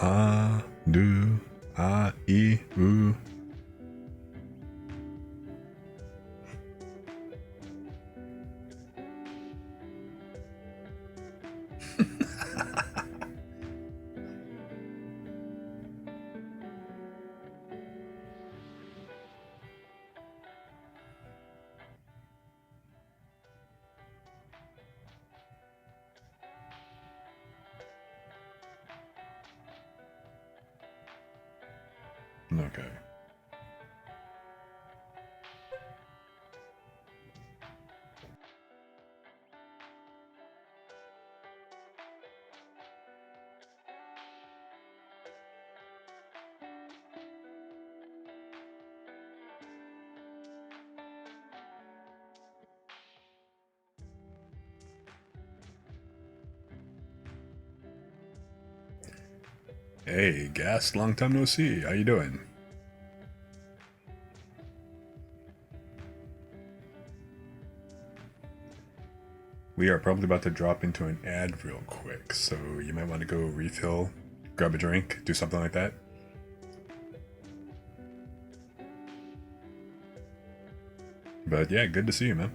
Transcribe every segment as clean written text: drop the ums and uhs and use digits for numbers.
A, do, a, I, u. Okay. Hey, Gas, long time no see. How you doing? We are probably about to drop into an ad real quick, so you might want to go refill, grab a drink, do something like that. But yeah, good to see you, man.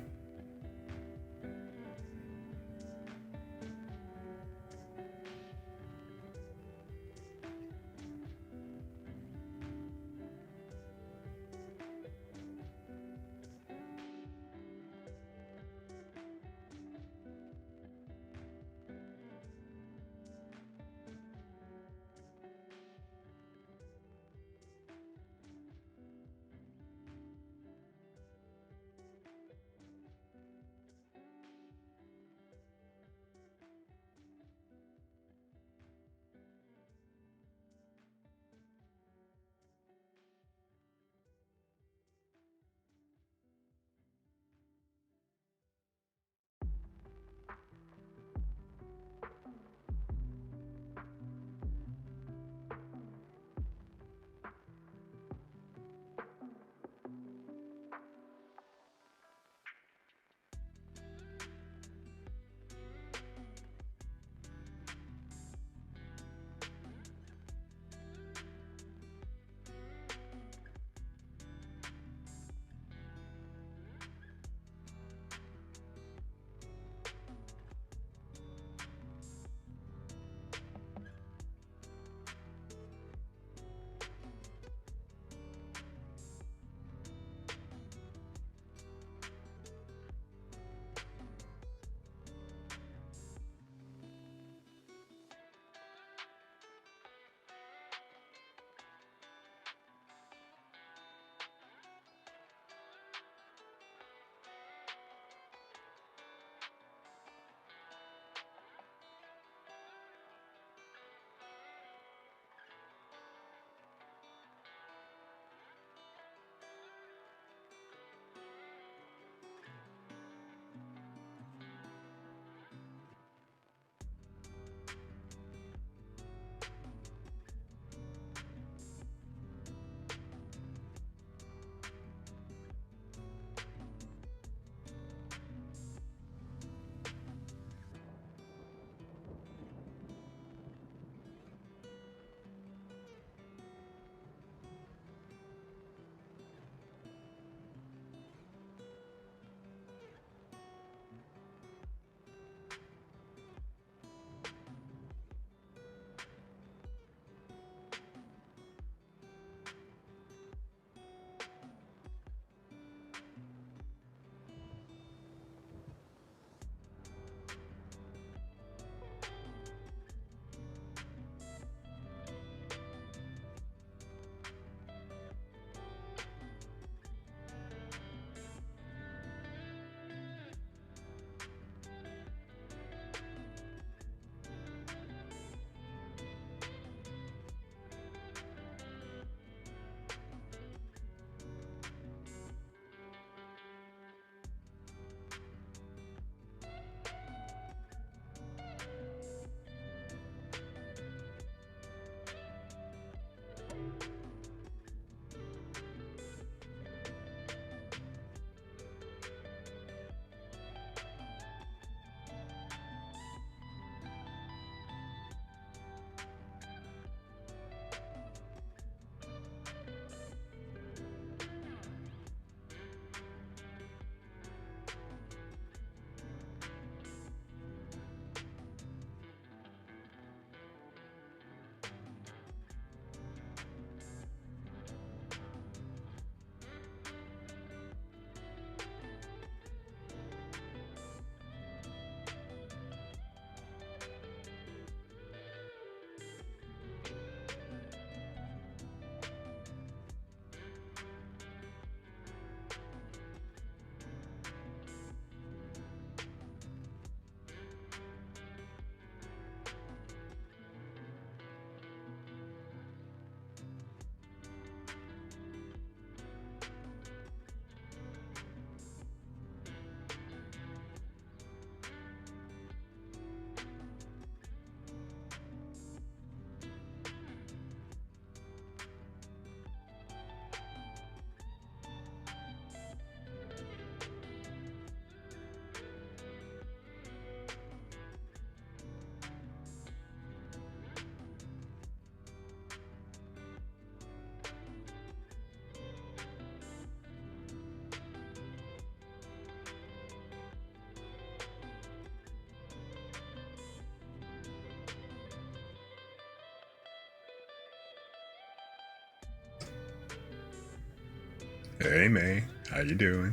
Hey May, how you doing?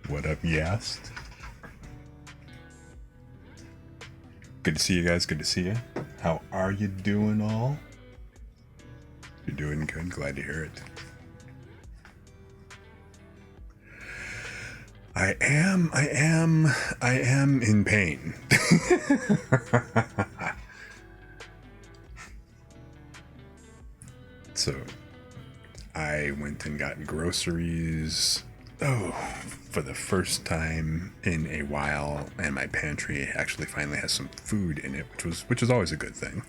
What up, Yast? Good to see you guys, good to see you. How are you doing all? You're doing good, glad to hear it. I am in pain. So, I went and got groceries. Oh, for the first time in a while, and my pantry actually finally has some food in it, which is always a good thing.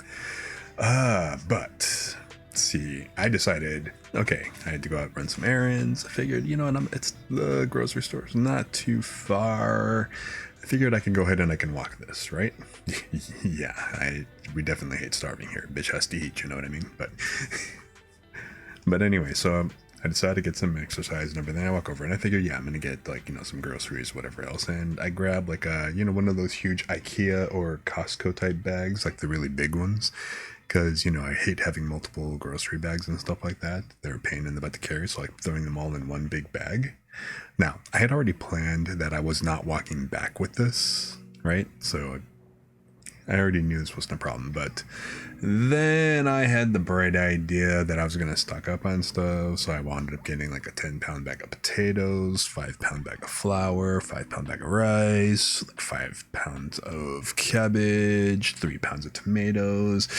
But see, I decided, okay, I had to go out and run some errands. I figured, you know, it's the grocery store's not too far. I figured I can go ahead and I can walk this, right? Yeah, we definitely hate starving here. Bitch has to eat, you know what I mean? But anyway, so I decided to get some exercise and everything. I walk over and I figure, yeah, I'm gonna get like, you know, some groceries, whatever else. And I grab like one of those huge IKEA or Costco type bags, like the really big ones. Because, you know, I hate having multiple grocery bags and stuff like that. They're a pain in the butt to carry, so like throwing them all in one big bag. Now, I had already planned that I was not walking back with this, right? So I already knew this wasn't a problem, but then I had the bright idea that I was going to stock up on stuff, so I wound up getting like a 10-pound bag of potatoes, 5-pound bag of flour, 5-pound bag of rice, like 5 pounds of cabbage, 3 pounds of tomatoes.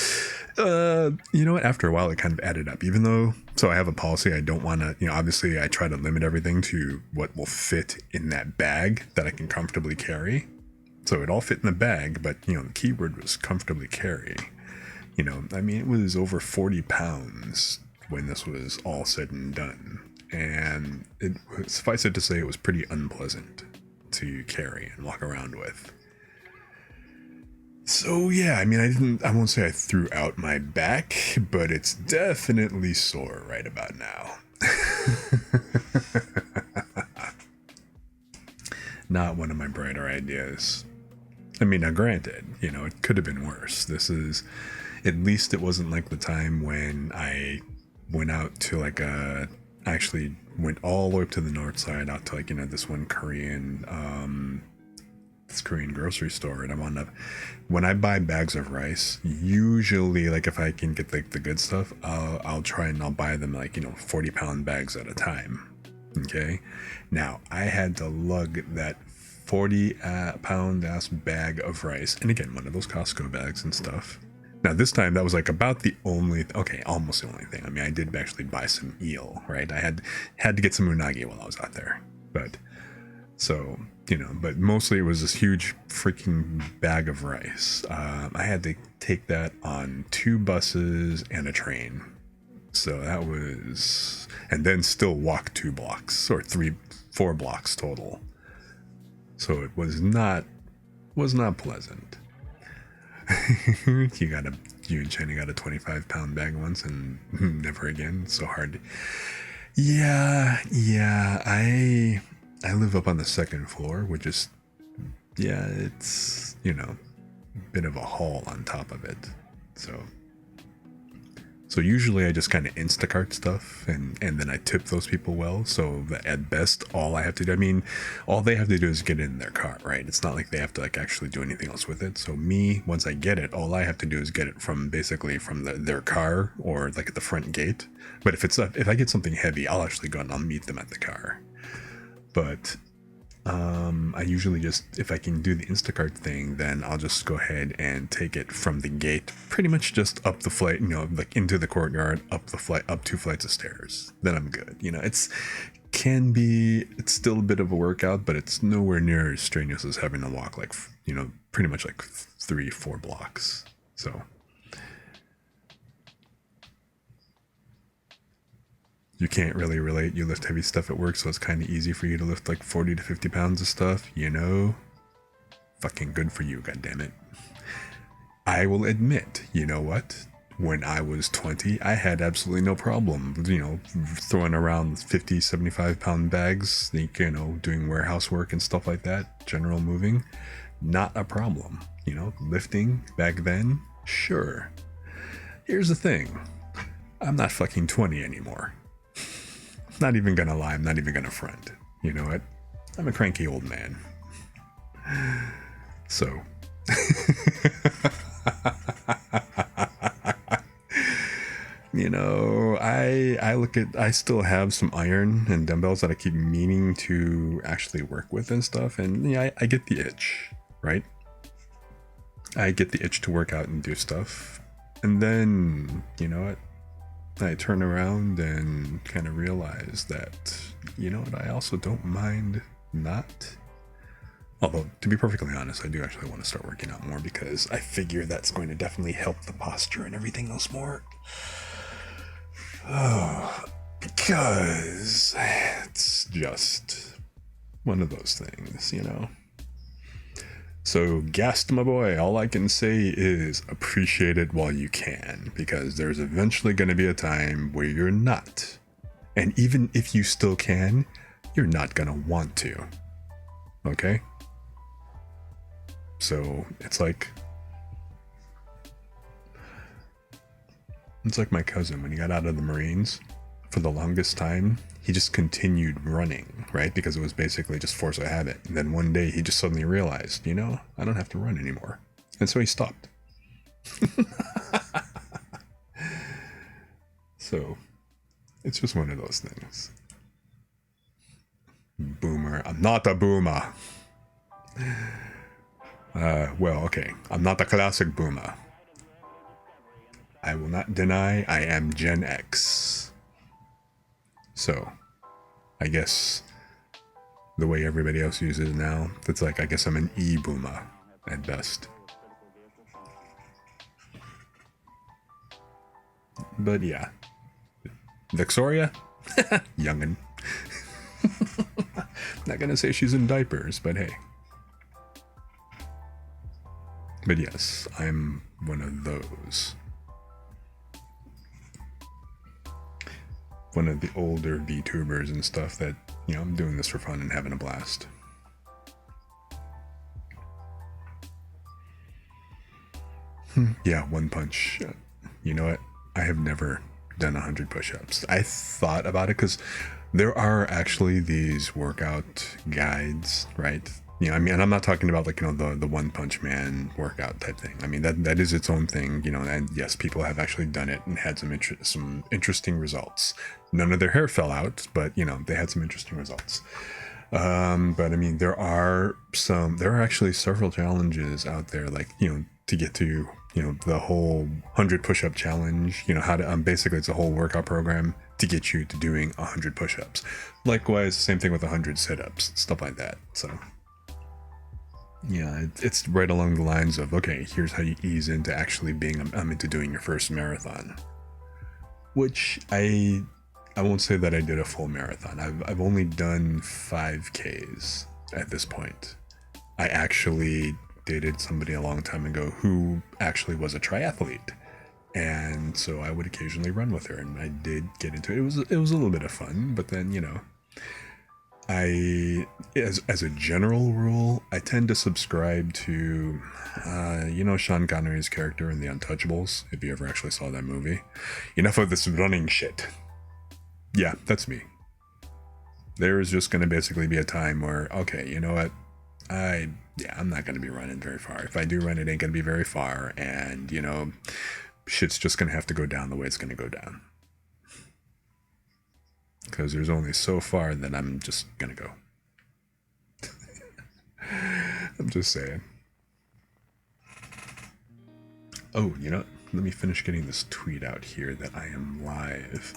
You know what? After a while, it kind of added up, even though, so I have a policy. I don't want to, you know, obviously I try to limit everything to what will fit in that bag that I can comfortably carry. So it all fit in the bag, but, you know, the key word was comfortably carry. You know, I mean, it was over 40 pounds when this was all said and done. And suffice it to say, it was pretty unpleasant to carry and walk around with. So yeah, I mean, I won't say I threw out my back, but it's definitely sore right about now. Not one of my brighter ideas. I mean, now granted, you know, it could have been worse. At least it wasn't like the time when I went out to like actually went all the way up to the north side, out to like, you know, this one Korean grocery store. And I wound up, when I buy bags of rice, usually like if I can get like the good stuff, I'll try and I'll buy them like, you know, 40-pound bags at a time. Okay. Now I had to lug that 40-pound ass bag of rice, and again, one of those Costco bags and stuff. Now this time that was like about the only, okay, almost the only thing. I mean, I did actually buy some eel, right? I had to get some unagi while I was out there, but so, you know, but mostly it was this huge freaking bag of rice. I had to take that on 2 buses and a train. So that was, and then still walk 2 blocks or 4 blocks total. So it was not pleasant. You and China got a 25-pound bag once and never again. It's so hard. Yeah. I live up on the 2nd floor, which is, yeah, it's, you know, a bit of a haul on top of it. So usually I just kind of Instacart stuff and then I tip those people well. So that at best, all I have to do, I mean, all they have to do is get it in their car, right? It's not like they have to like actually do anything else with it. So me, once I get it, all I have to do is get it from basically from their car or like at the front gate. But if I get something heavy, I'll actually go and I'll meet them at the car. But I usually just, if I can do the Instacart thing, then I'll just go ahead and take it from the gate, pretty much just up the flight, you know, like into the courtyard, up 2 flights of stairs. Then I'm good. You know, it's still a bit of a workout, but it's nowhere near as strenuous as having to walk like, you know, pretty much like 3-4 blocks. So you can't really relate. You lift heavy stuff at work, so it's kind of easy for you to lift like 40 to 50 pounds of stuff, you know? Fucking good for you, goddammit. I will admit, you know what? When I was 20, I had absolutely no problem, you know, throwing around 50, 75-pound bags, you know, doing warehouse work and stuff like that, general moving. Not a problem, you know, lifting back then, sure. Here's the thing. I'm not fucking 20 anymore. Not even gonna lie, I'm not even gonna front. You know what? I'm a cranky old man. So, you know, I still have some iron and dumbbells that I keep meaning to actually work with and stuff, and yeah, I get the itch, right? I get the itch to work out and do stuff, and then, you know what? I turn around and kind of realize that, you know what, I also don't mind not. Although, to be perfectly honest, I do actually want to start working out more because I figure that's going to definitely help the posture and everything else more. Oh, because it's just one of those things, you know? So, Gast, my boy, all I can say is appreciate it while you can, because there's eventually going to be a time where you're not. And even if you still can, you're not going to want to. Okay? So, it's like my cousin when he got out of the Marines. For the longest time, he just continued running, right? Because it was basically just force of habit. And then one day he just suddenly realized, you know, I don't have to run anymore. And so he stopped. So it's just one of those things. Boomer. I'm not a boomer. Well, okay. I'm not a classic boomer. I will not deny I am Gen X. So, I guess the way everybody else uses it now, it's like, I guess I'm an e-boomer at best. But yeah. Victoria? Youngin'. Not gonna say she's in diapers, but hey. But yes, I'm one of those. One of the older VTubers and stuff that, you know, I'm doing this for fun and having a blast. Yeah, one punch. You know what? I have never done 100 push-ups. I thought about it because there are actually these workout guides, right? You know, I mean, and I'm not talking about like, you know, the One Punch Man workout type thing. I mean, that is its own thing, you know, and yes, people have actually done it and had some interesting results. None of their hair fell out, but, you know, they had some interesting results. But I mean, there are actually several challenges out there, like, you know, to get to, you know, the whole 100 push-up challenge, you know, how to, basically it's a whole workout program to get you to doing 100 push-ups. Likewise, same thing with 100 sit-ups, stuff like that. So yeah, it's right along the lines of, okay, here's how you ease into actually being, I'm into doing your first marathon. Which I won't say that I did a full marathon. I've only done 5Ks at this point. I actually dated somebody a long time ago who actually was a triathlete. And so I would occasionally run with her, and I did get into it. It was a little bit of fun, but then, you know, as a general rule, I tend to subscribe to, you know, Sean Connery's character in The Untouchables, if you ever actually saw that movie. Enough of this running shit. Yeah, that's me. There is just going to basically be a time where, okay, you know what? I'm not going to be running very far. If I do run, it ain't going to be very far. And, you know, shit's just going to have to go down the way it's going to go down. Because there's only so far that I'm just going to go. I'm just saying. Oh, you know what? Let me finish getting this tweet out here that I am live.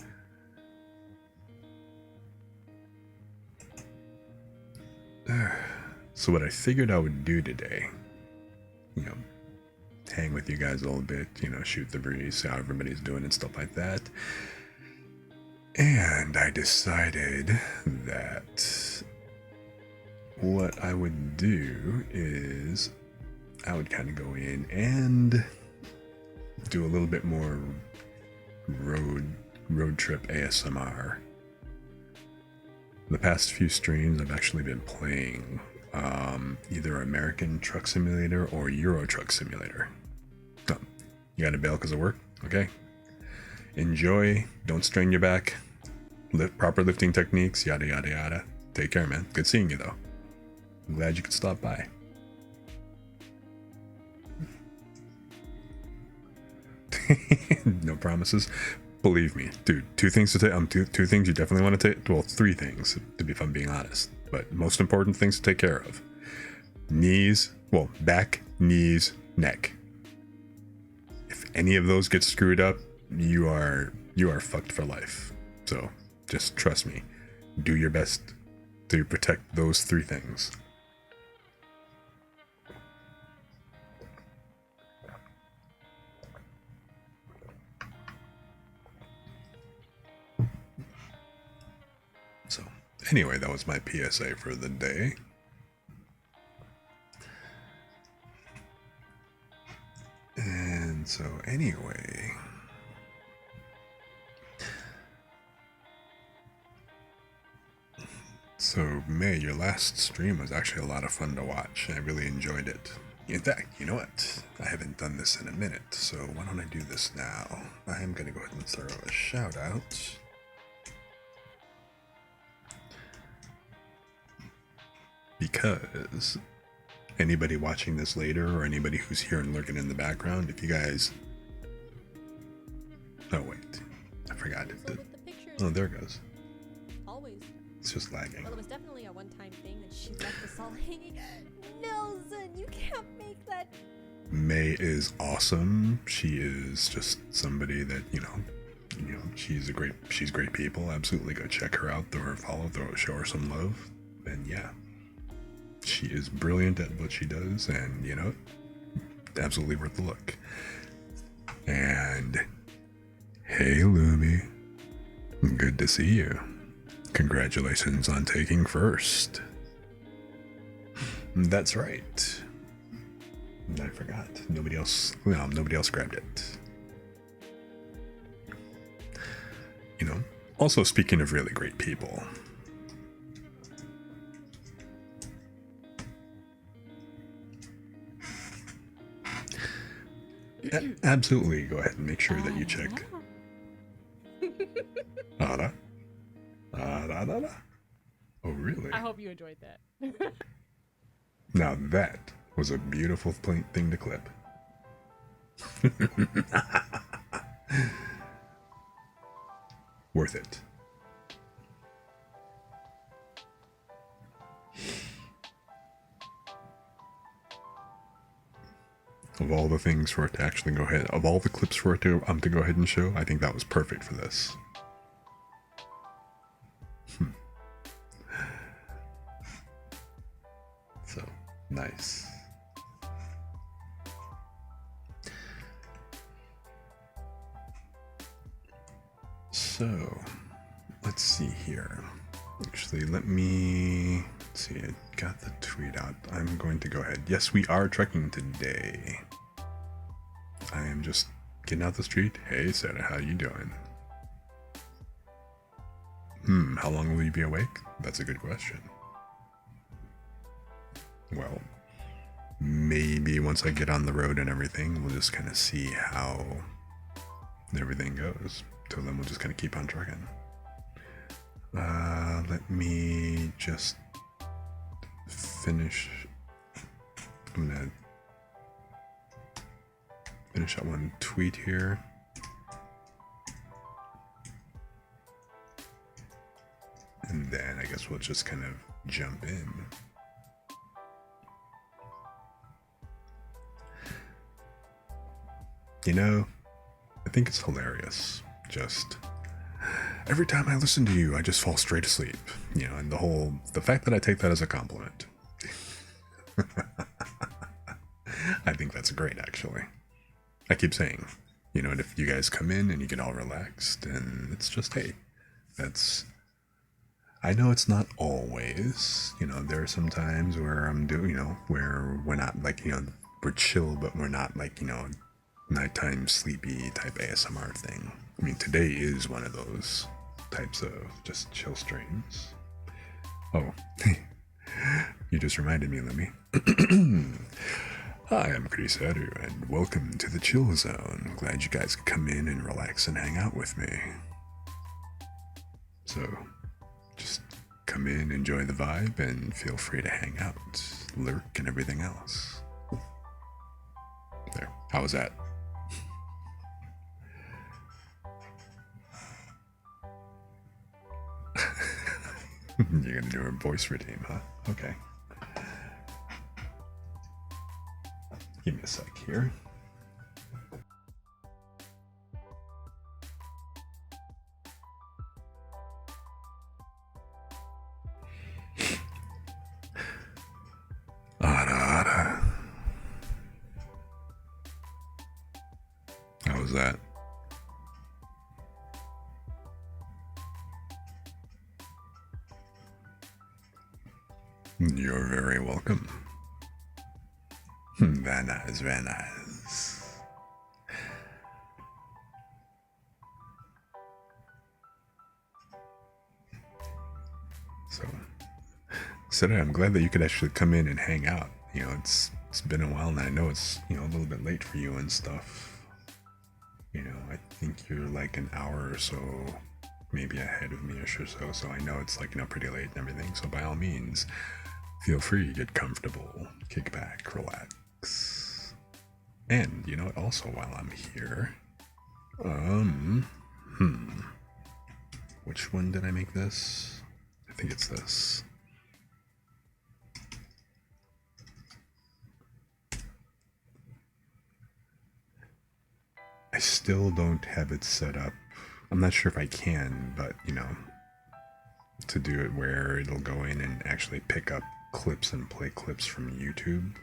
So what I figured I would do today, you know, hang with you guys a little bit, you know, shoot the breeze, see how everybody's doing and stuff like that. And I decided that what I would do is I would kind of go in and do a little bit more road trip ASMR. The past few streams I've actually been playing either American Truck Simulator or Euro Truck Simulator. Oh, you gotta bail because of work? Okay. Enjoy, don't strain your back. proper lifting techniques, yada yada yada. Take care, man. Good seeing you though. I'm glad you could stop by. No promises. Believe me, dude. Two things to take. Two things you definitely want to take. Well, three things if I'm being honest. But most important things to take care of: knees. Well, back, knees, neck. If any of those get screwed up, you are fucked for life. So just trust me. Do your best to protect those three things. So anyway, that was my PSA for the day. And so anyway, so May, your last stream was actually a lot of fun to watch. I really enjoyed it. In fact, you know what? I haven't done this in a minute, so why don't I do this now? I am going to go ahead and throw a shout out. Because anybody watching this later or anybody who's here and lurking in the background, if you guys... Oh, wait. I forgot. Oh, there it goes. Always. It's just lagging. Well, it was definitely a one-time thing that she left us all hanging. Nelson, you can't make that. May is awesome. She is just somebody that, she's great people. Absolutely go check her out, throw her a follow, show her some love. And yeah, she is brilliant at what she does, and absolutely worth the look. And hey, Lumi, good to see you. Congratulations on taking first. That's right. I forgot. Nobody else grabbed it. Also speaking of really great people. Absolutely, go ahead and make sure that you check. Oh, really? I hope you enjoyed that. Now that was a beautiful thing to clip. Worth it. Of all the things for it to actually go ahead, of all the clips for it to go ahead and show, I think that was perfect for this. So, nice. So, let's see here. Actually, let me see. I got the tweet out. I'm going to go ahead. Yes, we are trekking today. I am just getting out the street. Hey, Sarah, how you doing? How long will you be awake? That's a good question. Well, maybe once I get on the road and everything, we'll just kind of see how everything goes. Till then, we'll just kind of keep on trucking. Let me just finish. I'm gonna finish out one tweet here. And then I guess we'll just kind of jump in. I think it's hilarious. Just every time I listen to you, I just fall straight asleep. And the fact that I take that as a compliment. I think that's great, actually. I keep saying, and if you guys come in and you get all relaxed, and it's just, hey, I know it's not always, there are some times where I'm doing, where we're not like, we're chill, but we're not like, nighttime sleepy type ASMR thing. I mean, today is one of those types of just chill streams. Oh, you just reminded me, Lemmy. Hi, I'm Chris Haru, and welcome to the Chill Zone. Glad you guys could come in and relax and hang out with me. So just come in, enjoy the vibe, and feel free to hang out, lurk, and everything else. There. How was that? You're gonna do a voice redeem, huh? Okay. Give me a sec here. Ada. How was that? You're very welcome. Very nice, very nice. So I'm glad that you could actually come in and hang out. You know, it's been a while, and I know it's, you know, a little bit late for you and stuff. You know, I think you're like an hour or so maybe ahead of me-ish or so, so I know it's like, you know, pretty late and everything. So by all means, feel free, get comfortable, kick back, relax. And you know what, also while I'm here, which one did I make this? I think it's this. I still don't have it set up. I'm not sure if I can, but you know, to do it where it'll go in and actually pick up clips and play clips from YouTube,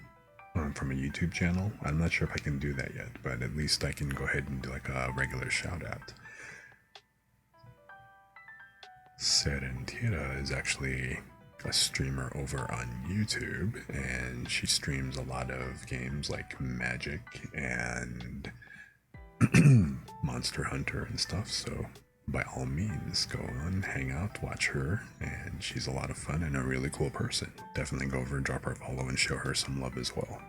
from a YouTube channel. I'm not sure if I can do that yet, but at least I can go ahead and do like a regular shout out. Serentira is actually a streamer over on YouTube, and she streams a lot of games like Magic and Monster Hunter and stuff, so by all means go on, hang out, watch her, and she's a lot of fun and a really cool person. Definitely go over and drop her a follow and show her some love as well.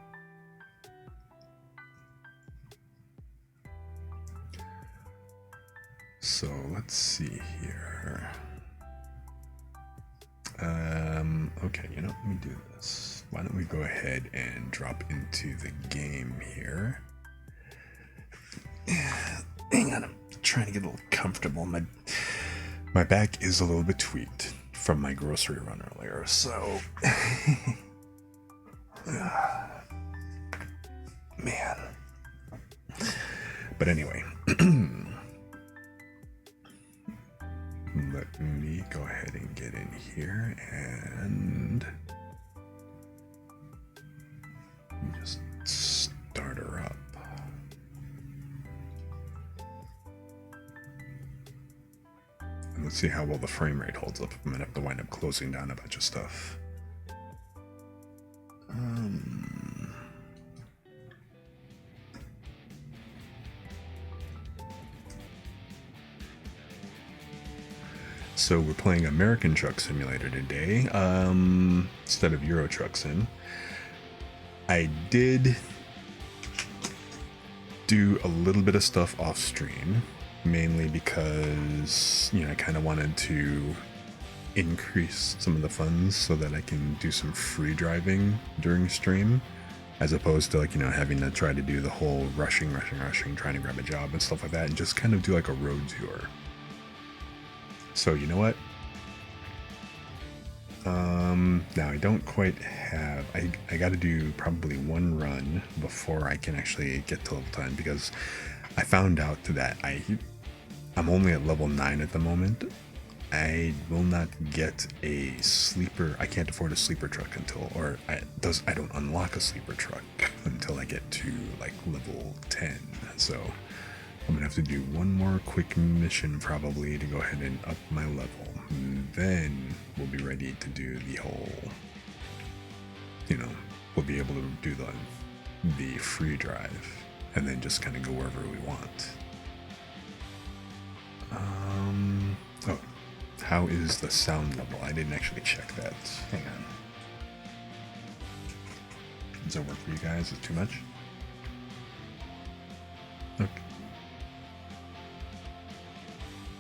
So let's see here. Okay, you know, let me do this. Why don't we go ahead and drop into the game here? Hang on, I'm trying to get a little comfortable. My back is a little bit tweaked from my grocery run earlier, so man. But anyway, let me go ahead and get in here and just start her up. And let's see how well the frame rate holds up. I'm gonna have to wind up closing down a bunch of stuff. So we're playing American Truck Simulator today, instead of Euro Truck Sim. I did do a little bit of stuff off stream, mainly because, you know, I kind of wanted to increase some of the funds so that I can do some free driving during stream, as opposed to, like, you know, having to try to do the whole rushing, trying to grab a job and stuff like that, and just kind of do like a road tour. So you know what? Now I don't quite have, I got to do probably one run before I can actually get to level 10, because I found out that I'm only at level 9 at the moment. I will not get a sleeper. I can't afford a sleeper truck until, or I don't unlock a sleeper truck until I get to like level 10. So I'm gonna have to do one more quick mission probably to go ahead and up my level. And then we'll be ready to do the whole, you know, we'll be able to do the free drive and then just kind of go wherever we want. Oh, how is the sound level? I didn't actually check that. Hang on. Does that work for you guys? Is it too much? Okay.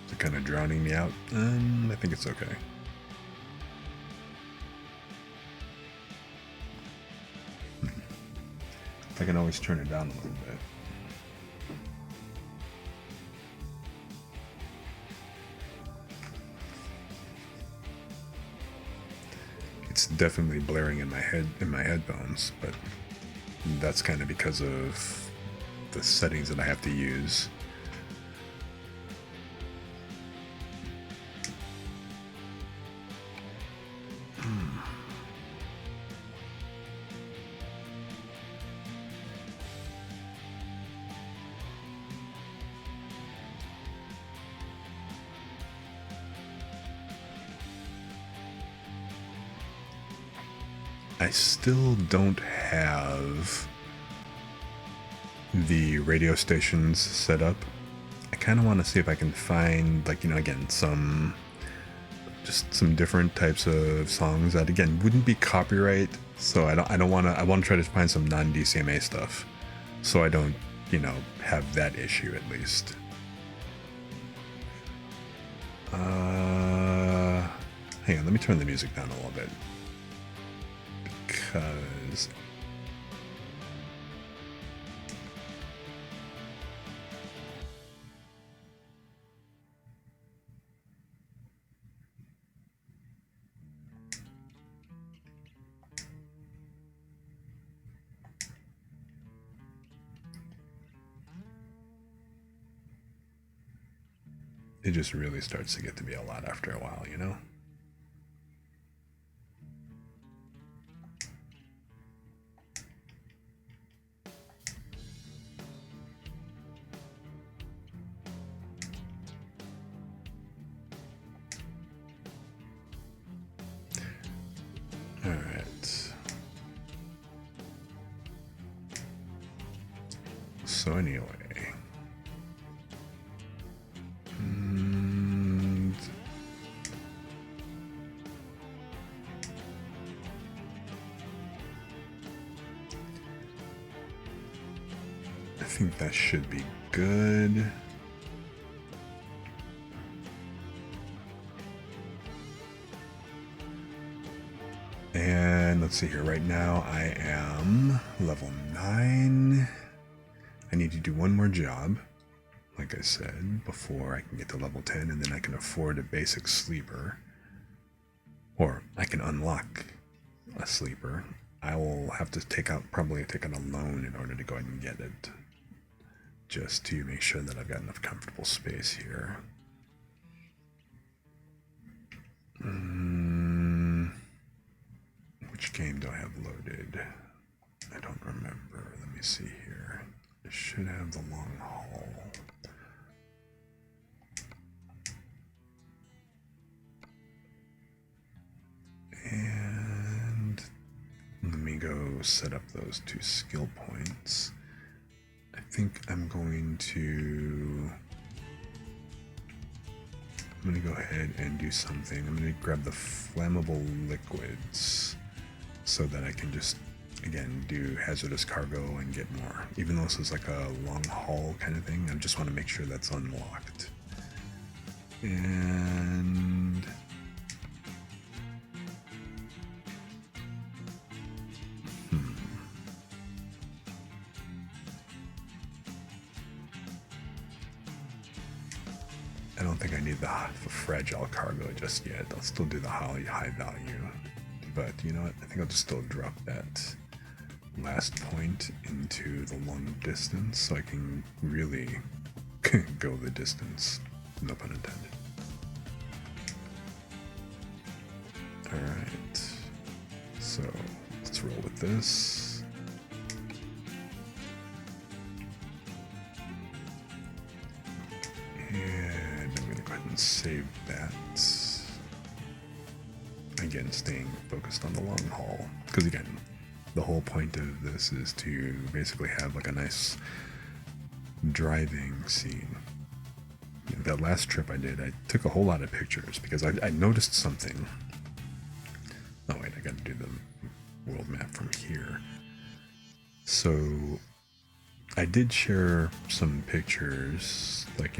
Is it kind of drowning me out? I think it's okay. I can always turn it down a little bit. It's definitely blaring in my headphones, but that's kind of because of the settings that I have to use. I still don't have the radio stations set up. I kind of want to see if I can find, like, again, some different types of songs that, again, wouldn't be copyright. So I don't want to. I want to try to find some non-DCMA stuff, so I don't, have that issue at least. Hang on, let me turn the music down a little bit. Because it just really starts to get to be a lot after a while, Alright. So anyway. I think that should be good. And let's see here. Right now I am level 9. I need to do one more job, like I said, before I can get to level 10, and then I can afford a basic sleeper. Or I can unlock a sleeper. I will have to probably take out a loan in order to go ahead and get it. Just to make sure that I've got enough comfortable space here. Which game do I have loaded? I don't remember. Let me see here. I should have the long haul. And let me go set up those 2 skill points. I think I'm going to go ahead and do something. I'm going to grab the flammable liquids so that I can just, again, do hazardous cargo and get more. Even though this is like a long haul kind of thing, I just want to make sure that's unlocked. And I don't think I need the fragile cargo just yet. I'll still do the high value. But you know what? I think I'll just still drop that last point into the long distance so I can really go the distance. No pun intended. Alright. So let's roll with this. And I'm going to go ahead and save that. Again, staying focused on the long haul. Because again, the whole point of this is to basically have like a nice driving scene. That last trip I did, I took a whole lot of pictures because I noticed something. Oh wait, I gotta do the world map from here. So I did share some pictures, like,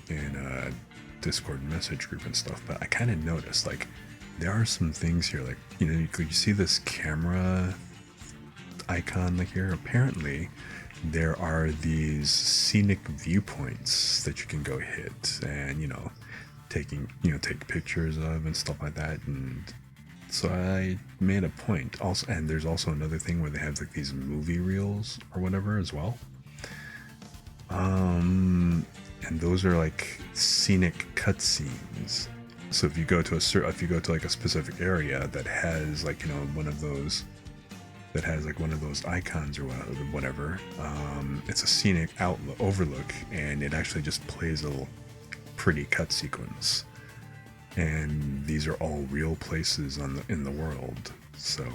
in a Discord message group and stuff, but I kind of noticed like there are some things here, like you see this camera icon like here. Apparently, there are these scenic viewpoints that you can go hit, and take pictures of and stuff like that. And so I made a point also, and there's also another thing where they have like these movie reels or whatever as well. And those are like scenic cutscenes. So if you go to like a specific area that has like one of those that has like one of those icons or whatever, it's a scenic overlook, and it actually just plays a little pretty cut sequence. And these are all real places in the world. So,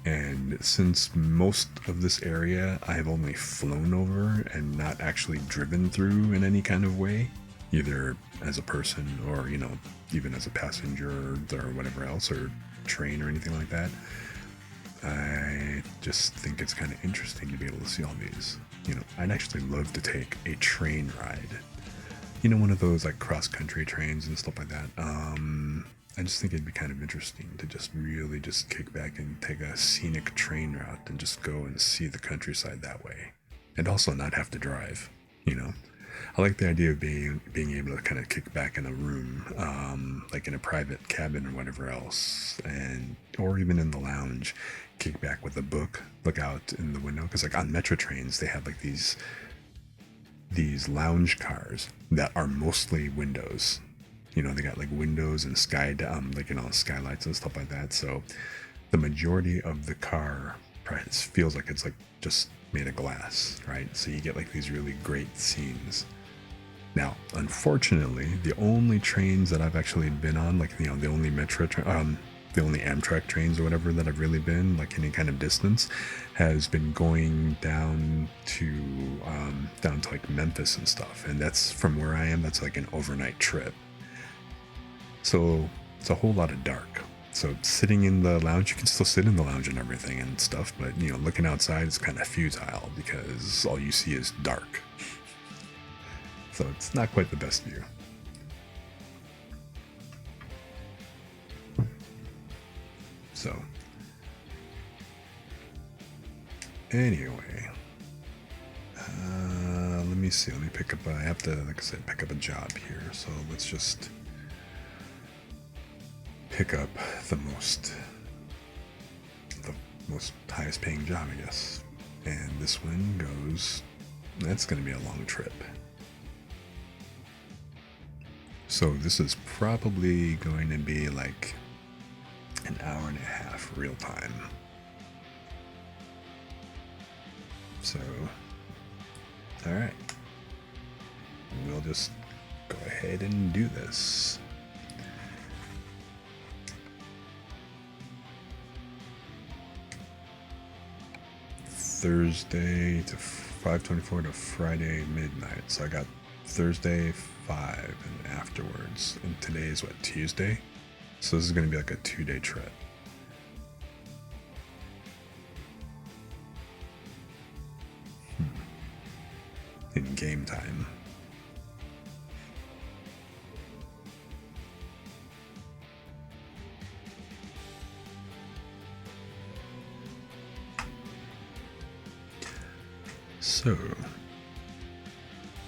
and since most of this area I have only flown over and not actually driven through in any kind of way, either as a person or even as a passenger or whatever else, or train or anything like that, I just think it's kind of interesting to be able to see all these. I'd actually love to take a train ride, one of those like cross-country trains and stuff like that. I just think it'd be kind of interesting to just really just kick back and take a scenic train route and just go and see the countryside that way, and also not have to drive. I like the idea of being able to kind of kick back in a room, like in a private cabin or whatever else, or even in the lounge, kick back with a book, look out in the window. Because like on metro trains, they have like these lounge cars that are mostly windows. They got like windows and skylights and stuff like that. So the majority of the car feels like it's like just made of glass, right? So you get like these really great scenes. Now, unfortunately, the only trains that I've actually been on, like the only the only Amtrak trains or whatever that I've really been like any kind of distance, has been going down to like Memphis and stuff, and that's from where I am. That's like an overnight trip. So it's a whole lot of dark. So sitting in the lounge, you can still sit in the lounge and everything and stuff, but looking outside is kind of futile because all you see is dark. So it's not quite the best view. So anyway, let me see. Let me pick up. I have to, like I said, pick up a job here. So let's just pick up the most highest paying job, I guess. And this one goes. That's going to be a long trip. So this is probably going to be like an hour and a half real time. So, all right, we'll just go ahead and do this. Thursday to 5:24 to Friday midnight. So I got Thursday 5 and afterwards. And today is what, Tuesday? So this is going to be like a 2-day trip. In game time. So,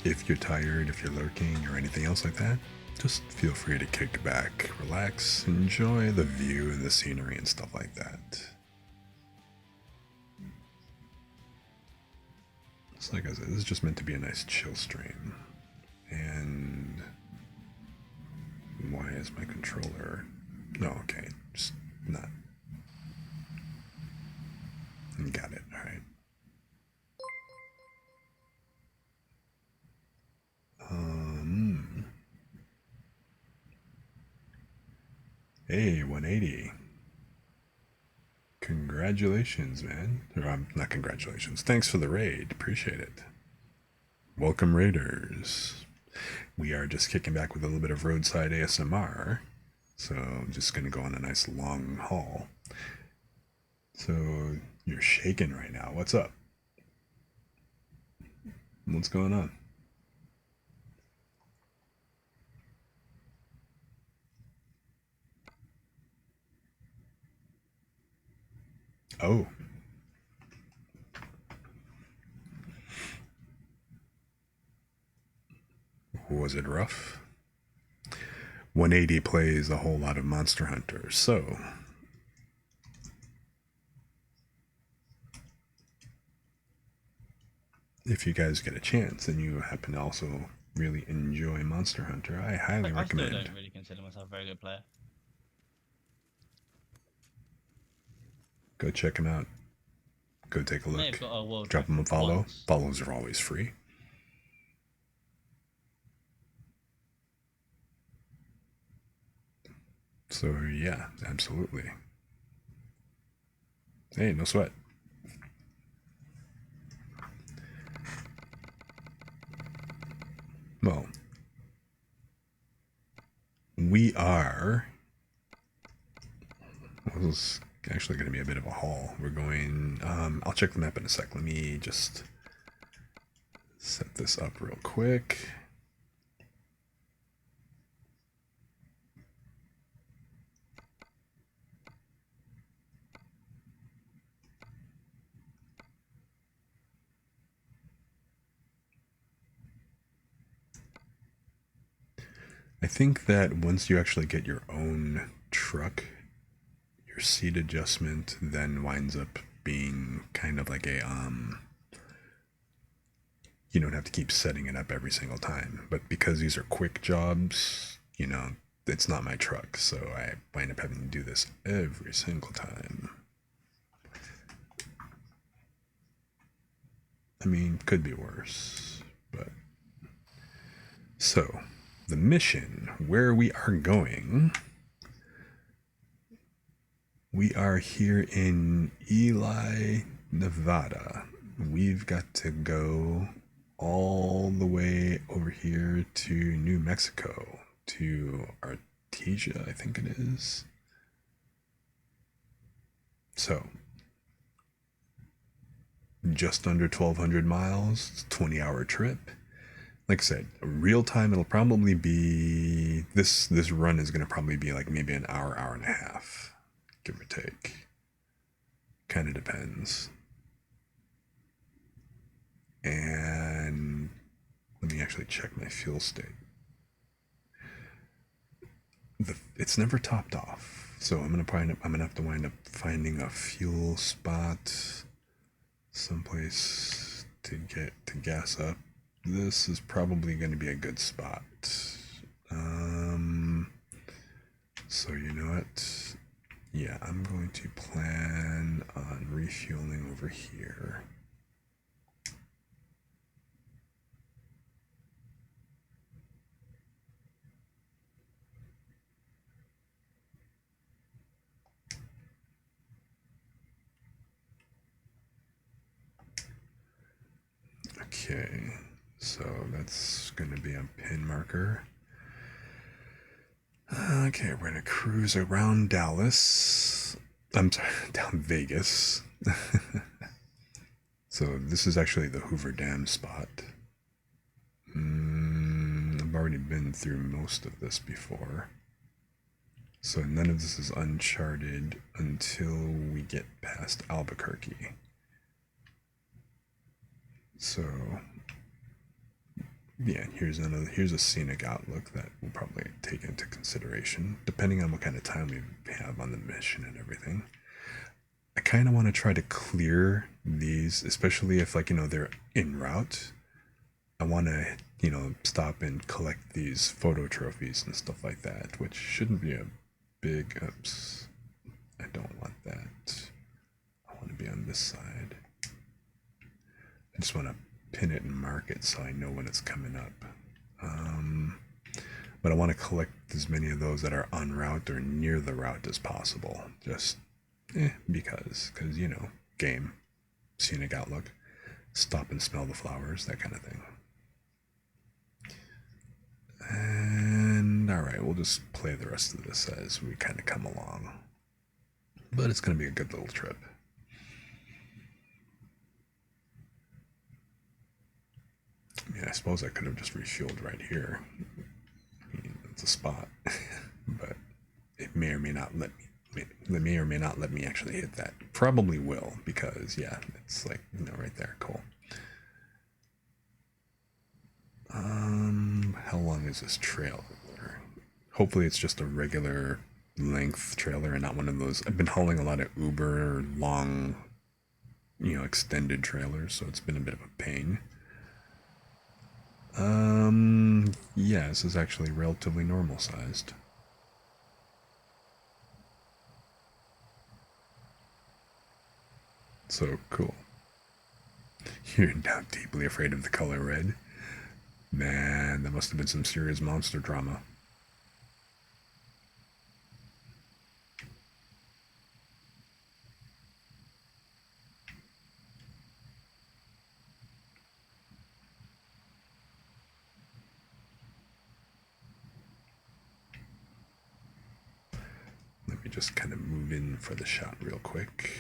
if you're tired, if you're lurking, or anything else like that, just feel free to kick back, relax, enjoy the view and the scenery and stuff like that. So like I said, this is just meant to be a nice chill stream. And why is my controller... No, okay, just not... Got it, alright. Hey, 180. Congratulations, man. Or, not congratulations. Thanks for the raid. Appreciate it. Welcome, raiders. We are just kicking back with a little bit of roadside ASMR. So I'm just going to go on a nice long haul. So you're shaking right now. What's up? What's going on? Oh, was it rough? 180 plays a whole lot of Monster Hunter, so if you guys get a chance and you happen to also really enjoy Monster Hunter, I highly I still recommend. don't really consider myself a very good player. Go check him out. Go take a I may have look. got a world Drop him a record follow. once. Follows are always free. So yeah, absolutely. Hey, no sweat. Well, we are. Well, this is actually going to be a bit of a haul. We're going. I'll check the map in a sec. Let me just set this up real quick. I think that once you actually get your own truck, your seat adjustment then winds up being kind of like a you don't have to keep setting it up every single time. But because these are quick jobs, it's not my truck, so I wind up having to do this every single time. I mean, could be worse, but so the mission where we are going. We are here in Ely, Nevada. We've got to go all the way over here to New Mexico, to Artesia, I think it is. So, just under 1,200 miles, 20-hour trip. Like I said, real time, it'll probably be this run is going to probably be like maybe an hour, hour and a half, give or take. Kind of depends. And let me actually check my fuel state. It's never topped off, so I'm gonna have to wind up finding a fuel spot, someplace to get to gas up. This is probably going to be a good spot. So you know what? Yeah, I'm going to plan on refueling over here. Okay, so that's going to be a pin marker. Okay, we're going to cruise around Dallas. I'm sorry, down Vegas. So this is actually the Hoover Dam spot. I've already been through most of this before. So none of this is uncharted until we get past Albuquerque. So yeah, here's a scenic outlook that we'll probably take into consideration, depending on what kind of time we have on the mission and everything. I kind of want to try to clear these, especially if they're en route. I want to stop and collect these photo trophies and stuff like that, which shouldn't be a big oops. I don't want that. I want to be on this side. I just want to pin it and mark it so I know when it's coming up. But I want to collect as many of those that are en route or near the route as possible. Just because game, scenic outlook, stop and smell the flowers, that kind of thing. And alright, we'll just play the rest of this as we kind of come along. But it's going to be a good little trip. I mean, I suppose I could have just refueled right here. I mean, it's a spot. But it may or may not let me actually hit that Probably will, because yeah, it's like, right there. Cool. How long is this trailer? Hopefully it's just a regular length trailer and not one of those. I've been hauling a lot of Uber long, extended trailers, so it's been a bit of a pain. Yeah, this is actually relatively normal sized. So cool. You're now deeply afraid of the color red. Man, that must have been some serious monster drama. Let me just kind of move in for the shot real quick.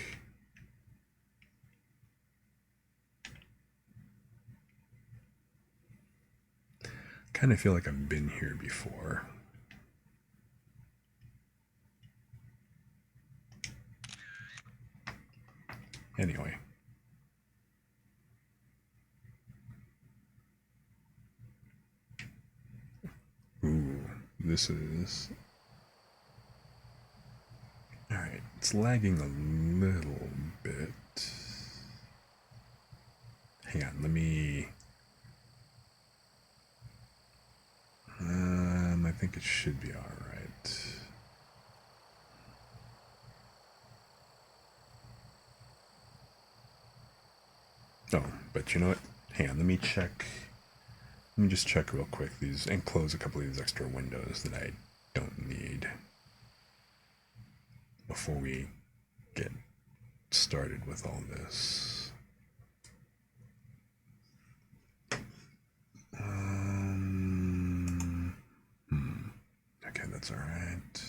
Kind of feel like I've been here before. Anyway. Ooh, this is... Alright, it's lagging a little bit. Hang on, let me... I think it should be alright. Oh, but you know what? Hang on, let me check. Let me just check real quick these and close a couple of these extra windows that I don't need before we get started with all this. Okay, that's alright.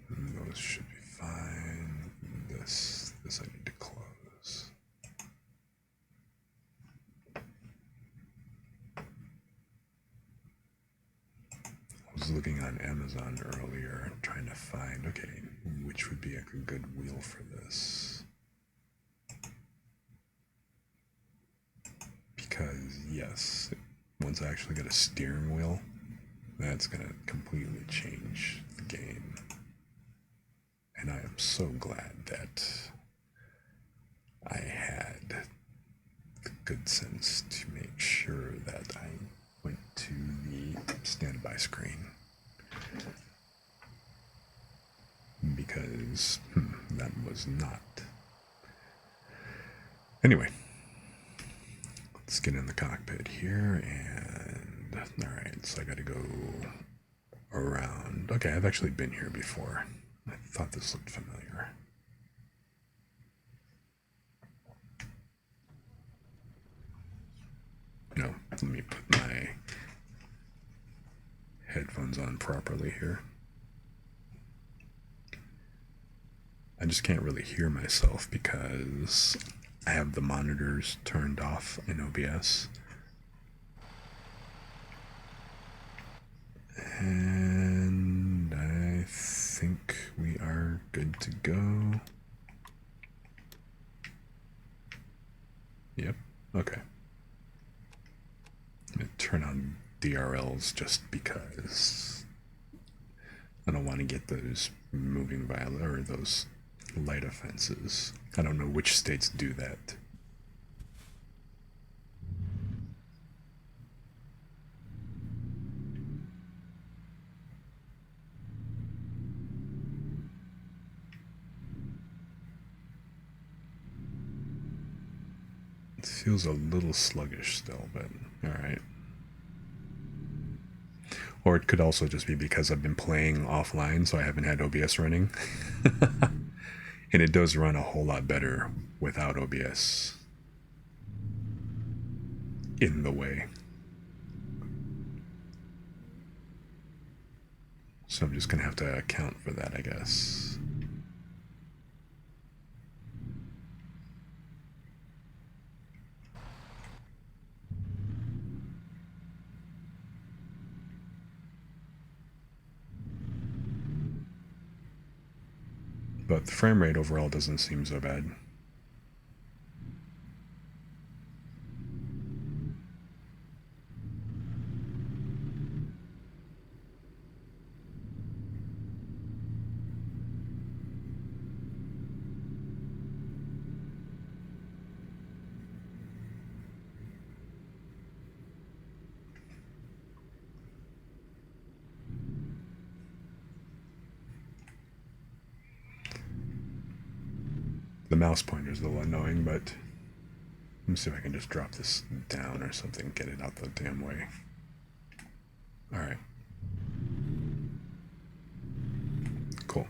Those should be fine. This I need to close. I was looking on Amazon earlier trying to find, okay, which would be a good wheel for this. Because, yes, once I actually get a steering wheel, that's going to completely change the game. And I am so glad that I had the good sense to make sure that I went to the standby screen. Because that was not. Anyway, let's get in the cockpit here and alright, so I gotta go around. Okay, I've actually been here before. I thought this looked familiar. No, let me put my headphones on properly here. I just can't really hear myself because I have the monitors turned off in OBS. And I think we are good to go. Yep, okay. I'm gonna turn on DRLs just because I don't want to get those moving or those light offenses. I don't know which states do that. It feels a little sluggish still, but alright. Or it could also just be because I've been playing offline, so I haven't had OBS running. And it does run a whole lot better without OBS in the way. So I'm just gonna have to account for that, I guess. but the frame rate overall doesn't seem so bad. The mouse pointer is a little annoying, but let me see if I can just drop this down or something, get it out the damn way. Alright. Cool.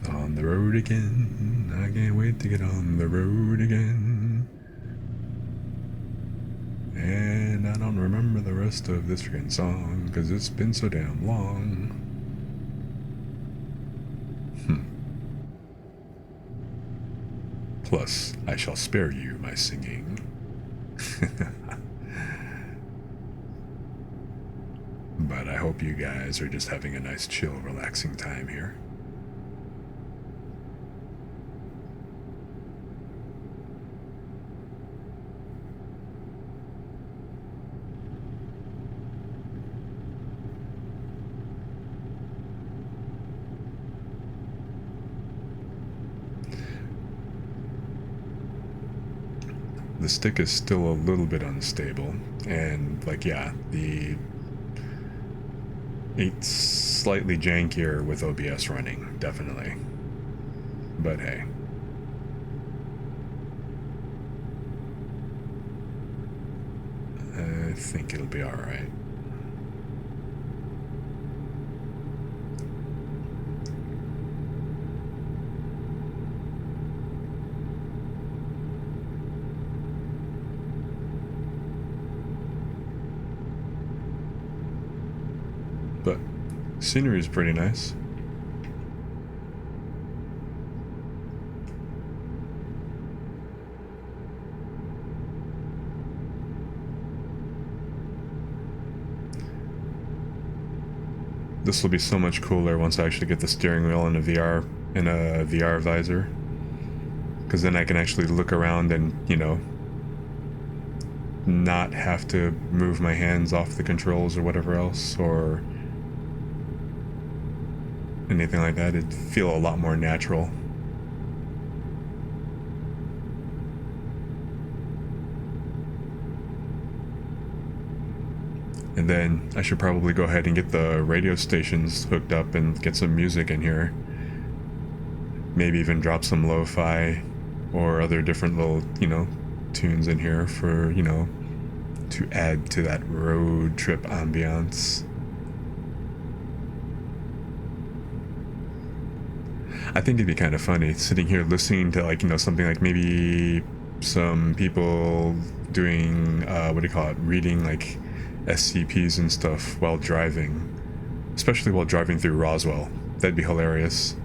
On the road again, I can't wait to get on the road again. And I don't remember the rest of this freaking song, cause it's been so damn long. Plus, I shall spare you my singing. But I hope you guys are just having a nice, chill, relaxing time here. The stick is still a little bit unstable, and like, yeah, it's slightly jankier with OBS running, definitely. But hey. I think it'll be alright. But scenery is pretty nice. This will be so much cooler once I actually get the steering wheel in a VR visor, because then I can actually look around and, you know, not have to move my hands off the controls or whatever else, or anything like that. It'd feel a lot more natural. And then I should probably go ahead and get the radio stations hooked up and get some music in here. Maybe even drop some lo-fi or other different little, you know, tunes in here for, you know, to add to that road trip ambiance. I think it'd be kind of funny sitting here listening to, like, you know, something like maybe some people doing, what do you call it, reading like SCPs and stuff while driving, especially while driving through Roswell. That'd be hilarious.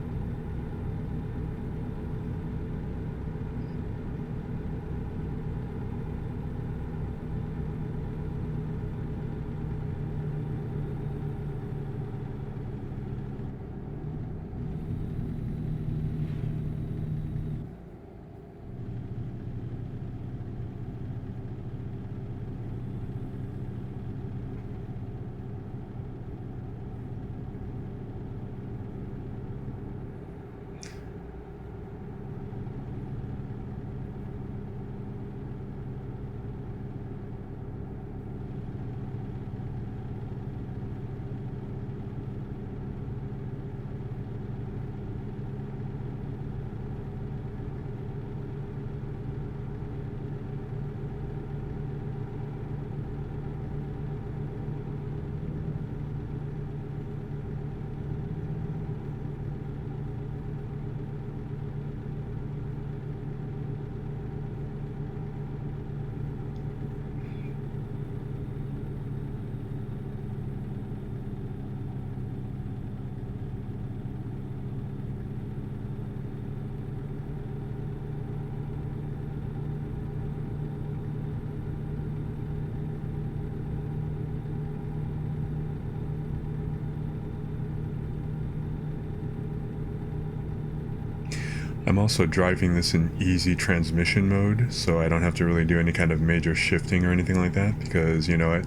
I'm also driving this in easy transmission mode, so I don't have to really do any kind of major shifting or anything like that, because, you know what,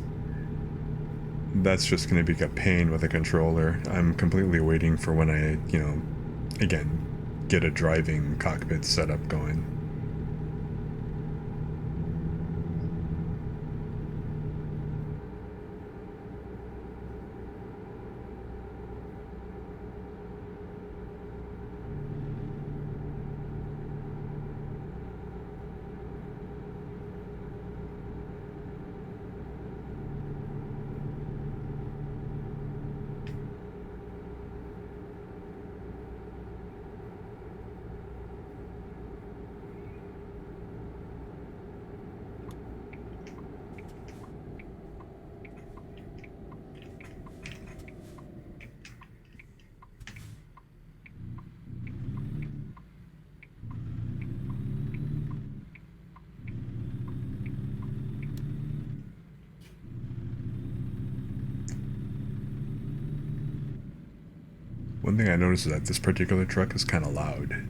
that's just going to be a pain with a controller. I'm completely waiting for when I, you know, again, get a driving cockpit setup going. One thing I noticed is that this particular truck is kind of loud.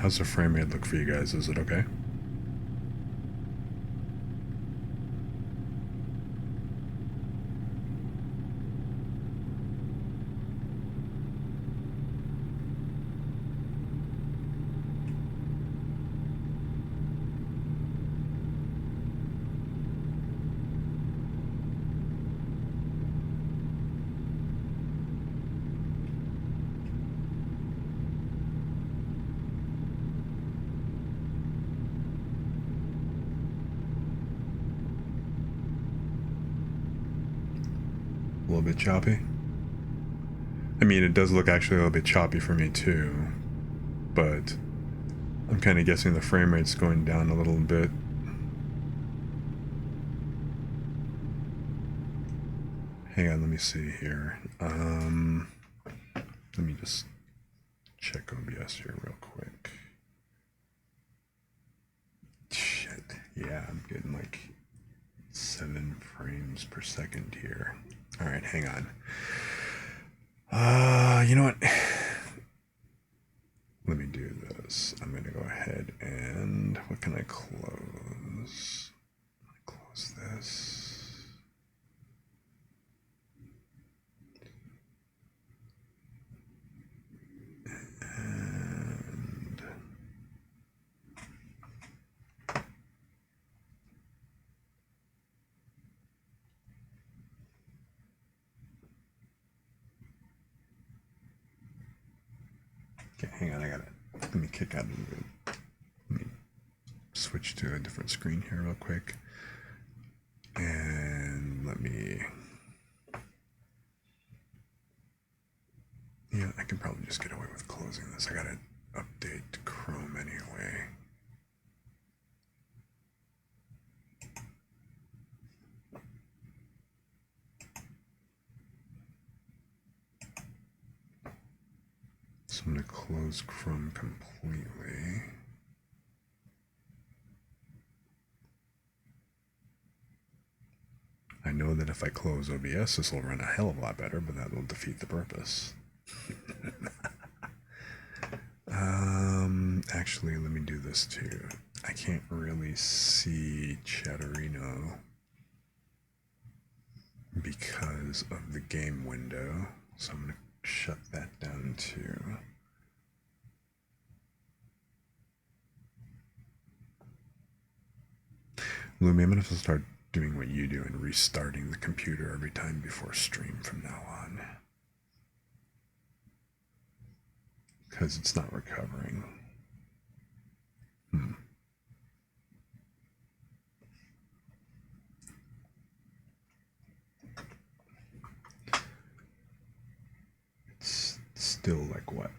How's the frame rate look for you guys? Is it okay? little bit choppy. I mean, it does look actually a little bit choppy for me too, but I'm kind of guessing the frame rate's going down a little bit. Hang on, let me see here. Let me just check OBS here real quick. Shit, yeah, I'm getting like 7 frames per second here. All right, hang on. You know what? Let me do this. I'm gonna go ahead and what can I close? Close this. And okay, hang on, let me kick out of it. Let me switch to a different screen here real quick. And let me, yeah, I can probably just get away with closing this. I gotta update Chrome anyway. So I'm gonna close Chrome completely. I know that if I close OBS, this will run a hell of a lot better, but that will defeat the purpose. Actually, let me do this too. I can't really see Chatterino because of the game window, so I'm going to shut that down too. Lumi, I'm going to have to start doing what you do and restarting the computer every time before stream from now on. Because it's not recovering. It's still like what?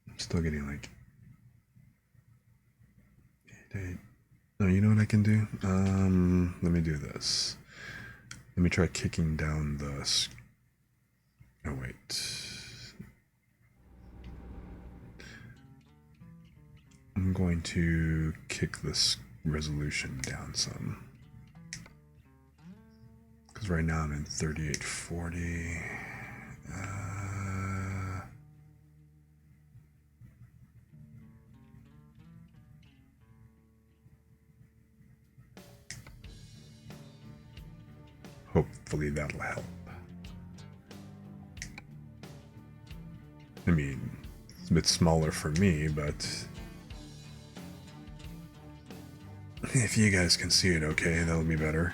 I'm still getting like 8. No, you know what I can do? Let me do this. Let me try kicking down the... Oh, wait. I'm going to kick this resolution down some. Because right now I'm in 3840. Hopefully that'll help. I mean, it's a bit smaller for me, but if you guys can see it okay, that'll be better.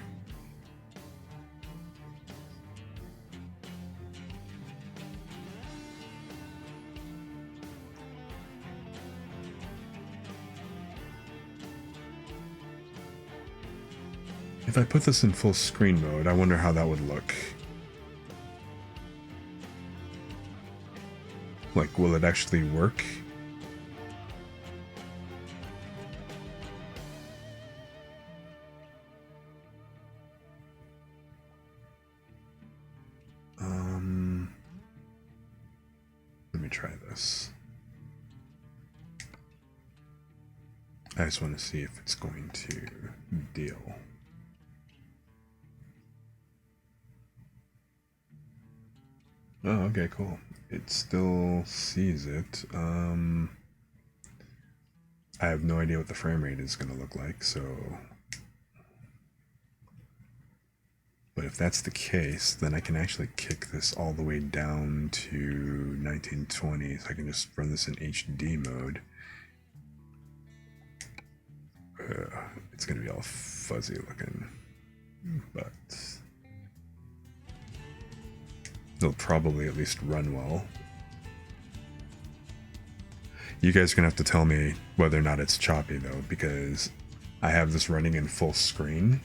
If I put this in full screen mode, I wonder how that would look. Like, will it actually work? Let me try this. I just want to see if it's going to deal. Oh, okay, cool. It still sees it. I have no idea what the frame rate is going to look like, so... But if that's the case, then I can actually kick this all the way down to 1920, so I can just run this in HD mode. It's going to be all fuzzy looking, but... It'll probably at least run well. You guys are gonna have to tell me whether or not it's choppy though, because I have this running in full screen.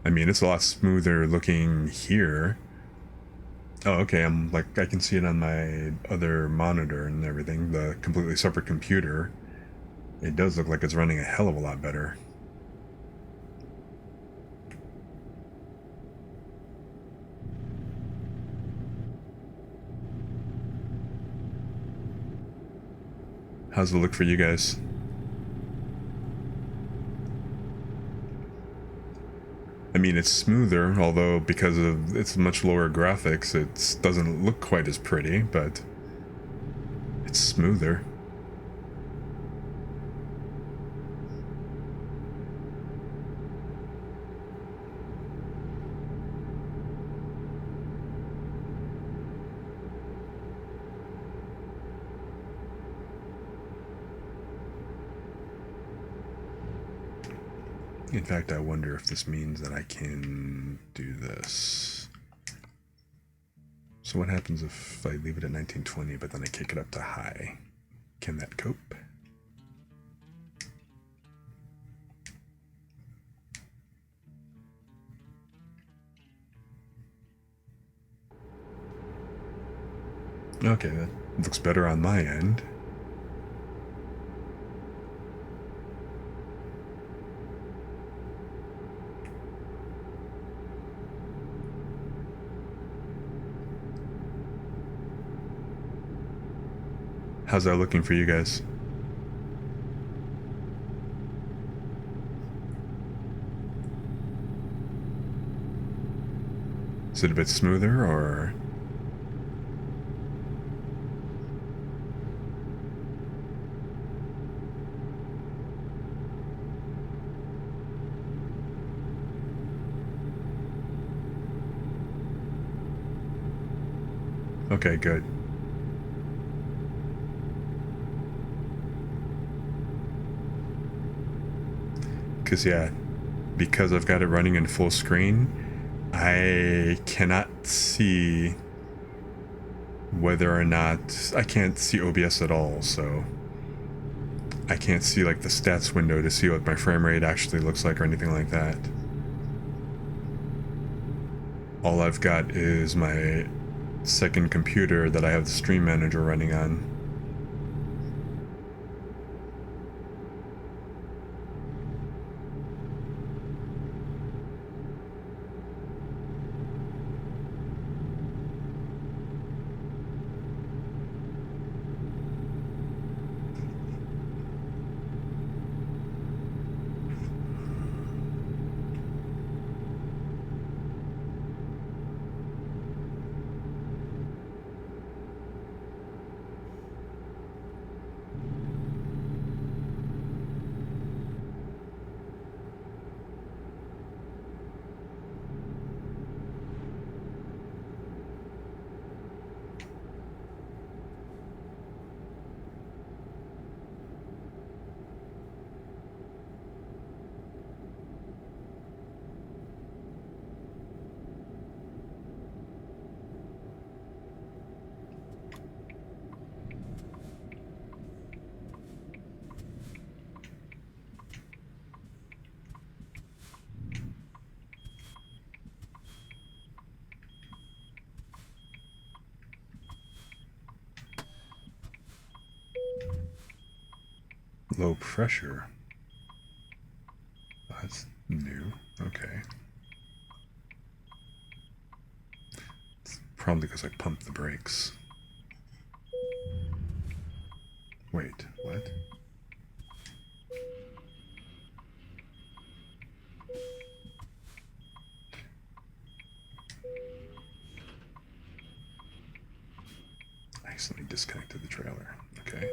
I mean, it's a lot smoother looking here. Oh, okay, I'm like, I can see it on my other monitor and everything, the completely separate computer. It does look like it's running a hell of a lot better. How's it look for you guys? I mean, it's smoother, although because of its much lower graphics, it doesn't look quite as pretty, but it's smoother. In fact, I wonder if this means that I can do this. So what happens if I leave it at 1920, but then I kick it up to high? Can that cope? Okay, that looks better on my end. How's that looking for you guys? Is it a bit smoother, or? Okay, good. Because, yeah, because I've got it running in full screen, I cannot see whether or not... I can't see OBS at all, so... I can't see, like, the stats window to see what my frame rate actually looks like or anything like that. All I've got is my second computer that I have the Stream Manager running on. Low pressure. That's new. Okay. It's probably because I pumped the brakes. Wait, what? I accidentally disconnected the trailer. Okay.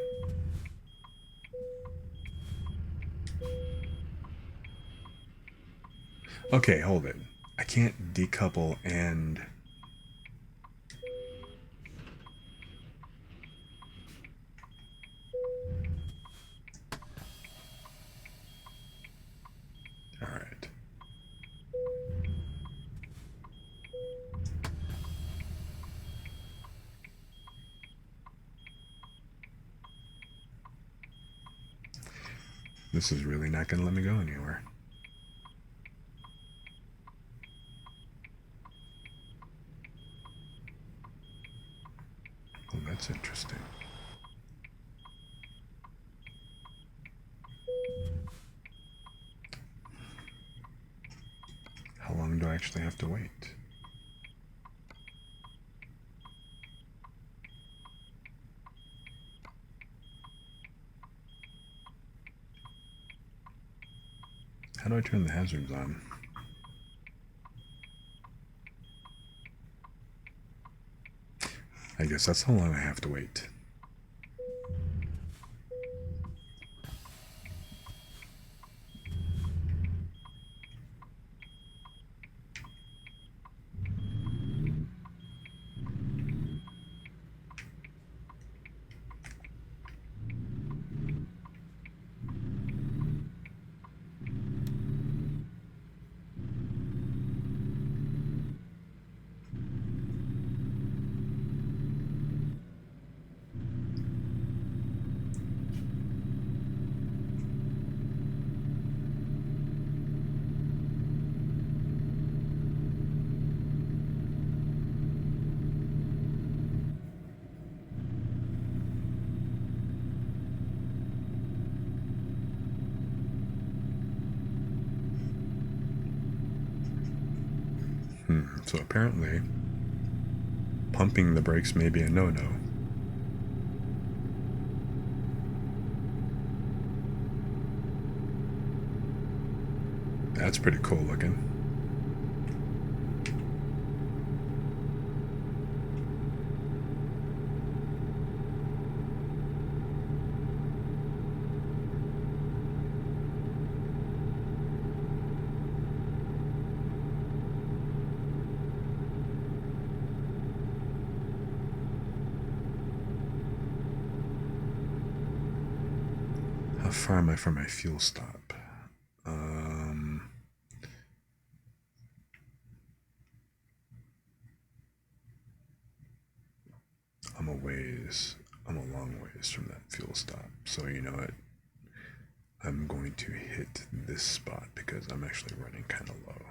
Okay, hold it. I can't decouple and... Alright. This is really not going to let me go anywhere. That's interesting. How long do I actually have to wait? How do I turn the hazards on? I guess that's how long I have to wait. So apparently, pumping the brakes may be a no-no. That's pretty cool looking. How far am I from my fuel stop? I'm a long ways from that fuel stop. So you know what? I'm going to hit this spot because I'm actually running kind of low.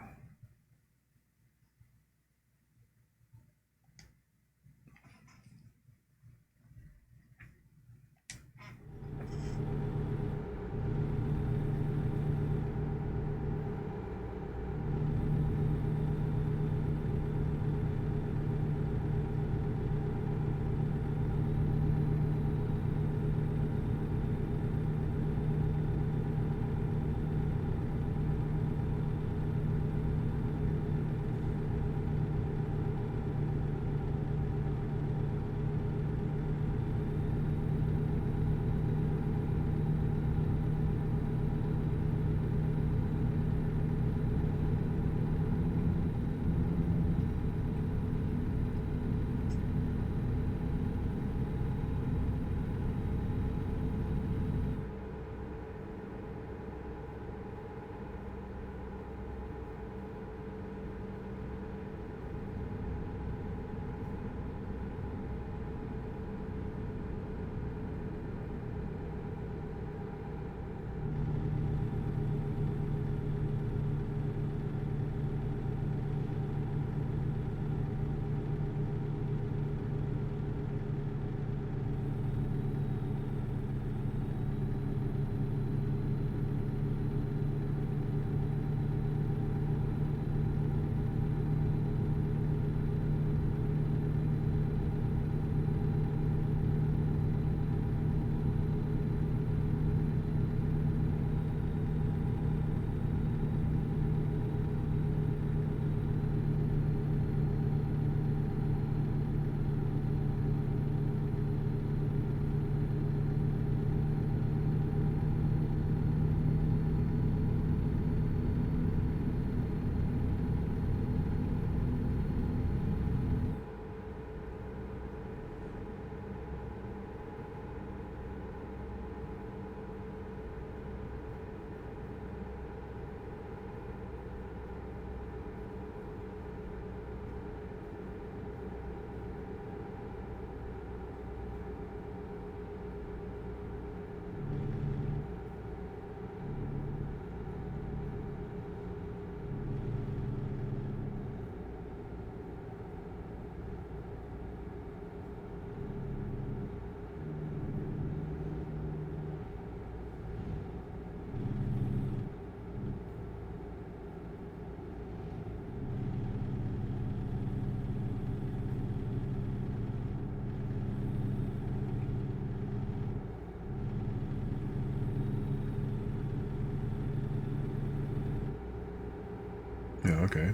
Yeah, okay.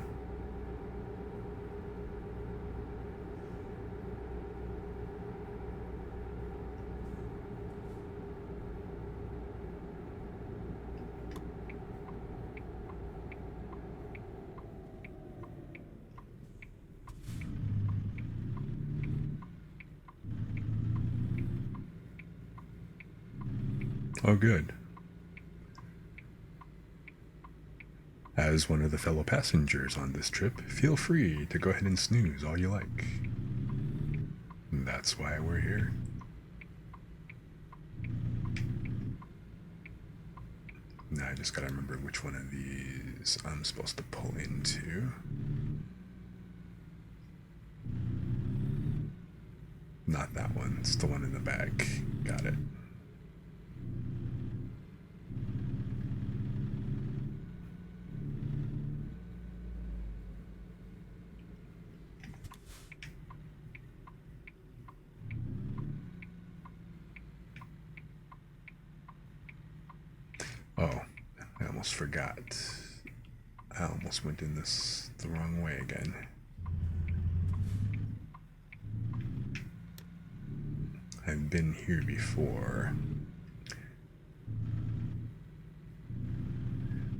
Oh, good. As one of the fellow passengers on this trip, feel free to go ahead and snooze all you like. That's why we're here. Now I just gotta remember which one of these I'm supposed to pull into. Not that one, it's the one in the back. Got it. Oh, I almost forgot. I almost went in this the wrong way again. I've been here before.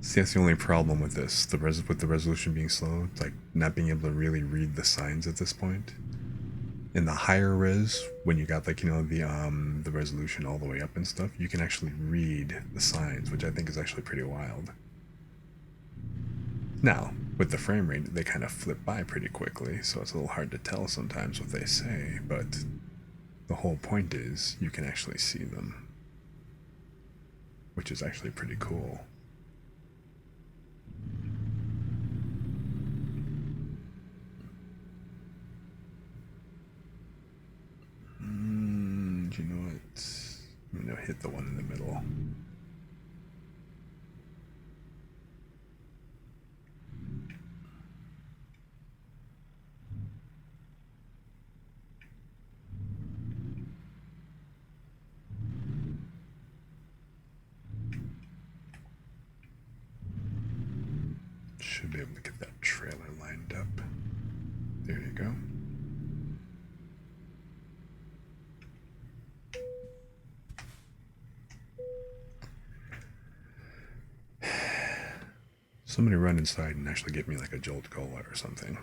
See, that's the only problem with this. With the resolution being slow, it's like not being able to really read the signs at this point. In the higher res, when you got like the resolution all the way up and stuff, you can actually read the signs, which I think is actually pretty wild. Now, with the frame rate, they kind of flip by pretty quickly, so it's a little hard to tell sometimes what they say, but the whole point is you can actually see them, which is actually pretty cool. You know what? I'm gonna hit the one in the middle. Should be able to get that trailer lined up. There you go. Somebody run inside and actually get me like a Jolt Cola or something.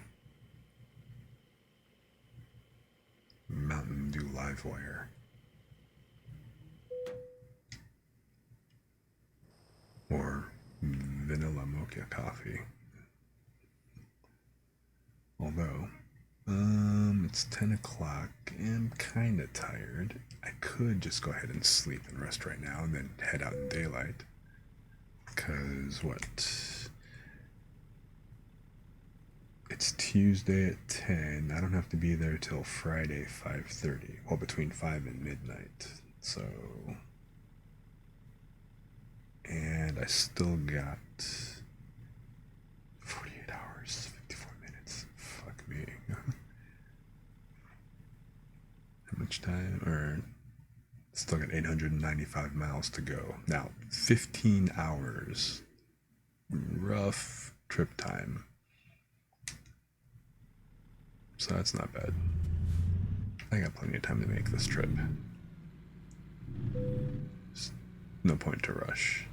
Mountain Dew Live Wire. Or vanilla mocha coffee. Although, it's 10 o'clock and I'm kind of tired. I could just go ahead and sleep and rest right now and then head out in daylight. Because what? It's Tuesday at 10. I don't have to be there till Friday 5:30. Well, between 5 and midnight. So, and I still got 48 hours, 54 minutes. Fuck me. How much time? Or still got 895 miles to go. Now, 15 hours. Rough trip time. So that's not bad. I got plenty of time to make this trip. Just no point to rush.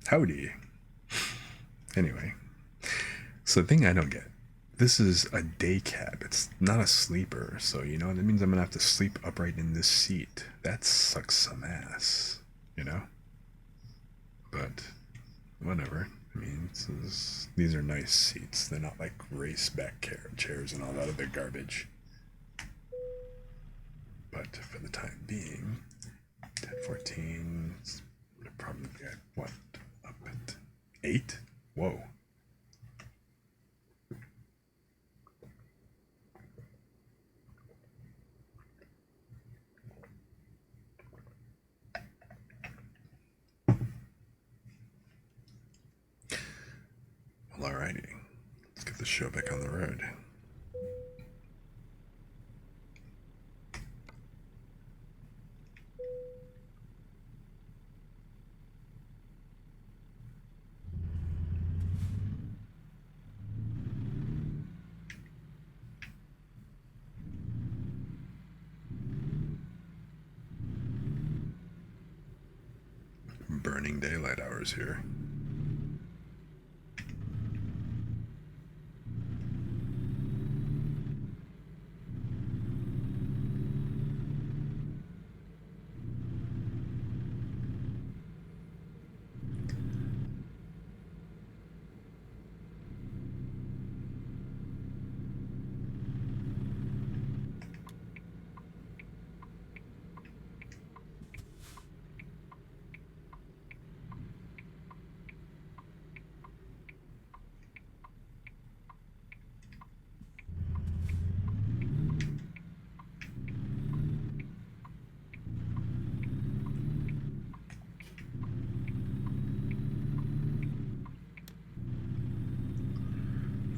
Howdy. Anyway, so the thing I don't get, this is a day cab. It's not a sleeper, so that means I'm gonna have to sleep upright in this seat. That sucks some ass, But whatever. I mean, these are nice seats. They're not like race back chairs and all that other garbage. But for the time being, 10:14. Probably at what? Up at 8? Whoa. get the show back on the road. Burning daylight hours here.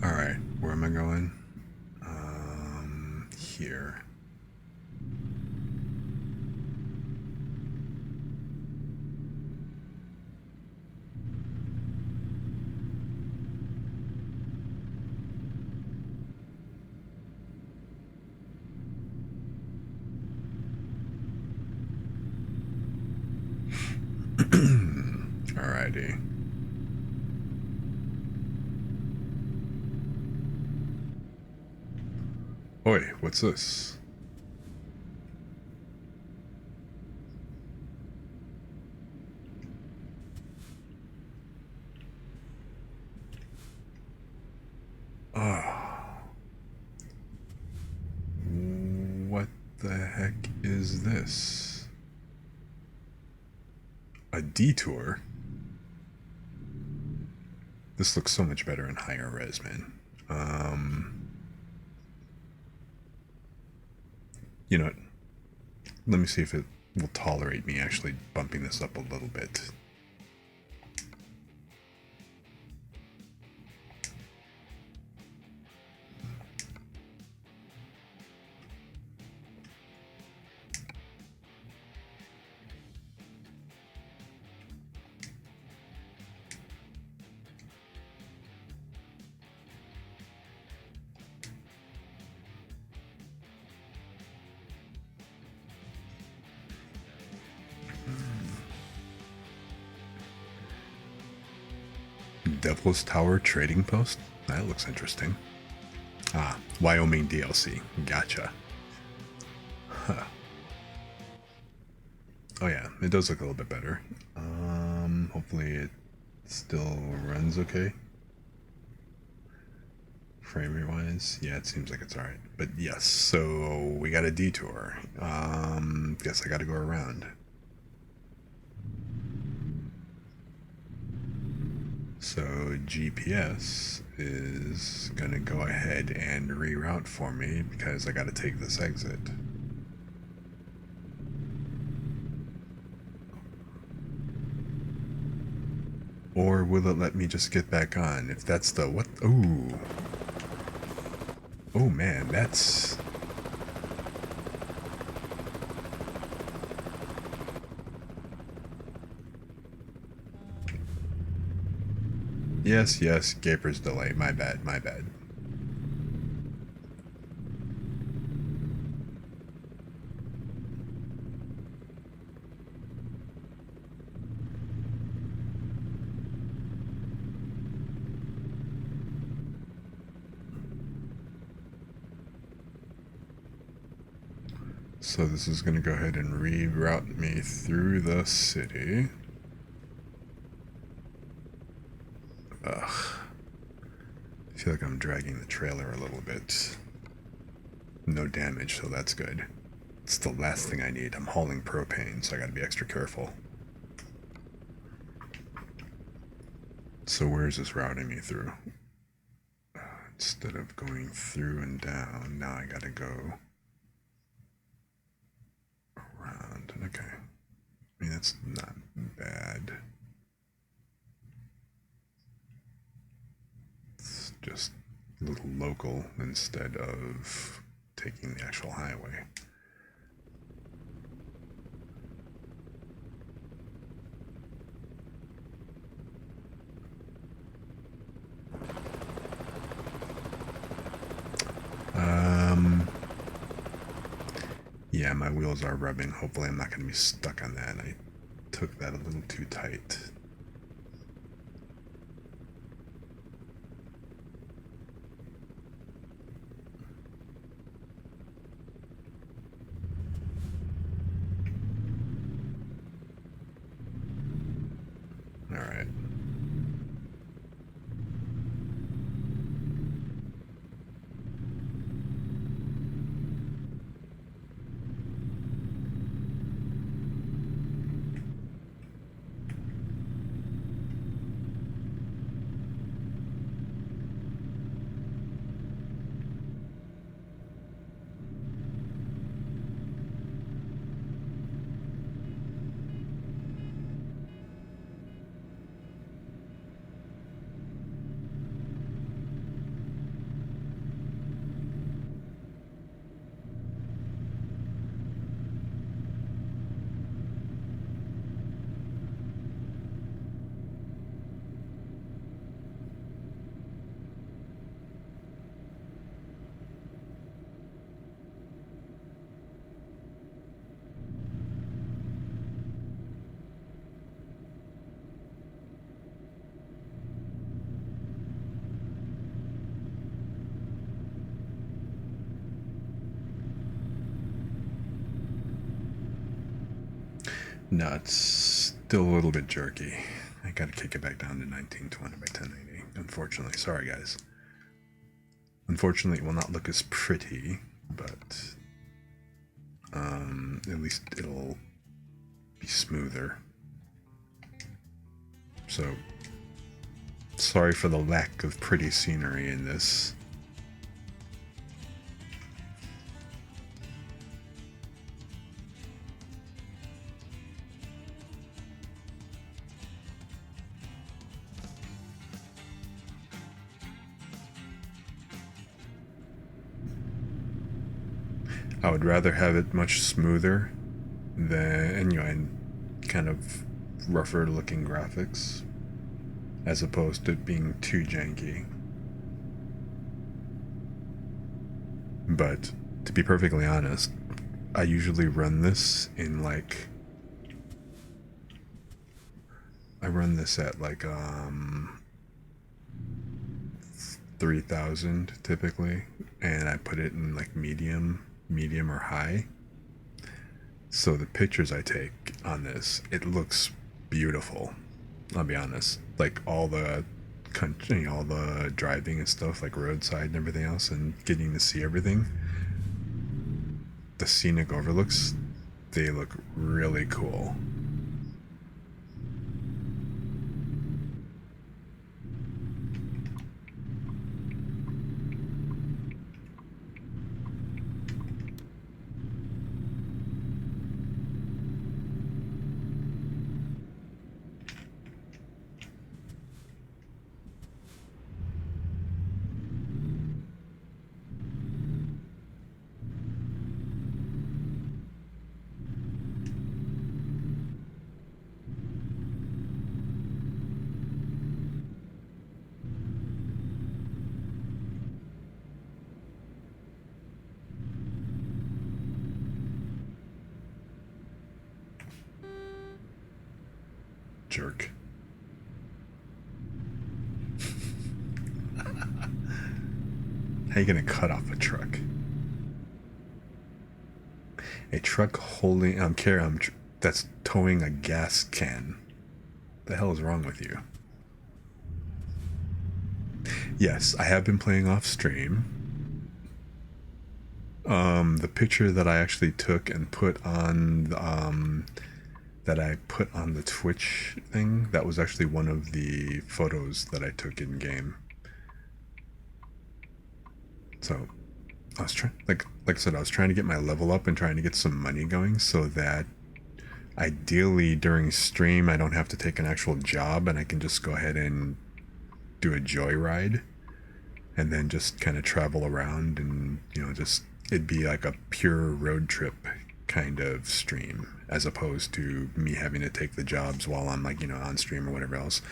Alright, where am I going? Here. Alrighty. Oi, what's this? Oh. What the heck is this? A detour? This looks so much better in higher res, man. You know what? Let me see if it will tolerate me actually bumping this up a little bit. Devil's Tower Trading Post? That looks interesting. Ah, Wyoming DLC. Gotcha. Huh. Oh yeah, it does look a little bit better. Hopefully it still runs okay. Frame rate wise, yeah, it seems like it's alright. But yes, so we got a detour. Guess I gotta go around. So GPS is gonna go ahead and reroute for me because I gotta take this exit. Or will it let me just get back on? If that's the what? Ooh. Oh man, that's... Yes, yes, Gaper's delay. My bad, my bad. So this is going to go ahead and reroute me through the city. Ugh. I feel like I'm dragging the trailer a little bit. No damage, so that's good. It's the last thing I need. I'm hauling propane, so I gotta be extra careful. So where's this routing me through? Instead of going through and down, now I gotta go around. Okay. I mean, that's not bad. It's just a little local instead of taking the actual highway. Yeah, my wheels are rubbing. Hopefully I'm not going to be stuck on that. I took that a little too tight. All right. No, it's still a little bit jerky. I gotta kick it back down to 1920 by 1080. Unfortunately, sorry guys. Unfortunately, it will not look as pretty, but at least it'll be smoother. So, sorry for the lack of pretty scenery in this. I would rather have it much smoother than, and kind of rougher looking graphics, as opposed to it being too janky. But to be perfectly honest, I usually run this in like, I run this at like 3000 typically, and I put it in like medium or high. So the pictures I take on this, it looks beautiful. I'll be honest. Like all the country, all the driving and stuff, like roadside and everything else, and getting to see everything. The scenic overlooks, they look really cool. Jerk. How you gonna cut off a truck? A truck holding, that's towing a gas can. The hell is wrong with you? Yes, I have been playing off stream. The picture that I actually took and put on that I put on the Twitch thing, that was actually one of the photos that I took in game. So I was trying, like I said, I was trying to get my level up and trying to get some money going, so that ideally during stream I don't have to take an actual job and I can just go ahead and do a joyride. and then just kind of travel around and, just it'd be like a pure road trip kind of stream as opposed to me having to take the jobs while I'm like, on stream or whatever else.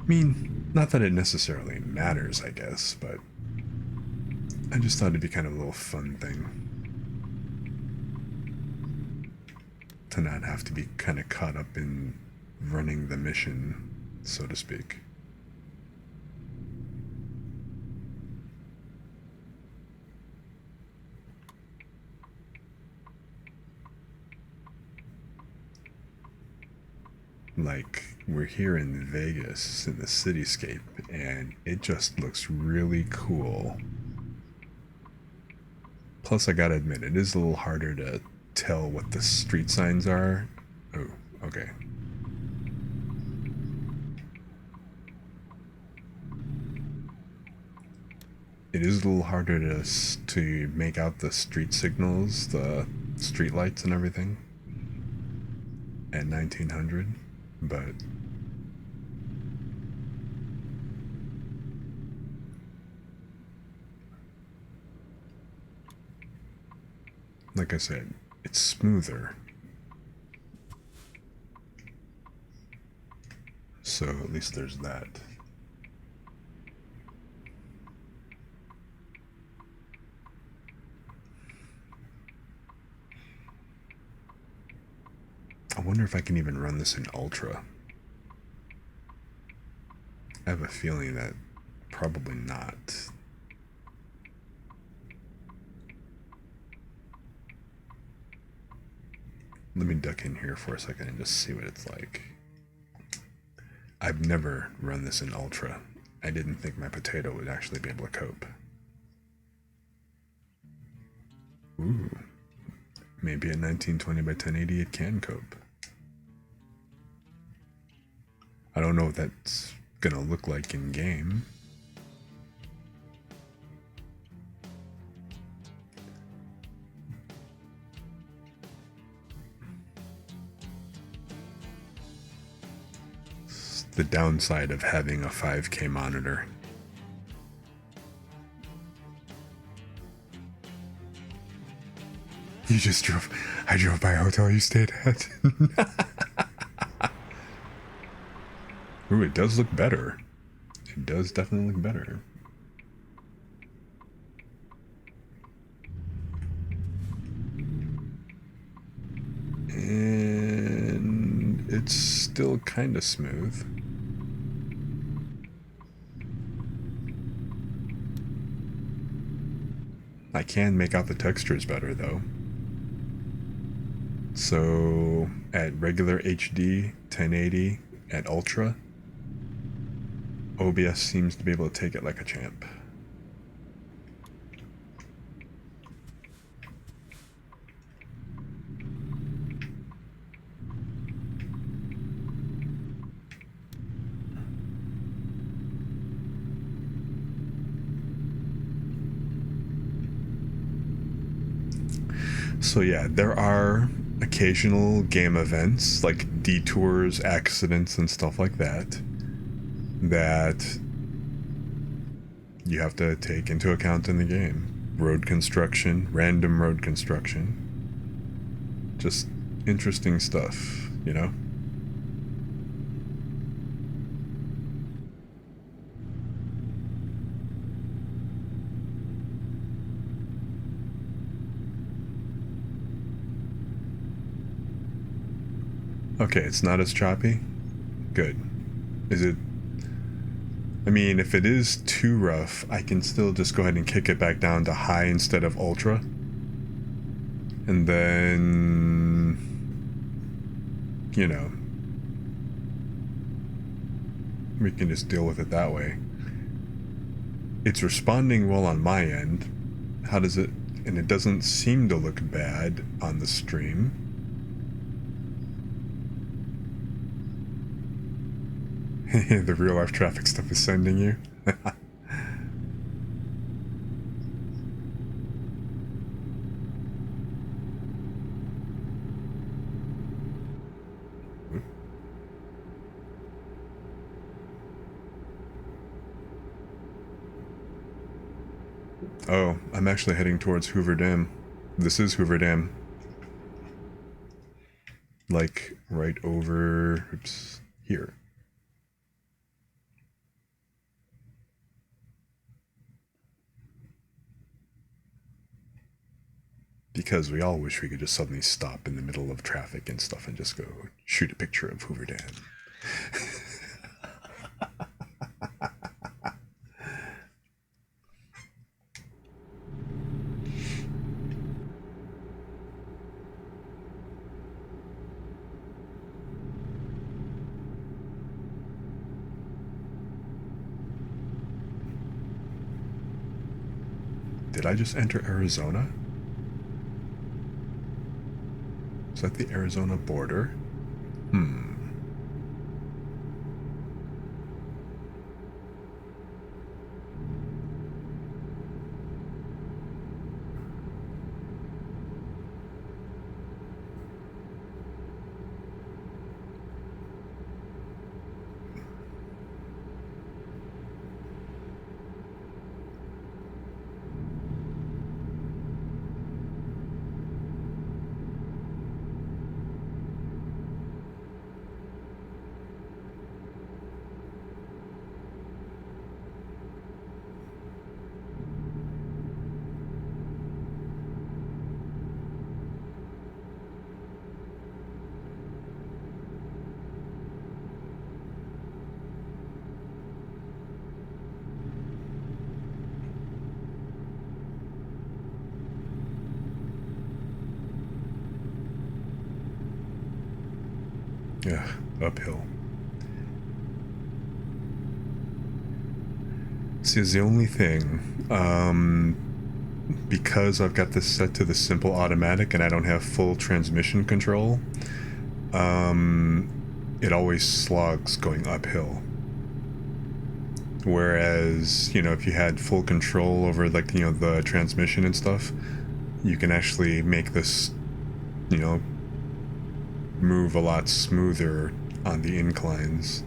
I mean, not that it necessarily matters, I guess, but I just thought it'd be kind of a little fun thing to not have to be kind of caught up in running the mission, so to speak. Like, we're here in Vegas in the cityscape, and it just looks really cool. Plus, I gotta admit, it is a little harder to tell what the street signs are. Oh, okay. It is a little harder to make out the street signals, the street lights and everything at 1900, but like I said, it's smoother. So at least there's that. I wonder if I can even run this in Ultra. I have a feeling that probably not. Let me duck in here for a second and just see what it's like. I've never run this in Ultra. I didn't think my potato would actually be able to cope. Ooh. Maybe at 1920 by 1080 it can cope. I don't know what that's gonna look like in game. It's the downside of having a 5K monitor. You just drove. I drove by a hotel you stayed at. Ooh, it does look better. It does definitely look better. And it's still kind of smooth. I can make out the textures better though. So at regular HD, 1080, at Ultra, OBS seems to be able to take it like a champ. So yeah, there are occasional game events like detours, accidents, and stuff like that you have to take into account in the game. Road construction, random road construction. Just interesting stuff, you know? Okay, it's not as choppy. Good. Is it... I mean, if it is too rough, I can still just go ahead and kick it back down to high instead of ultra. And then... you know... we can just deal with it that way. It's responding well on my end. How does it... and it doesn't seem to look bad on the stream. The real life traffic stuff is sending you. Oh, I'm actually heading towards Hoover Dam. This is Hoover Dam. Like, right over... Oops. Here. Because we all wish we could just suddenly stop in the middle of traffic and stuff and just go shoot a picture of Hoover Dam. Did I just enter Arizona? Is that the Arizona border? Yeah, uphill. See, is the only thing, because I've got this set to the simple automatic and I don't have full transmission control, it always slogs going uphill. Whereas, you know, if you had full control over, like, you know, the transmission and stuff, you can actually make this, you know, move a lot smoother on the inclines.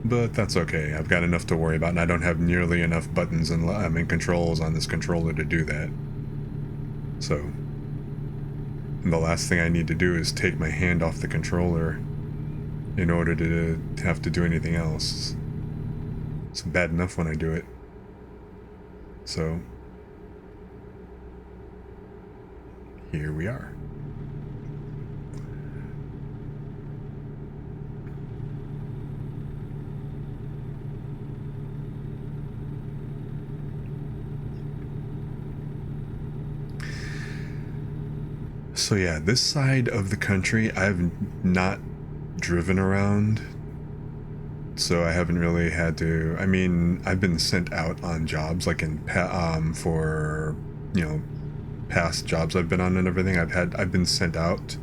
But that's okay. I've got enough to worry about, and I don't have nearly enough buttons and controls on this controller to do that. So, and the last thing I need to do is take my hand off the controller in order to have to do anything else. It's bad enough when I do it. So, here we are. So yeah, this side of the country I've not driven around, so I haven't really had to. I mean, I've been sent out on jobs, like for, you know, past jobs I've been on and everything. I've been sent out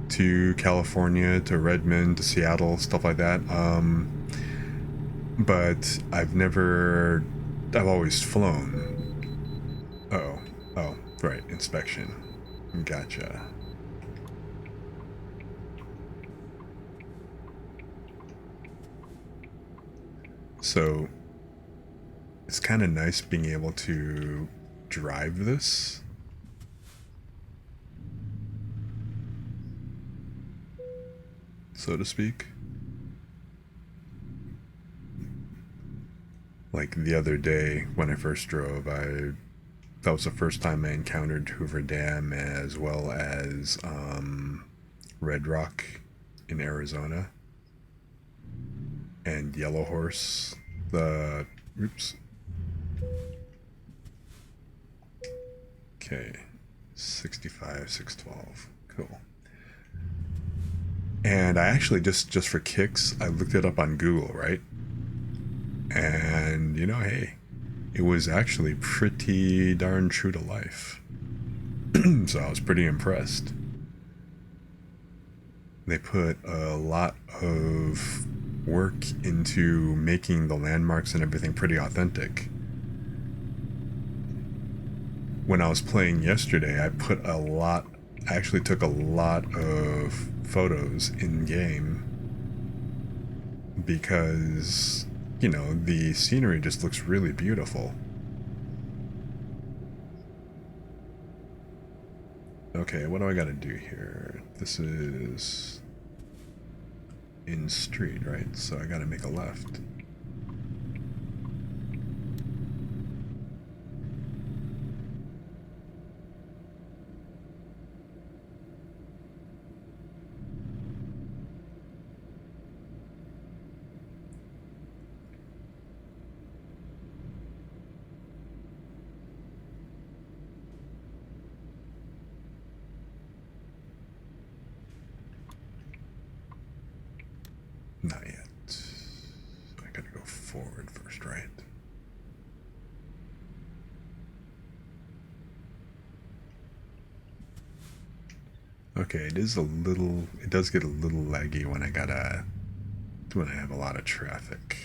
to California, to Redmond, to Seattle, stuff like that. But I've always flown. Oh, right, inspection. Gotcha. So it's kind of nice being able to drive this. So to speak. Like the other day when I first drove, that was the first time I encountered Hoover Dam as well as Red Rock in Arizona and Yellow Horse. Oops. Okay, 65, 612. Cool. And I actually just for kicks, I looked it up on Google, right? And you know, hey, it was actually pretty darn true to life. So I was pretty impressed. They put a lot of work into making the landmarks and everything pretty authentic. When I was playing yesterday, I actually took a lot of photos in game because you know, the scenery just looks really beautiful. Okay, what do I gotta do here? This is in street, right? So I gotta make a left. Not yet. I gotta go forward first, right? Okay, it does get a little laggy when I have a lot of traffic.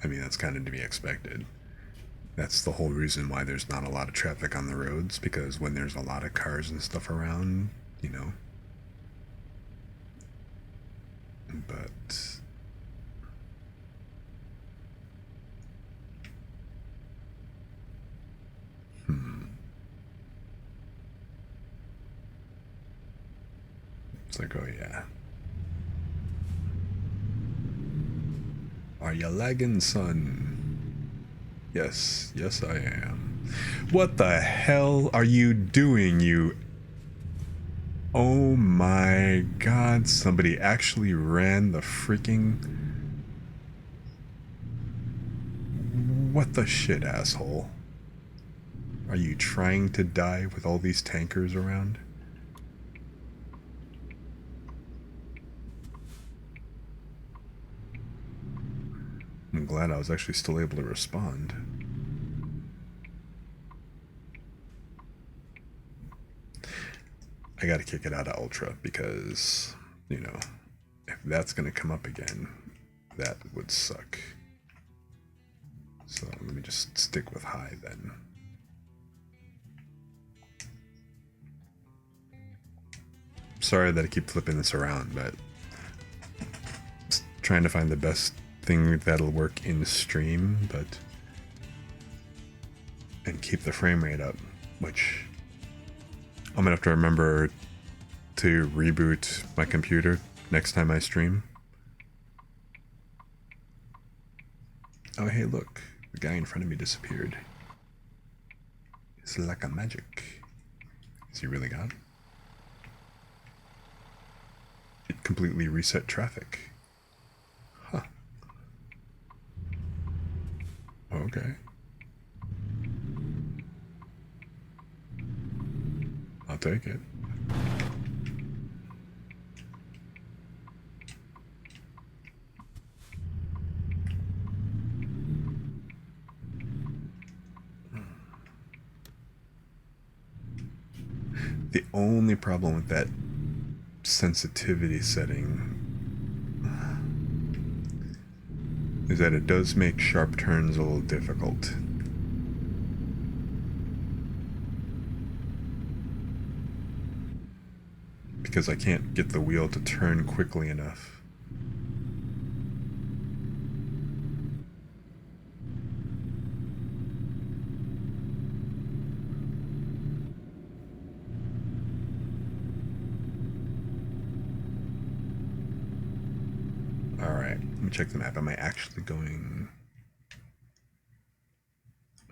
I mean, that's kind of to be expected. That's the whole reason why there's not a lot of traffic on the roads, because when there's a lot of cars and stuff around, you know. But it's like, oh yeah. Are you lagging, son? Yes, yes I am. What the hell are you doing, you... Oh my god, somebody actually ran the freaking... What the shit, asshole? Are you trying to die with all these tankers around? I'm glad I was actually still able to respond. I gotta kick it out of Ultra because, you know, if that's gonna come up again, that would suck. So let me just stick with high then. Sorry that I keep flipping this around, but just trying to find the best thing that'll work in stream, but and keep the frame rate up, which I'm gonna have to remember to reboot my computer next time I stream. Oh hey look, the guy in front of me disappeared. It's like a magic. Is he really gone? It completely reset traffic. Huh. Okay. I'll take it. The only problem with that sensitivity setting is that it does make sharp turns a little difficult. Because I can't get the wheel to turn quickly enough. Alright, let me check the map. Am I actually going...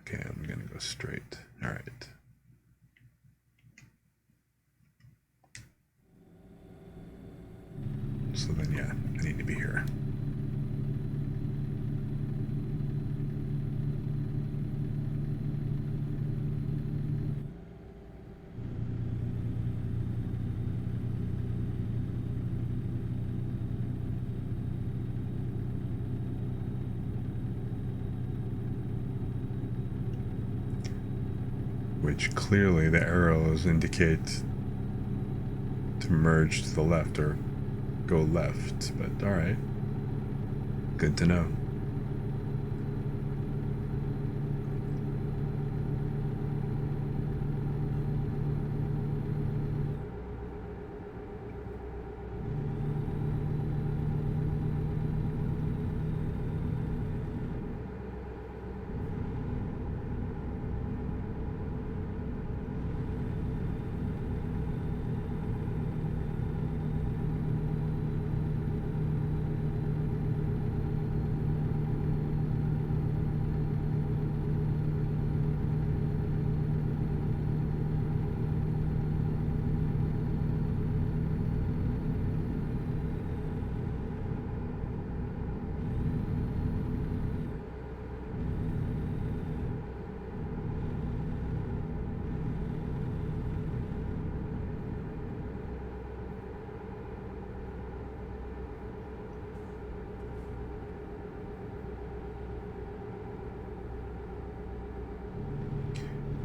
Okay, I'm gonna go straight. Alright. So then, yeah, I need to be here. Which clearly the arrows indicate to merge to the left or go left, but alright. Good to know.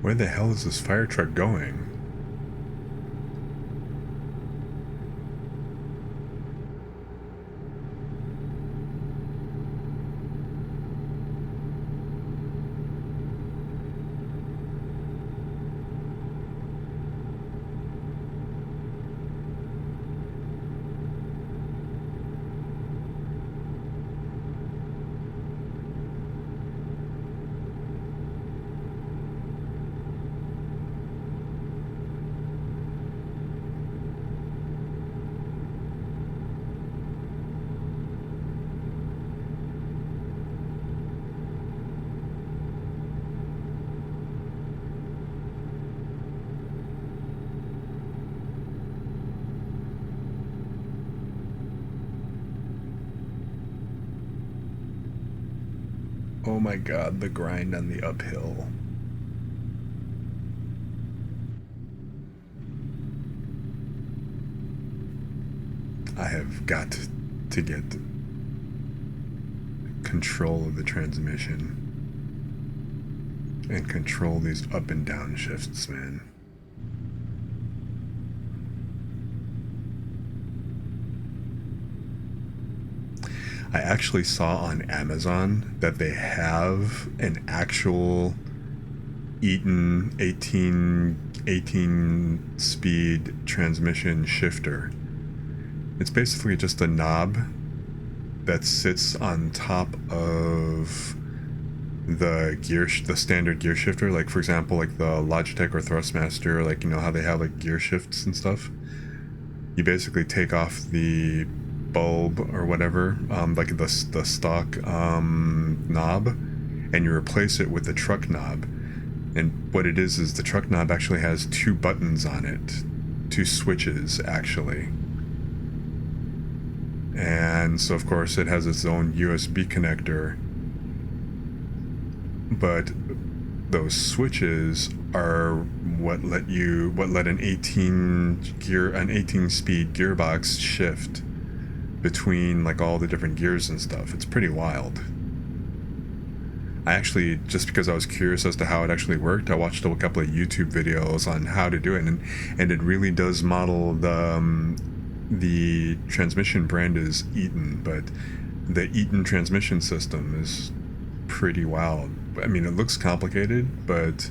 Where the hell is this fire truck going? Oh my god, the grind on the uphill. I have got to get control of the transmission and control these up and down shifts, man. I actually saw on Amazon that they have an actual Eaton 18 speed transmission shifter. It's basically just a knob that sits on top of the the standard gear shifter. Like, for example, like the Logitech or Thrustmaster, like, you know how they have like gear shifts and stuff. You basically take off the bulb or whatever, like the stock knob, and you replace it with the truck knob. And what it is the truck knob actually has two buttons on it, two switches actually. And so of course it has its own USB connector, but those switches are what let an 18 speed gearbox shift between like all the different gears and stuff. It's pretty wild. I actually, just because I was curious as to how it actually worked, I watched a couple of YouTube videos on how to do it, and it really does model the transmission brand is Eaton, but the Eaton transmission system is pretty wild. I mean, it looks complicated, but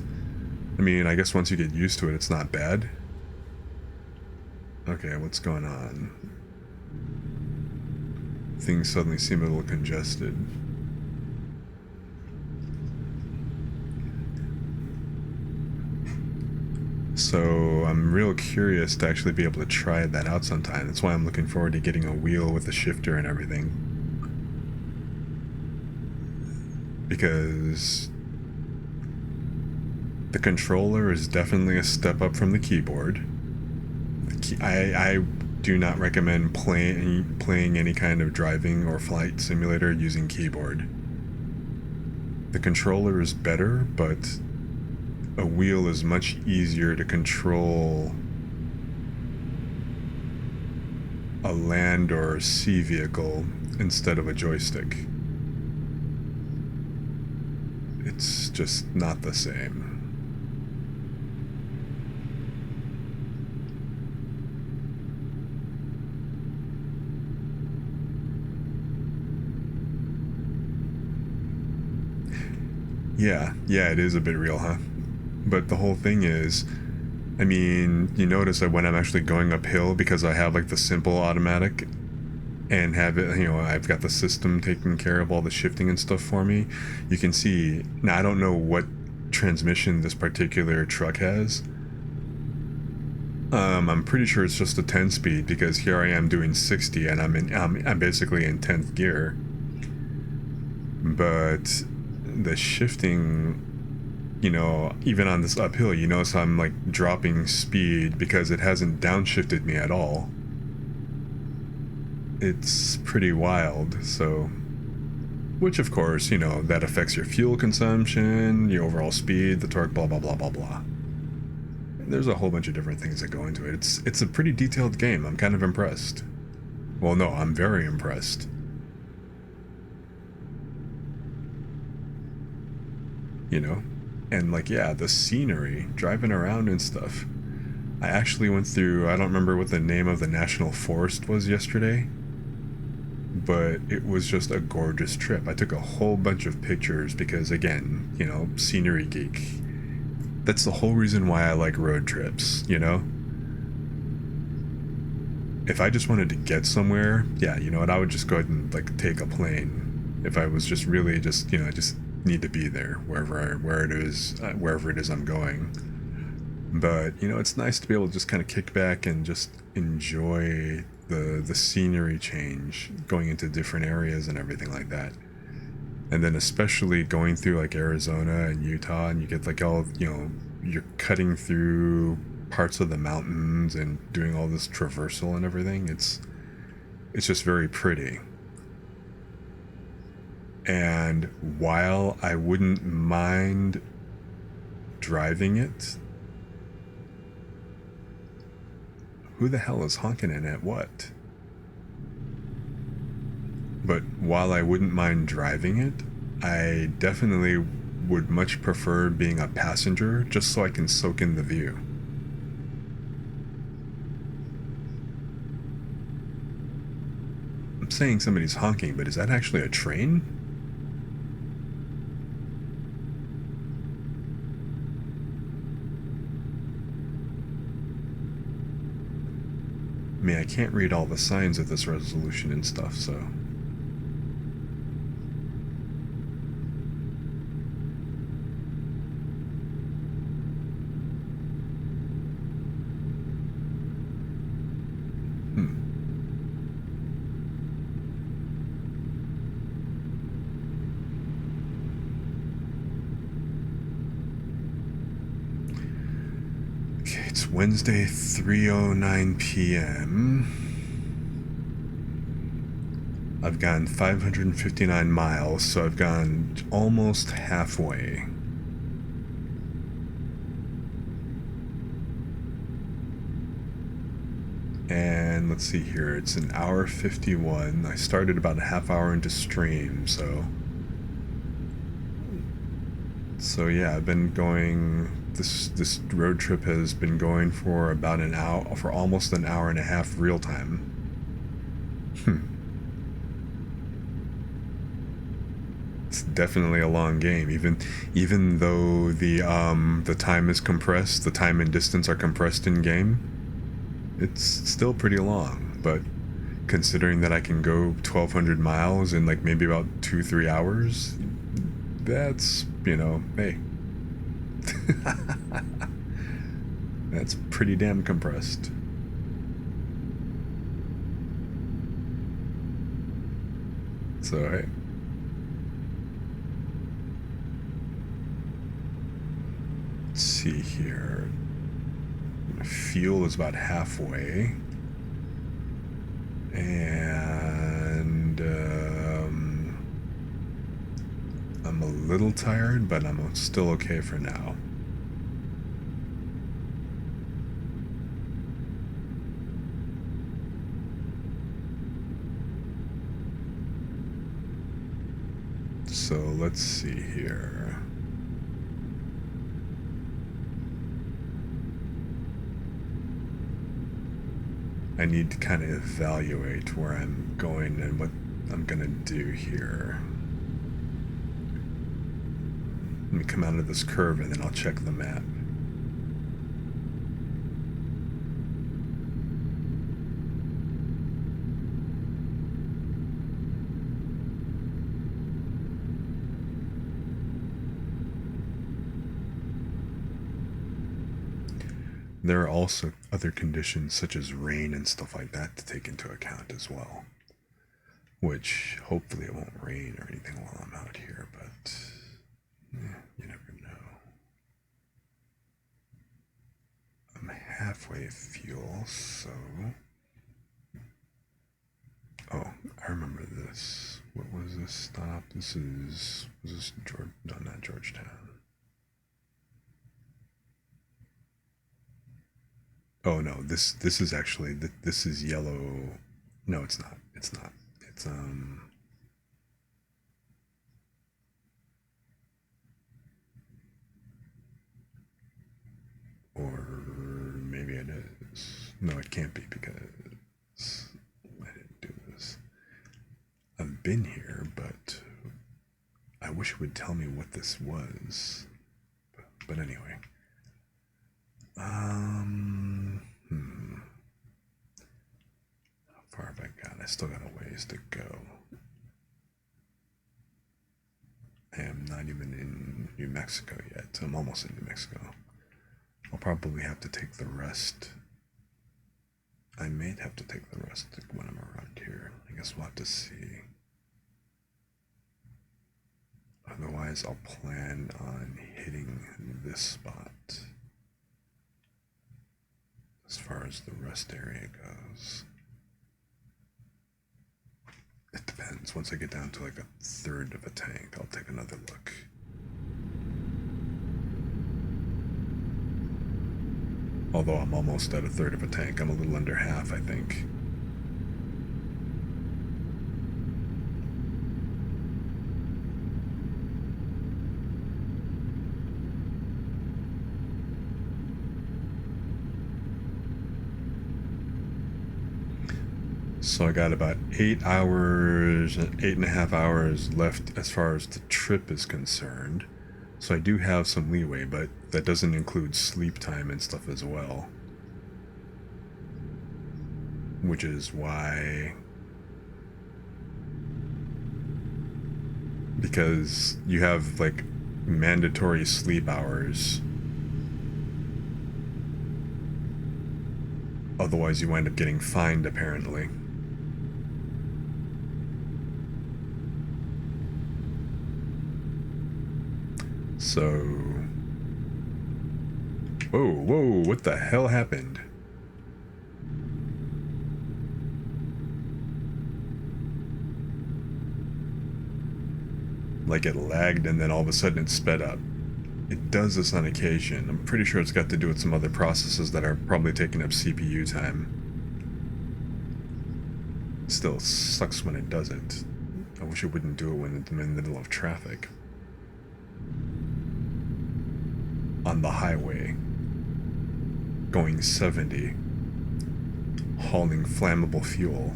I mean, I guess once you get used to it, it's not bad. Okay, what's going on? Things suddenly seem a little congested. So I'm real curious to actually be able to try that out sometime. That's why I'm looking forward to getting a wheel with a shifter and everything. Because the controller is definitely a step up from the keyboard. I do not recommend playing any kind of driving or flight simulator using keyboard. The controller is better, but a wheel is much easier to control a land or sea vehicle instead of a joystick. It's just not the same. Yeah, it is a bit real, huh? But the whole thing is, I mean, you notice that when I'm actually going uphill, because I have like the simple automatic and have it, you know, I've got the system taking care of all the shifting and stuff for me, you can see, now I don't know what transmission this particular truck has. I'm pretty sure it's just a 10 speed, because here I am doing 60 and I'm basically in 10th gear. But the shifting, you know, even on this uphill, you notice I'm like dropping speed because it hasn't downshifted me at all. It's pretty wild. So, which of course, you know, that affects your fuel consumption, your overall speed, the torque, blah blah blah blah blah. There's a whole bunch of different things that go into it. It's a pretty detailed game. I'm kind of impressed. Well, no, I'm very impressed. You know, And like, yeah, the scenery, driving around and stuff. I actually went through, I don't remember what the name of the national forest was yesterday, but it was just a gorgeous trip. I took a whole bunch of pictures because, again, scenery geek. That's the whole reason why I like road trips. If I just wanted to get somewhere, yeah, you know what, I would just go ahead and like take a plane. If I was just really just, I just need to be there wherever it is I'm going. But it's nice to be able to just kind of kick back and just enjoy the scenery change, going into different areas and everything like that. And then especially going through like Arizona and Utah, and you get like all, you're cutting through parts of the mountains and doing all this traversal and everything. It's just very pretty. And while I wouldn't mind driving it, who the hell is honking in at what? But while I wouldn't mind driving it, I definitely would much prefer being a passenger just so I can soak in the view. I'm saying somebody's honking, but is that actually a train? I mean, I can't read all the signs of this resolution and stuff, so... It's Wednesday, 3:09 p.m. I've gone 559 miles, so I've gone almost halfway. And let's see here, it's an hour 51. I started about a half hour into stream, so yeah, I've been going, this road trip has been going for about an hour, for almost an hour and a half real time. It's definitely a long game, even though the time is compressed, the time and distance are compressed in game. It's still pretty long, but considering that I can go 1,200 miles in like maybe about 2-3 hours, that's, hey. That's pretty damn compressed. So, hey. Let's see here. Fuel is about halfway. And I'm a little tired, but I'm still okay for now. So let's see here. I need to kind of evaluate where I'm going and what I'm gonna do here. Let me come out of this curve and then I'll check the map. There are also other conditions such as rain and stuff like that to take into account as well. Which, hopefully it won't rain or anything while I'm out here, but you never know. I'm halfway fuel, so... Oh, I remember this. What was this stop? Was this no, not Georgetown. Oh no, this is actually, this is yellow. No, it's not. It's not. It's maybe it is. No, it can't be because I didn't do this. I've been here, but I wish it would tell me what this was. But anyway. How far have I got? I still got a ways to go. I am not even in New Mexico yet. I'm almost in New Mexico. I'll probably have to take the rest. I may have to take the rest when I'm around here. I guess we'll have to see. Otherwise, I'll plan on hitting this spot as far as the rest area goes. It depends. Once I get down to like a third of a tank, I'll take another look. Although I'm almost at a third of a tank. I'm a little under half, I think. So I got about 8.5 hours left as far as the trip is concerned. So I do have some leeway, but that doesn't include sleep time and stuff as well. Which is why... Because you have, like, mandatory sleep hours. Otherwise you wind up getting fined, apparently. So... Whoa, what the hell happened? Like it lagged and then all of a sudden it sped up. It does this on occasion. I'm pretty sure it's got to do with some other processes that are probably taking up CPU time. Still sucks when it does it. I wish it wouldn't do it when I'm in the middle of traffic. On the highway, going 70, hauling flammable fuel.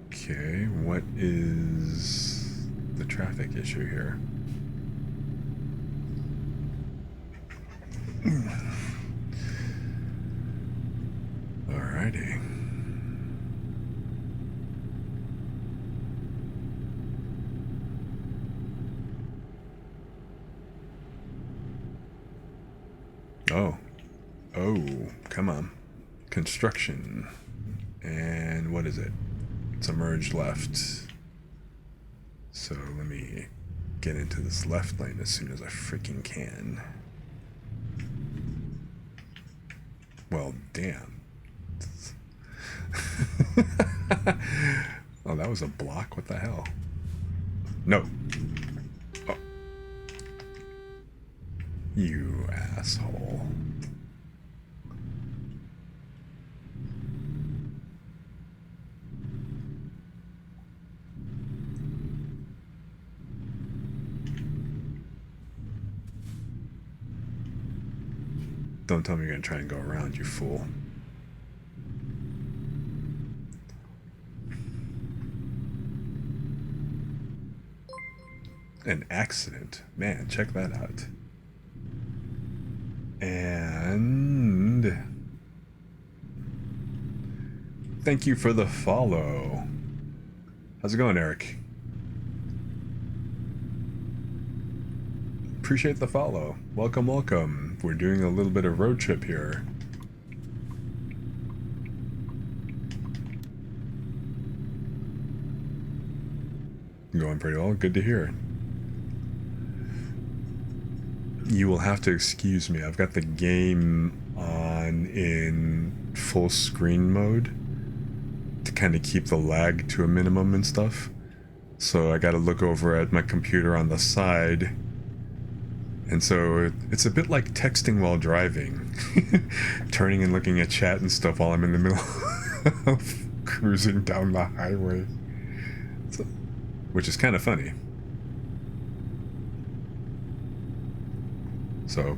Okay, what is the traffic issue here? Alrighty. Oh, come on. Construction. And what is it? It's a merge left. So let me get into this left lane as soon as I freaking can. Well, damn. Oh, that was a block? What the hell? No. Oh. You asshole. Don't tell me you're gonna try and go around, you fool. An accident. Man, check that out. And... thank you for the follow. How's it going, Eric? Appreciate the follow. Welcome, welcome. We're doing a little bit of road trip here. Going pretty well. Good to hear. You will have to excuse me. I've got the game on in full screen mode to kind of keep the lag to a minimum and stuff. So I got to look over at my computer on the side. And so it's a bit like texting while driving. Turning and looking at chat and stuff while I'm in the middle of cruising down the highway. which is kind of funny. So,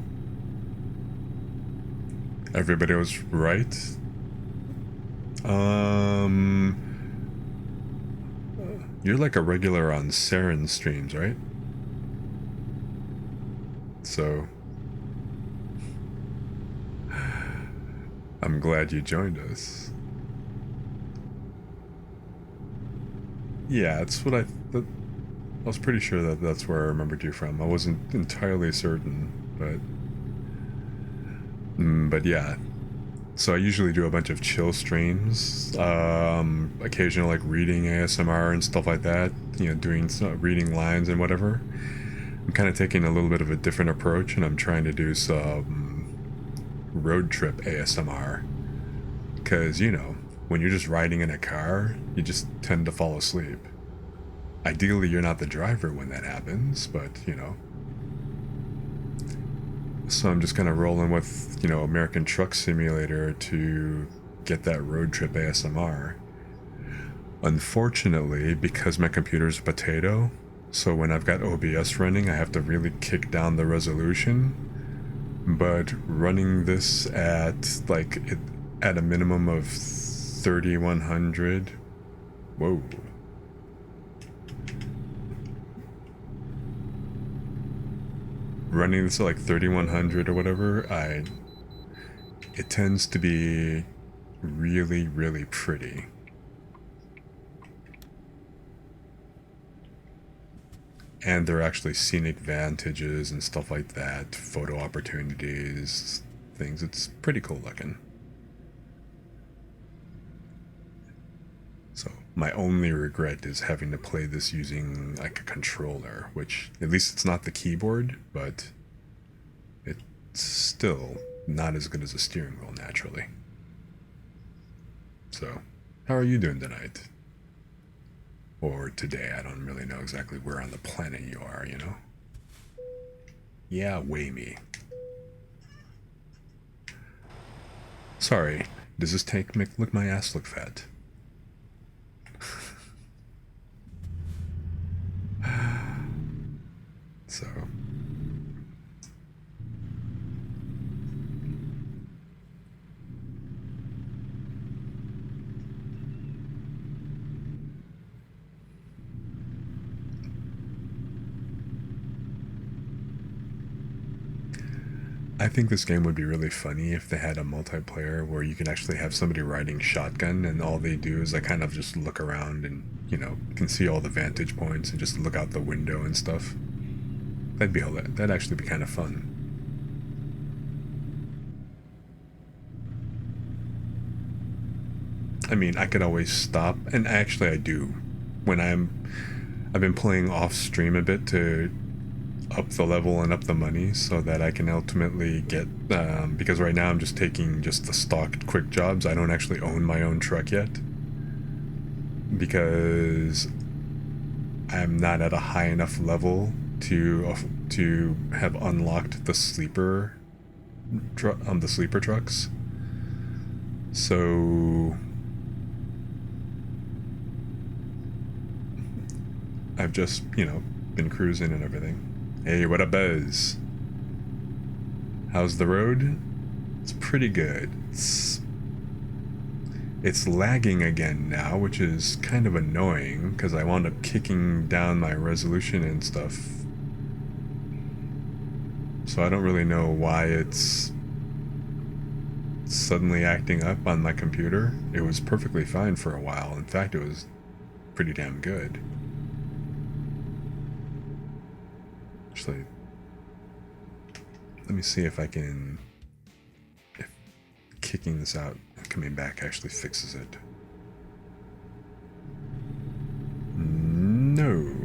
everybody was right. You're like a regular on Saren's streams, right? So, I'm glad you joined us. Yeah, it's what I was pretty sure that that's where I remembered you from. I wasn't entirely certain, but yeah. So I usually do a bunch of chill streams, occasional like reading ASMR and stuff like that, you know, doing reading lines and whatever. I'm kind of taking a little bit of a different approach, and I'm trying to do some road trip ASMR. Because, you know, when you're just riding in a car, you just tend to fall asleep. Ideally, you're not the driver when that happens, but, you know. So I'm just kind of rolling with, you know, American Truck Simulator to get that road trip ASMR. Unfortunately, because my computer's a potato, so when I've got OBS running, I have to really kick down the resolution. But running this at, like, at a minimum of 3100... Whoa. Running this at like 3100 or whatever, it tends to be really, really pretty. And there are actually scenic vantages and stuff like that, photo opportunities, things. It's pretty cool looking. So my only regret is having to play this using like a controller, which at least it's not the keyboard, but it's still not as good as a steering wheel naturally. So, how are you doing tonight? Or today? I don't really know exactly where on the planet you are, you know? Yeah, weigh me. Sorry, does this look my ass look fat? So I think this game would be really funny if they had a multiplayer where you can actually have somebody riding shotgun and all they do is like kind of just look around and, you know, can see all the vantage points and just look out the window and stuff. That'd actually be kind of fun. I mean, I could always stop, and actually I do. I've been playing off stream a bit to up the level and up the money so that I can ultimately get, because right now I'm just taking just the stock quick jobs. I don't actually own my own truck yet because I'm not at a high enough level to have unlocked the sleeper trucks. So I've just, you know, been cruising and everything. Hey, what up, Buzz? How's the road? It's pretty good. It's lagging again now, which is kind of annoying because I wound up kicking down my resolution and stuff. So I don't really know why it's suddenly acting up on my computer. It was perfectly fine for a while. In fact, it was pretty damn good. Actually, let me see if kicking this out and coming back actually fixes it. No.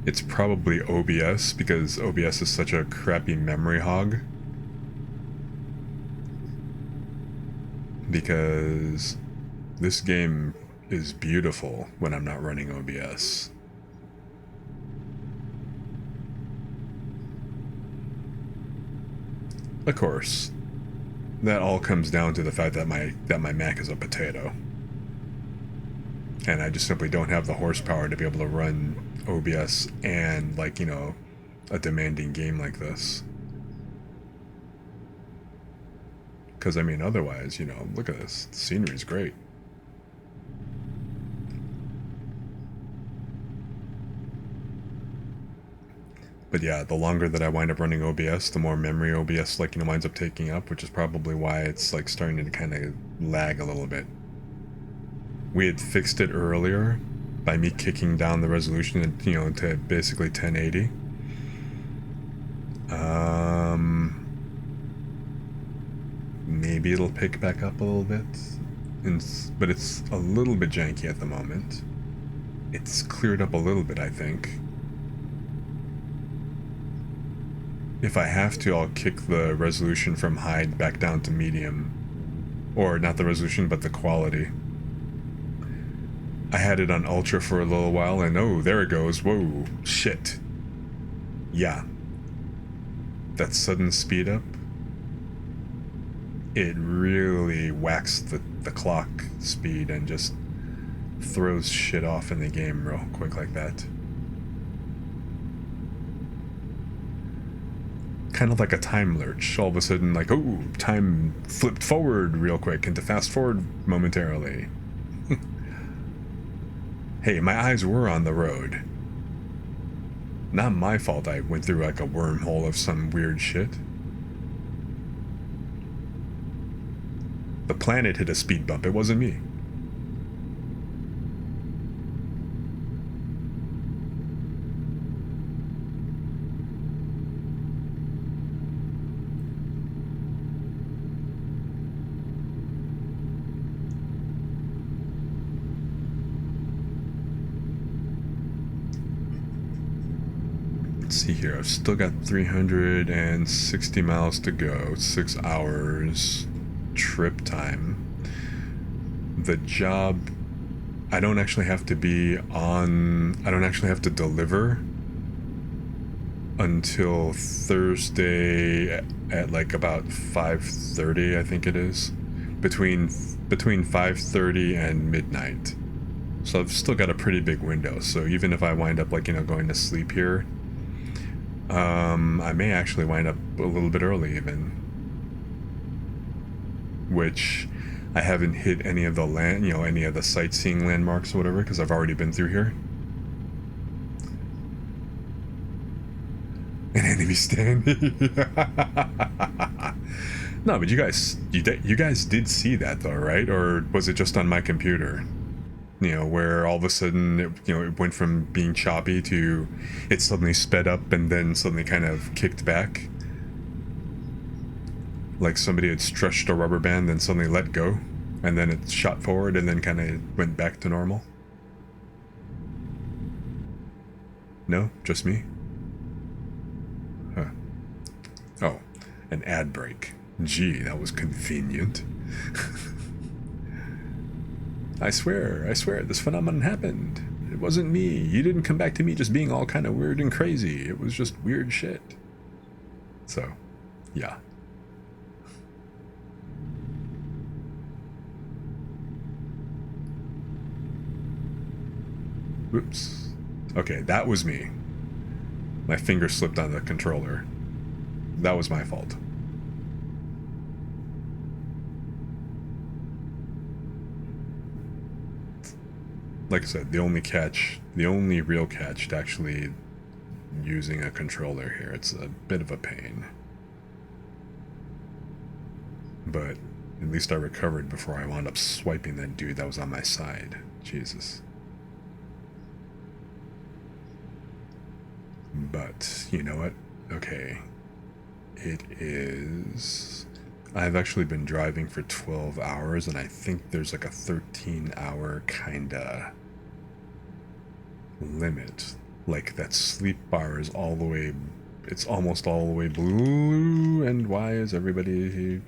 It's probably OBS because OBS is such a crappy memory hog. Because this game is beautiful when I'm not running OBS. Of course, that all comes down to the fact that my Mac is a potato. And I just simply don't have the horsepower to be able to run OBS and, like, you know, a demanding game like this. Because, I mean, otherwise, you know, look at this. The scenery's great. But yeah, the longer that I wind up running OBS, the more memory OBS, like, you know, winds up taking up, which is probably why it's, like, starting to kind of lag a little bit. We had fixed it earlier by me kicking down the resolution, you know, to basically 1080. Maybe it'll pick back up a little bit, but it's a little bit janky at the moment. It's cleared up a little bit, I think. If I have to, I'll kick the resolution from high back down to medium. Or not the resolution, but the quality. I had it on ultra for a little while, and oh, there it goes. Whoa, shit. Yeah. That sudden speed up, it really whacks the clock speed and just throws shit off in the game real quick like that. Kind of like a time lurch. All of a sudden, like, oh, time flipped forward real quick into fast forward momentarily. Hey, my eyes were on the road. Not my fault I went through like a wormhole of some weird shit. The planet hit a speed bump, it wasn't me. Let's see here, I've still got 360 miles to go, 6 hours trip time. The job, I don't actually have to deliver until Thursday at like about 5:30, I think it is. Between 5:30 and midnight. So I've still got a pretty big window, so even if I wind up, like, you know, going to sleep here, I may actually wind up a little bit early even. Which I haven't hit any of the any of the sightseeing landmarks or whatever, because I've already been through here. An enemy standing. No, but you guys did see that though, right? Or was it just on my computer? You know, where all of a sudden it went from being choppy to it suddenly sped up and then suddenly kind of kicked back. Like somebody had stretched a rubber band, then suddenly let go, and then it shot forward and then kind of went back to normal. No? Just me? Huh. Oh, an ad break. Gee, that was convenient. I swear, this phenomenon happened. It wasn't me. You didn't come back to me just being all kind of weird and crazy. It was just weird shit. So, yeah. Whoops. Okay, that was me. My finger slipped on the controller. That was my fault. Like I said, the only real catch to actually using a controller here, it's a bit of a pain. But at least I recovered before I wound up swiping that dude that was on my side. Jesus. But, you know what? Okay. It is... I've actually been driving for 12 hours, and I think there's like a 13-hour kinda limit. Like, that sleep bar is all the way... It's almost all the way blue, and why is everybody...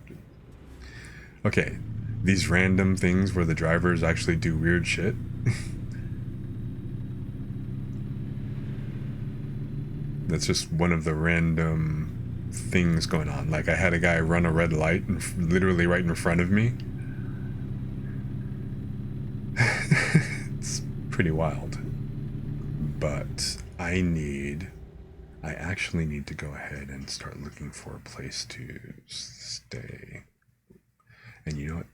Okay, these random things where the drivers actually do weird shit. That's just one of the random things going on. Like, I had a guy run a red light literally right in front of me. pretty wild. But I actually need to go ahead and start looking for a place to stay. And you know what?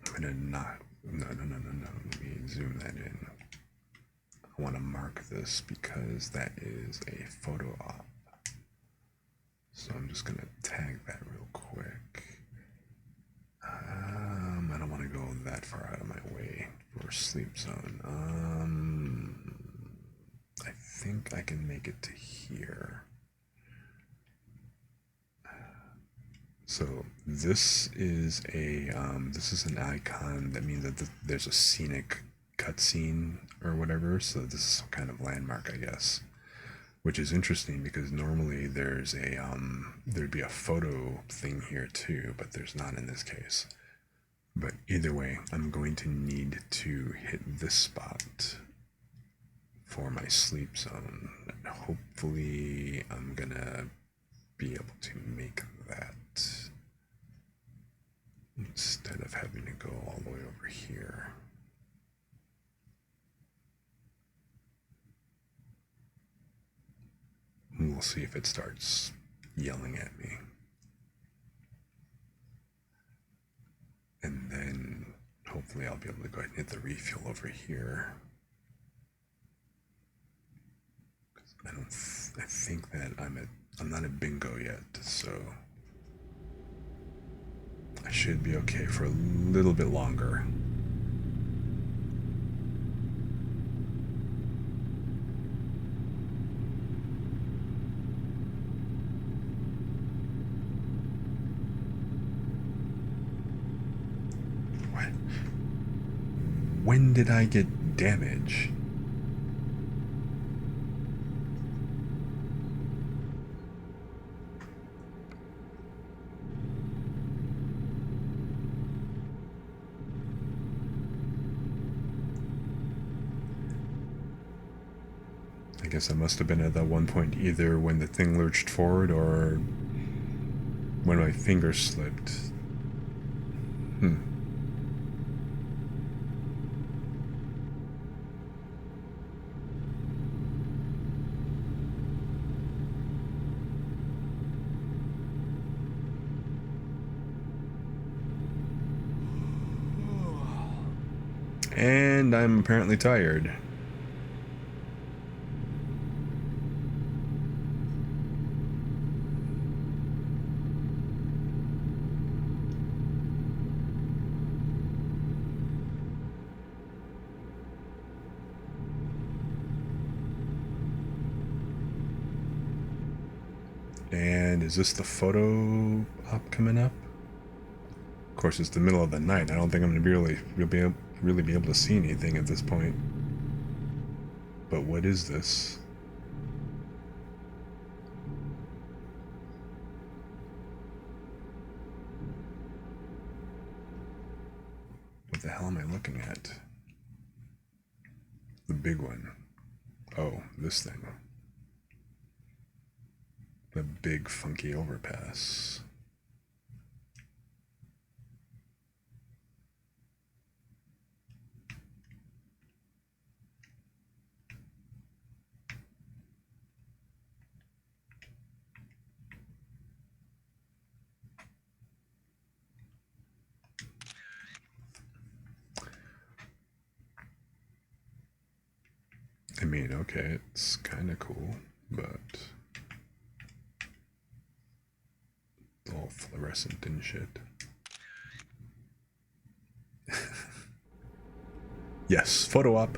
I'm gonna not. No. Let me zoom that in. I want to mark this because that is a photo op. So I'm just gonna tag that real quick. I don't want to go that far out of my way for sleep zone. I think I can make it to here. So this is an icon that means that there's a scenic cutscene or whatever. So this is some kind of landmark, I guess, which is interesting because normally there'd be a photo thing here too, but there's not in this case. But either way, I'm going to need to hit this spot for my sleep zone. Hopefully I'm gonna be able to make that instead of having to go all the way over here. We'll see if it starts yelling at me. And then hopefully I'll be able to go ahead and hit the refuel over here. I think that I'm not at bingo yet, so I should be okay for a little bit longer. What? When did I get damage? I guess I must have been at that one point either when the thing lurched forward or when my finger slipped. And I'm apparently tired. And is this the photo op coming up? Of course, it's the middle of the night. I don't think I'm going to really be able to see anything at this point. But what is this? What the hell am I looking at? The big one. Oh, this thing. The big funky overpass. I mean, okay, it's kind of cool, but it's all fluorescent and shit. Yes, photo op.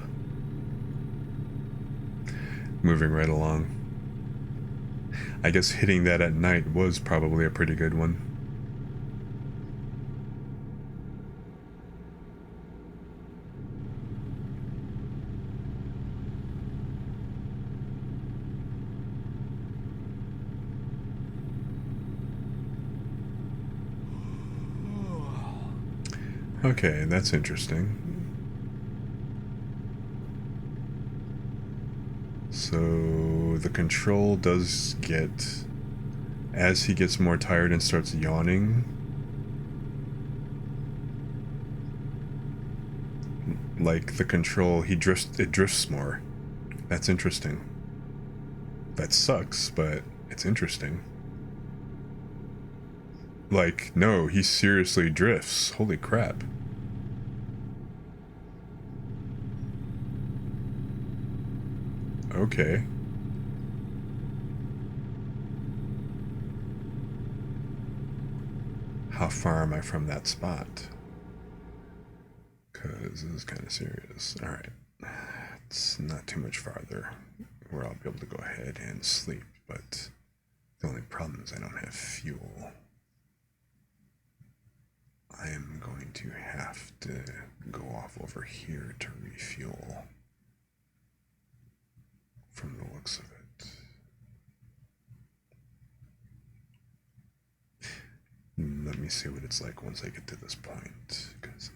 Moving right along. I guess hitting that at night was probably a pretty good one. Okay, that's interesting. So the control does get, as he gets more tired and starts yawning, Like the control, it drifts more. That's interesting. That sucks, but it's interesting. Like, no, he seriously drifts. Holy crap. Okay. How far am I from that spot? Because this is kind of serious. Alright. It's not too much farther where I'll be able to go ahead and sleep, but the only problem is I don't have fuel. I am going to have to go off over here to refuel from the looks of it. Let me see what it's like once I get to this point, because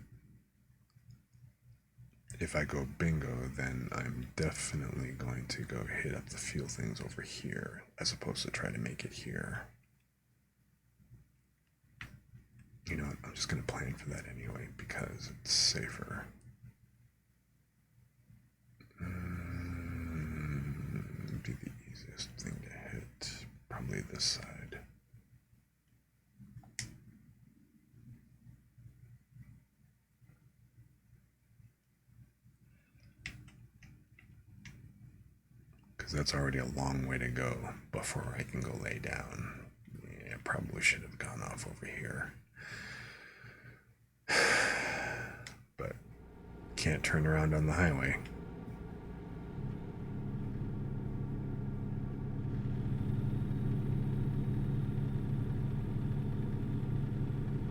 if I go bingo, then I'm definitely going to go hit up the fuel things over here, as opposed to try to make it here. You know what, I'm just going to plan for that anyway, because it's safer. Be the easiest thing to hit. Probably this side. Because that's already a long way to go before I can go lay down. Yeah, probably should have gone off over here. But can't turn around on the highway.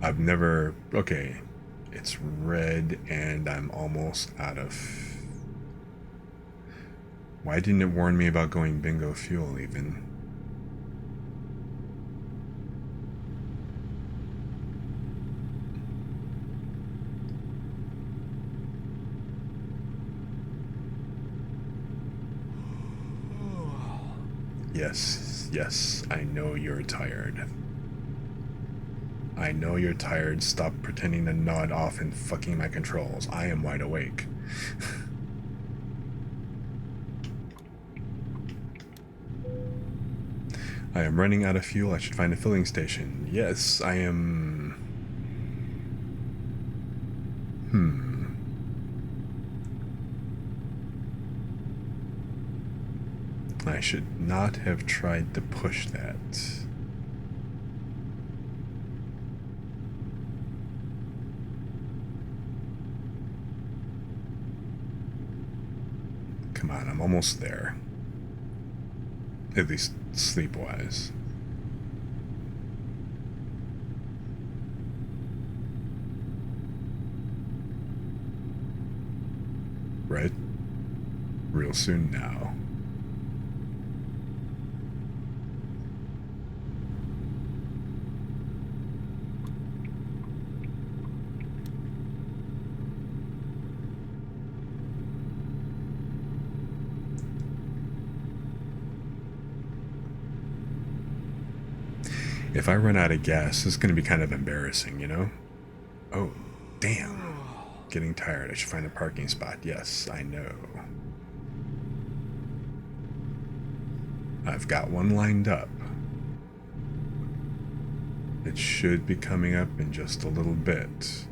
I've never... Okay, it's red and I'm almost out of... Why didn't it warn me about going bingo fuel even? Yes, yes, I know you're tired. I know you're tired. Stop pretending to nod off and fucking my controls. I am wide awake. I am running out of fuel. I should find a filling station. Yes, I am... I should not have tried to push that. Come on, I'm almost there. At least sleep-wise. Right? Real soon now. If I run out of gas, this is going to be kind of embarrassing, you know? Oh, damn. Getting tired. I should find a parking spot. Yes, I know. I've got one lined up. It should be coming up in just a little bit.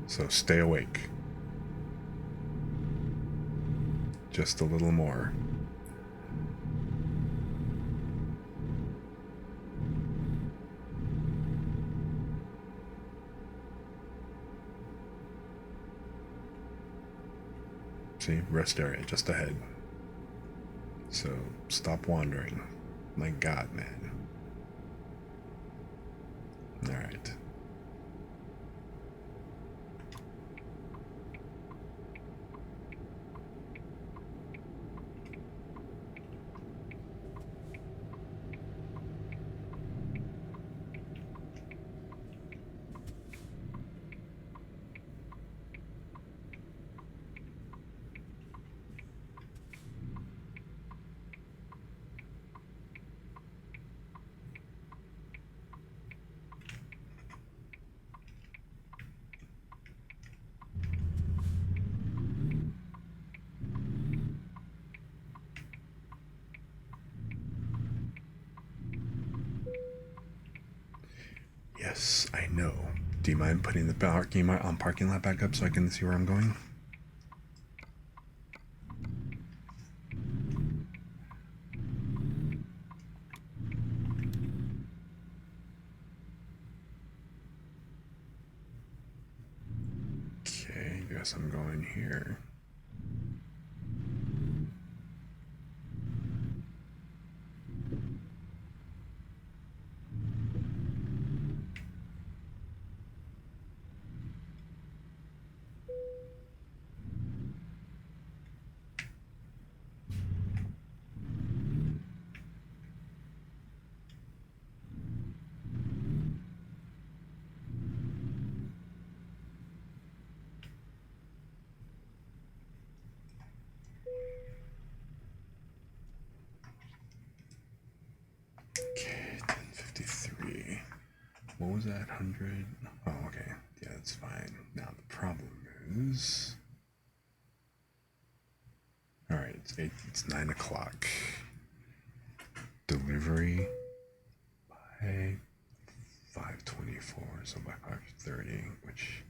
So stay awake. Just a little more. See, rest area just ahead. So stop wandering. My God, man. All right. I know. Do you mind putting the parking lot back up so I can see where I'm going? Okay, guess I'm going here. Okay, 10:53. What was that? 100? Oh, okay. Yeah, that's fine. Now the problem is. Alright, it's 9 o'clock. Delivery by 5:24, so by 5:30, which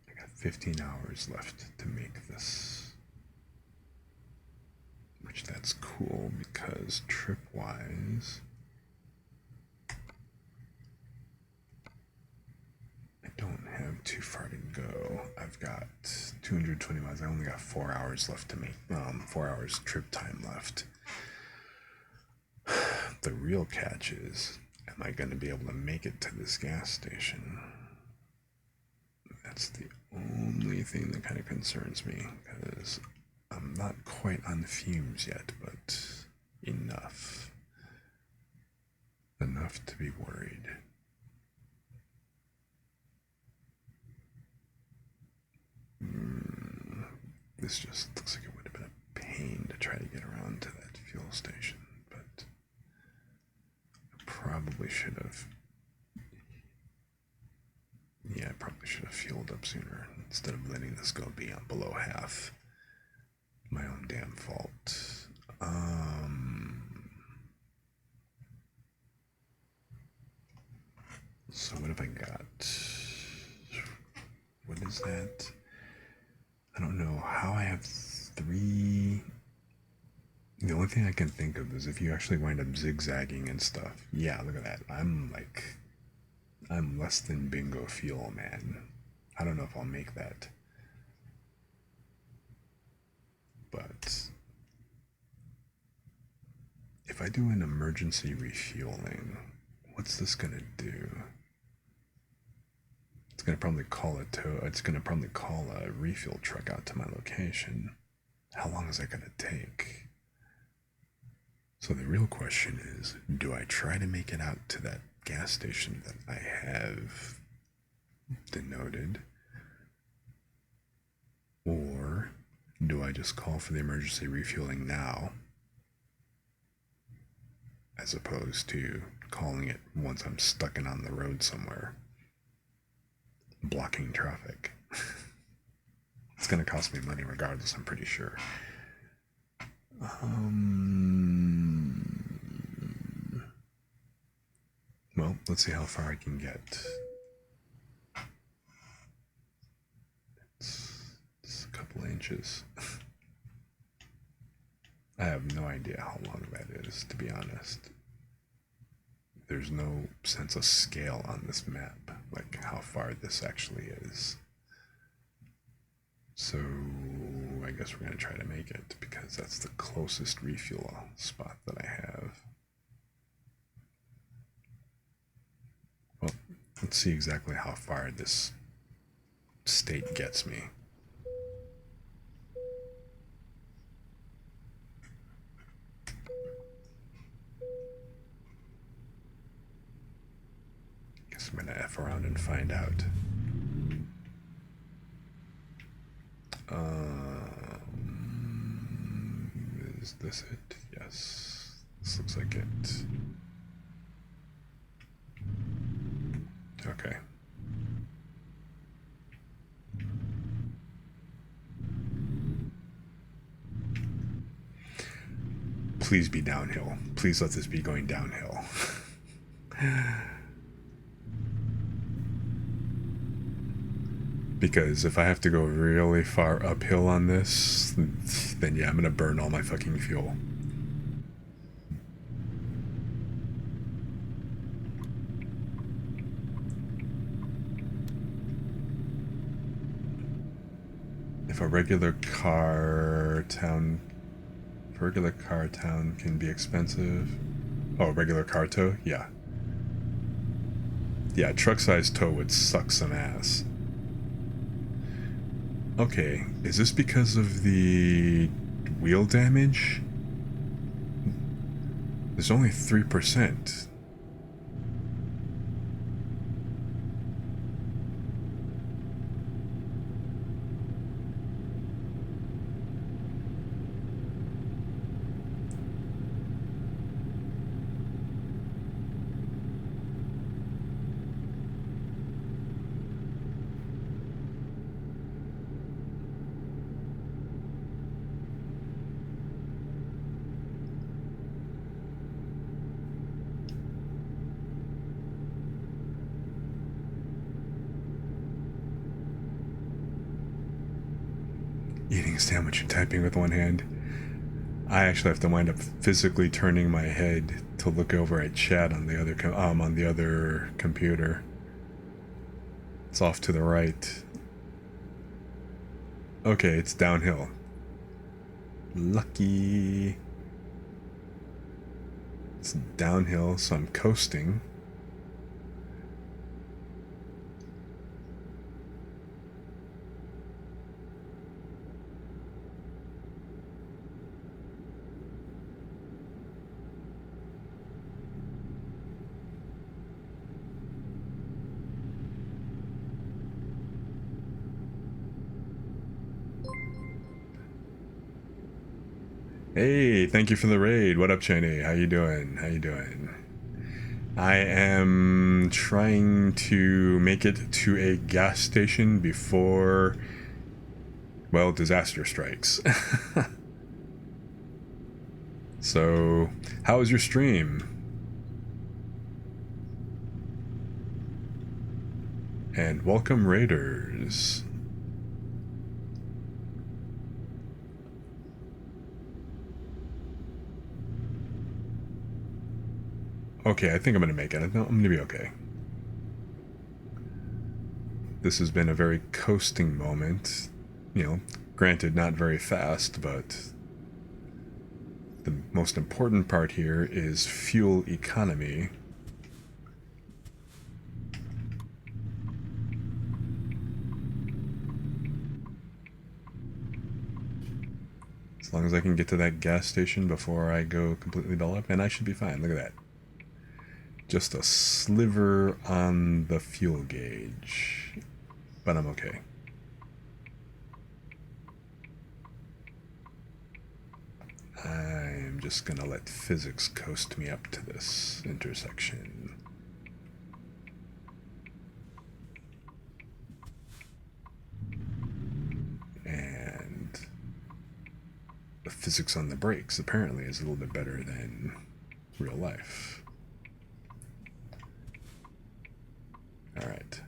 I got 15 hours left to make this. Which that's cool because trip-wise, I don't have too far to go. I've got 220 miles. I only got 4 hours left to make, 4 hours trip time left. The real catch is, am I going to be able to make it to this gas station? That's the only thing that kind of concerns me, because I'm not quite on the fumes yet, but enough. Enough to be worried. This just looks like it would have been a pain to try to get around to that fuel station, but I probably should have. Yeah, I probably should have fueled up sooner instead of letting this go beyond below half. My own damn fault. So what have I got? What is that? I don't know how I have 3. The only thing I can think of is if you actually wind up zigzagging and stuff. Yeah, look at that. I'm less than bingo fuel, man. I don't know if I'll make that. But if I do an emergency refueling, what's this gonna do? It's gonna probably call a refuel truck out to my location. How long is that gonna take? So the real question is, do I try to make it out to that gas station that I have denoted? Or do I just call for the emergency refueling now, as opposed to calling it once I'm stuck and on the road somewhere, blocking traffic? It's going to cost me money regardless, I'm pretty sure. Well, let's see how far I can get. It's a couple inches. I have no idea how long that is, to be honest. There's no sense of scale on this map, like how far this actually is. So I guess we're going to try to make it because that's the closest refuel spot that I have. Well, let's see exactly how far this state gets me. Guess I'm gonna F around and find out. Is this it? Yes. This looks like it. Okay. Please be downhill. Please let this be going downhill. Because if I have to go really far uphill on this, then yeah, I'm gonna burn all my fucking fuel. If a regular car town can be expensive. Oh, regular car tow? Yeah. Yeah, truck-sized tow would suck some ass. Okay, is this because of the wheel damage? There's only 3%. Eating a sandwich and typing with one hand. I actually have to wind up physically turning my head to look over at chat on the other computer. It's off to the right. Okay, it's downhill. Lucky. It's downhill, so I'm coasting. Hey, thank you for the raid. What up, Cheney? How you doing? How you doing? I am trying to make it to a gas station before, well, disaster strikes. So, how was your stream? And welcome, raiders. Okay, I think I'm gonna make it. I'm gonna be okay. This has been a very coasting moment. You know, granted, not very fast, but the most important part here is fuel economy. As long as I can get to that gas station before I go completely dull up, and I should be fine. Look at that. Just a sliver on the fuel gauge, but I'm okay. I'm just gonna let physics coast me up to this intersection. And the physics on the brakes apparently is a little bit better than real life. All right.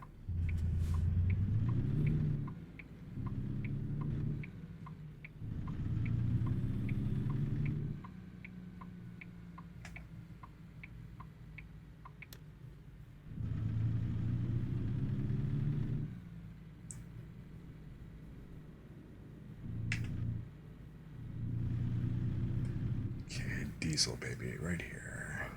Okay, diesel baby right here.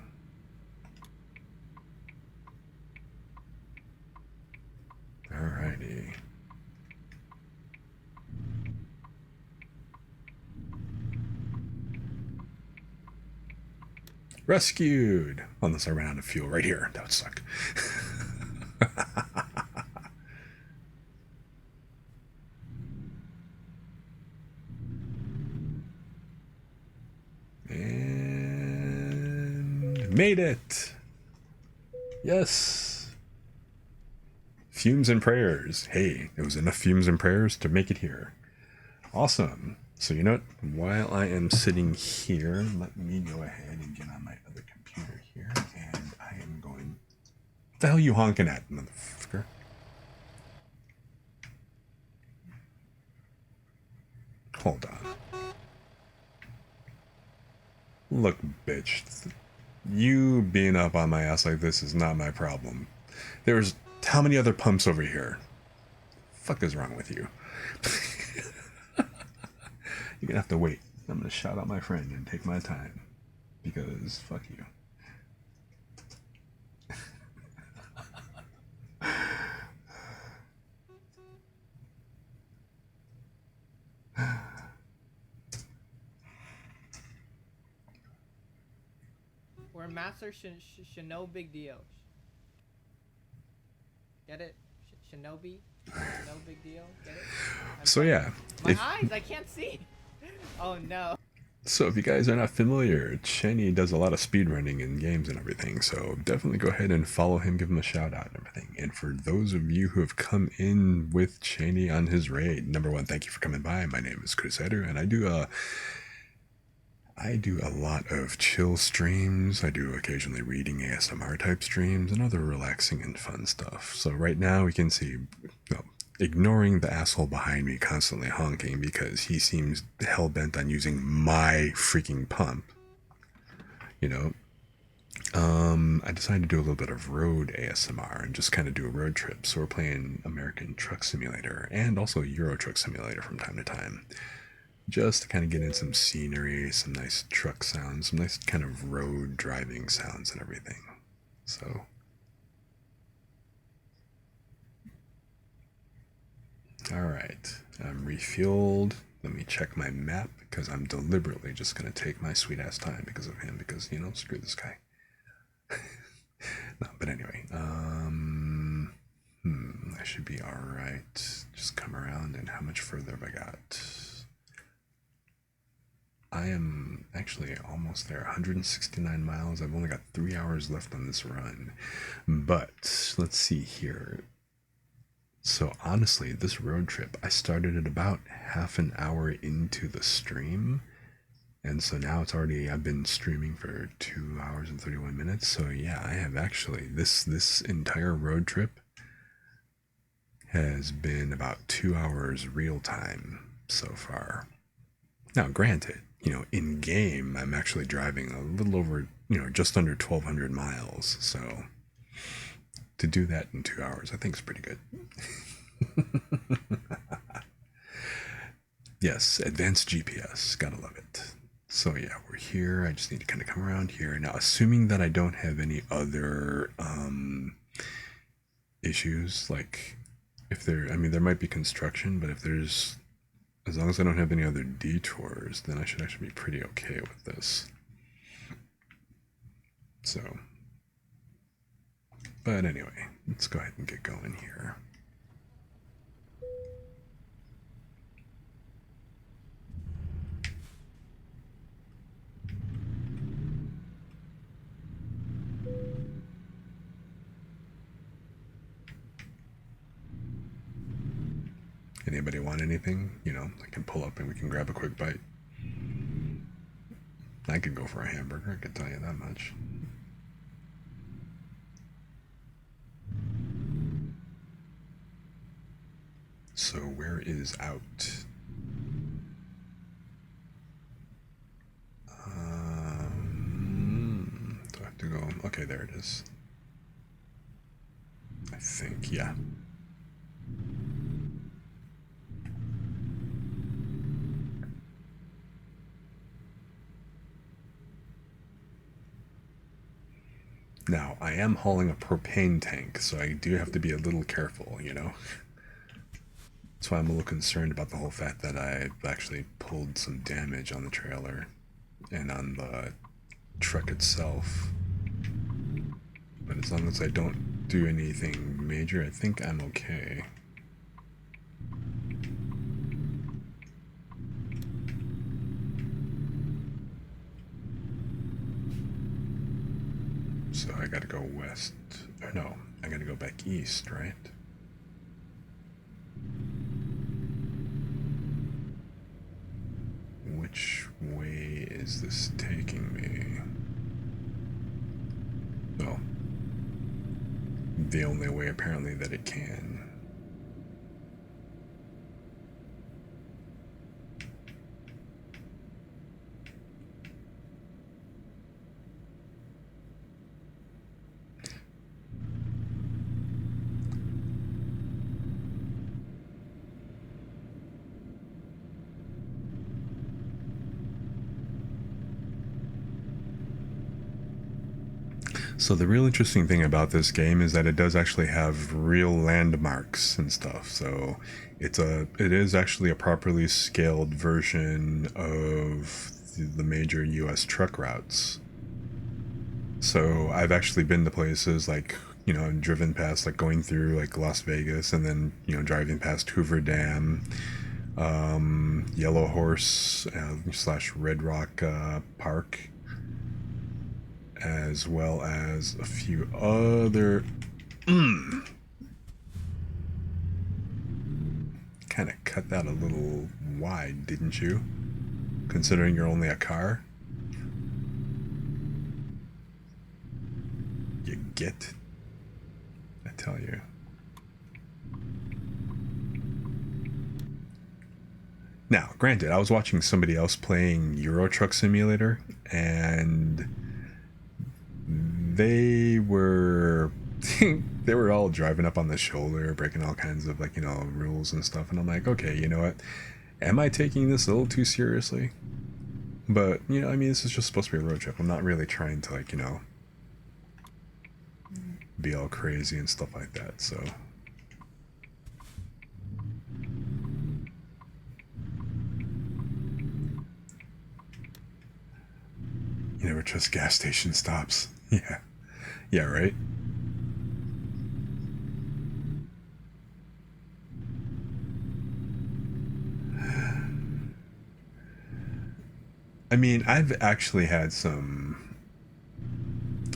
Alrighty. Rescued! Unless I ran out of fuel right here. That would suck. And made it! Yes! Fumes and prayers. Hey, it was enough fumes and prayers to make it here. Awesome. So you know what? While I am sitting here, let me go ahead and get on my other computer here, and I am going The hell you honking at, motherfucker? Hold on. Look, bitch. You being up on my ass like this is not my problem. There's how many other pumps over here? Fuck is wrong with you? You're gonna have to wait. I'm gonna shout out my friend and take my time. Because fuck you. We're Master no big deal. Get it? Shinobi? No big deal? Get it? So yeah. My eyes, I can't see. Oh no. So if you guys are not familiar, Cheney does a lot of speedrunning in games and everything, so definitely go ahead and follow him, give him a shout out and everything. And for those of you who have come in with Cheney on his raid, number one, thank you for coming by. My name is Crusader, and I do a lot of chill streams. I do occasionally reading ASMR type streams and other relaxing and fun stuff. So right now we can see, well, ignoring the asshole behind me constantly honking because he seems hell-bent on using my freaking pump. You know, I decided to do a little bit of road ASMR and just kind of do a road trip. So we're playing American Truck Simulator and also Euro Truck Simulator from time to time. Just to kind of get in some scenery, some nice truck sounds, some nice kind of road driving sounds and everything. So alright, I'm refueled. Let me check my map because I'm deliberately just going to take my sweet ass time because of him because, you know, screw this guy. No, but anyway, I should be alright. Just come around, and how much further have I got? I am actually almost there, 169 miles. I've only got 3 hours left on this run. But let's see here. So honestly, this road trip, I started at about half an hour into the stream. And so now it's already, I've been streaming for 2 hours and 31 minutes. So yeah, I have actually, this entire road trip has been about 2 hours real time so far. Now, granted, you know, in game, I'm actually driving a little over, you know, just under 1,200 miles. So to do that in 2 hours, I think is pretty good. Yes, advanced GPS, gotta love it. So yeah, we're here. I just need to kind of come around here. Now, assuming that I don't have any other issues, like if there, I mean, there might be construction, but if there's, as long as I don't have any other detours, then I should actually be pretty okay with this. So, but anyway, let's go ahead and get going here. Anybody want anything? You know, I can pull up and we can grab a quick bite. I could go for a hamburger, I can tell you that much. So where is out? Do I have to go? Okay, there it is. I think, yeah. Now, I am hauling a propane tank, so I do have to be a little careful, you know? That's why I'm a little concerned about the whole fact that I've actually pulled some damage on the trailer and on the truck itself. But as long as I don't do anything major, I think I'm okay. So I gotta go west. Or no, I gotta go back east, right? Which way is this taking me? Oh. the only way apparently that it can. So the real interesting thing about this game is that it does actually have real landmarks and stuff. So it is actually a properly scaled version of the major US truck routes. So I've actually been to places like, driven past, like going through like Las Vegas, and then, driving past Hoover Dam, Yellow Horse / Red Rock Park, as well as a few other. Kind of cut that a little wide, didn't you? Considering you're only a car. You get? I tell you. Now, granted, I was watching somebody else playing Euro Truck Simulator, and they were they were all driving up on the shoulder, breaking all kinds of rules and stuff, and I'm like, okay, you know what? Am I taking this a little too seriously? But I mean, this is just supposed to be a road trip. I'm not really trying to be all crazy and stuff like that. So. You never trust gas station stops. Yeah. Yeah, right? I mean, I've actually had some.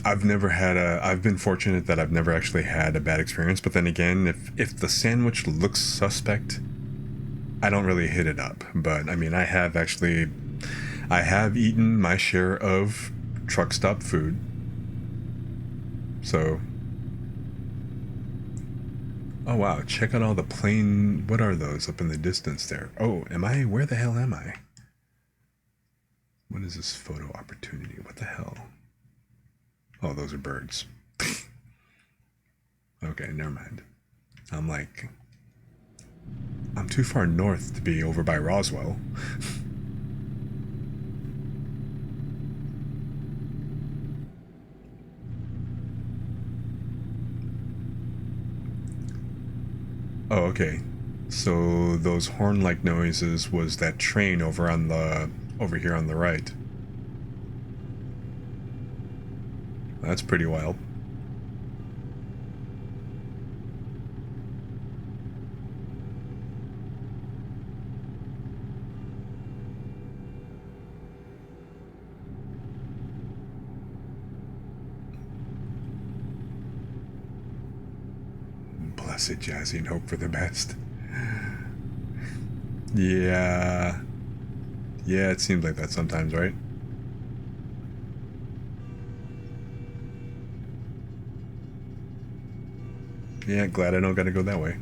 I've been fortunate that I've never actually had a bad experience, but then again, if the sandwich looks suspect, I don't really hit it up. But I mean, I have eaten my share of truck stop food. So. Oh wow, check out all the plane. What are those up in the distance there? Oh, where the hell am I? What is this photo opportunity? What the hell? Oh, those are birds. Okay, never mind. I'm too far north to be over by Roswell. Oh, okay. So those horn-like noises was that train over here on the right. That's pretty wild. Blessed Jazzy and hope for the best. Yeah. Yeah, it seems like that sometimes, right? Yeah, glad I don't gotta go that way.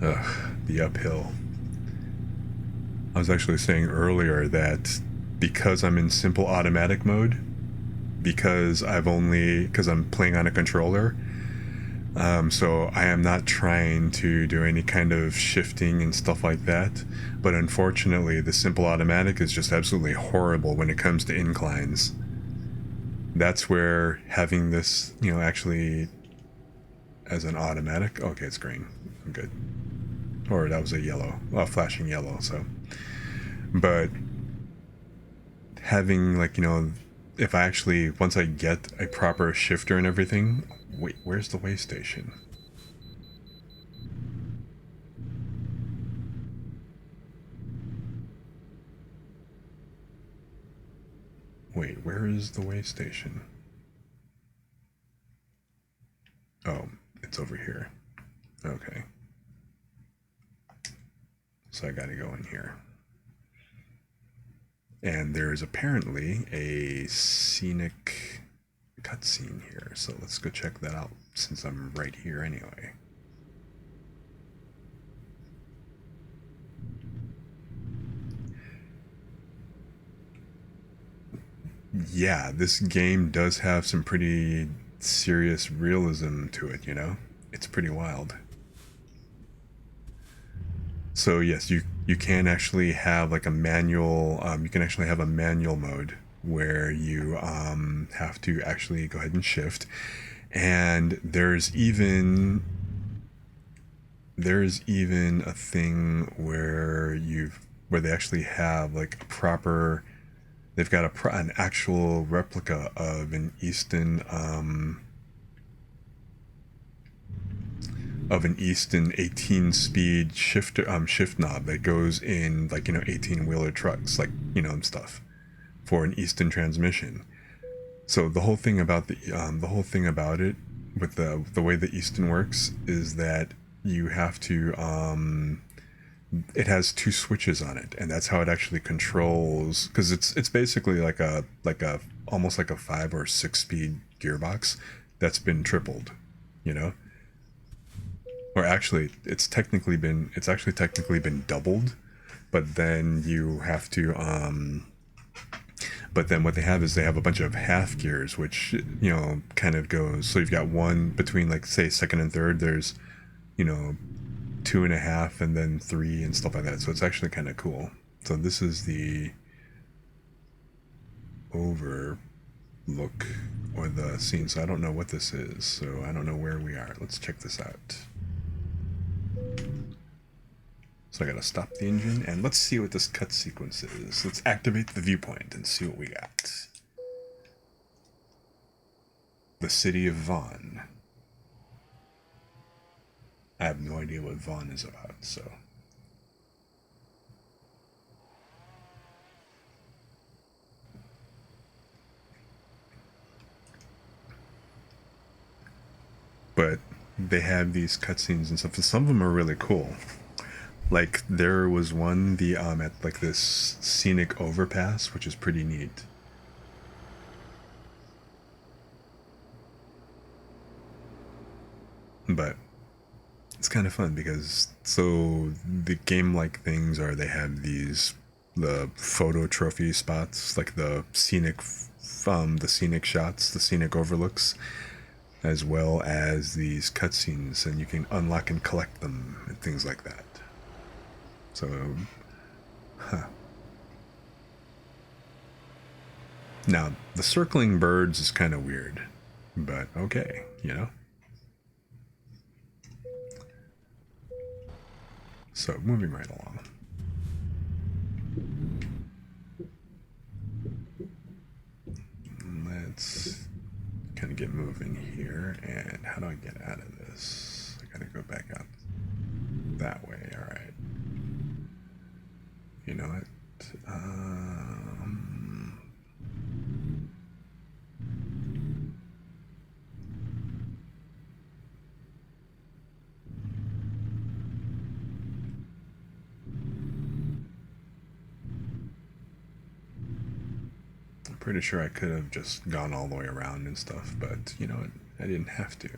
Ugh, the uphill. I was actually saying earlier that because I'm in simple automatic mode, because I'm playing on a controller, so I am not trying to do any kind of shifting and stuff like that. But unfortunately, the simple automatic is just absolutely horrible when it comes to inclines. That's where having this, actually as an automatic. Okay, it's green. I'm good. Or that was a yellow, flashing yellow. So, but having if I actually, once I get a proper shifter and everything. Wait, where's the way station? Wait, where is the way station? Oh, it's over here. Okay. So I gotta go in here. And there's apparently a scenic cutscene here. So let's go check that out since I'm right here anyway. Yeah, this game does have some pretty serious realism to it, you know? It's pretty wild. So yes, you can actually have like a manual, you can actually have a manual mode where you have to actually go ahead and shift. And there's even a thing where they actually have like a proper, they've got an actual replica of an Easton 18-speed shift knob that goes in, like, you know, 18-wheeler trucks, like, you know, and stuff, for an Easton transmission. So the whole thing about it with the way the Easton works is that you have to it has two switches on it, and that's how it actually controls, because it's basically like a almost like a 5 or 6 speed gearbox that's been tripled, you know. Or actually, it's actually technically been doubled, but then you have to but then what they have is they have a bunch of half gears, which, you know, kind of goes, so you've got one between, like, say, second and third, there's, you know, 2.5 and then 3 and stuff like that. So it's actually kind of cool. So this is the overlook or the scene. So I don't know what this is, so I don't know where we are. Let's check this out. So I gotta stop the engine and let's see what this cut sequence is. Let's activate the viewpoint and see what we got. The city of Vaughn. I have no idea what Vaughn is about, so. But they have these cutscenes and stuff, and some of them are really cool. Like, there was one, at, like, this scenic overpass, which is pretty neat. But it's kind of fun because, so the game-like things are, they have the photo trophy spots, like the scenic shots, the scenic overlooks, as well as these cutscenes, and you can unlock and collect them and things like that. So, Now, the circling birds is kind of weird, but okay, you know? So, moving right along. Let's kind of get moving here, and how do I get out of this? I gotta go back out that way, alright. You know what? I'm pretty sure I could have just gone all the way around and stuff, but you know what? I didn't have to.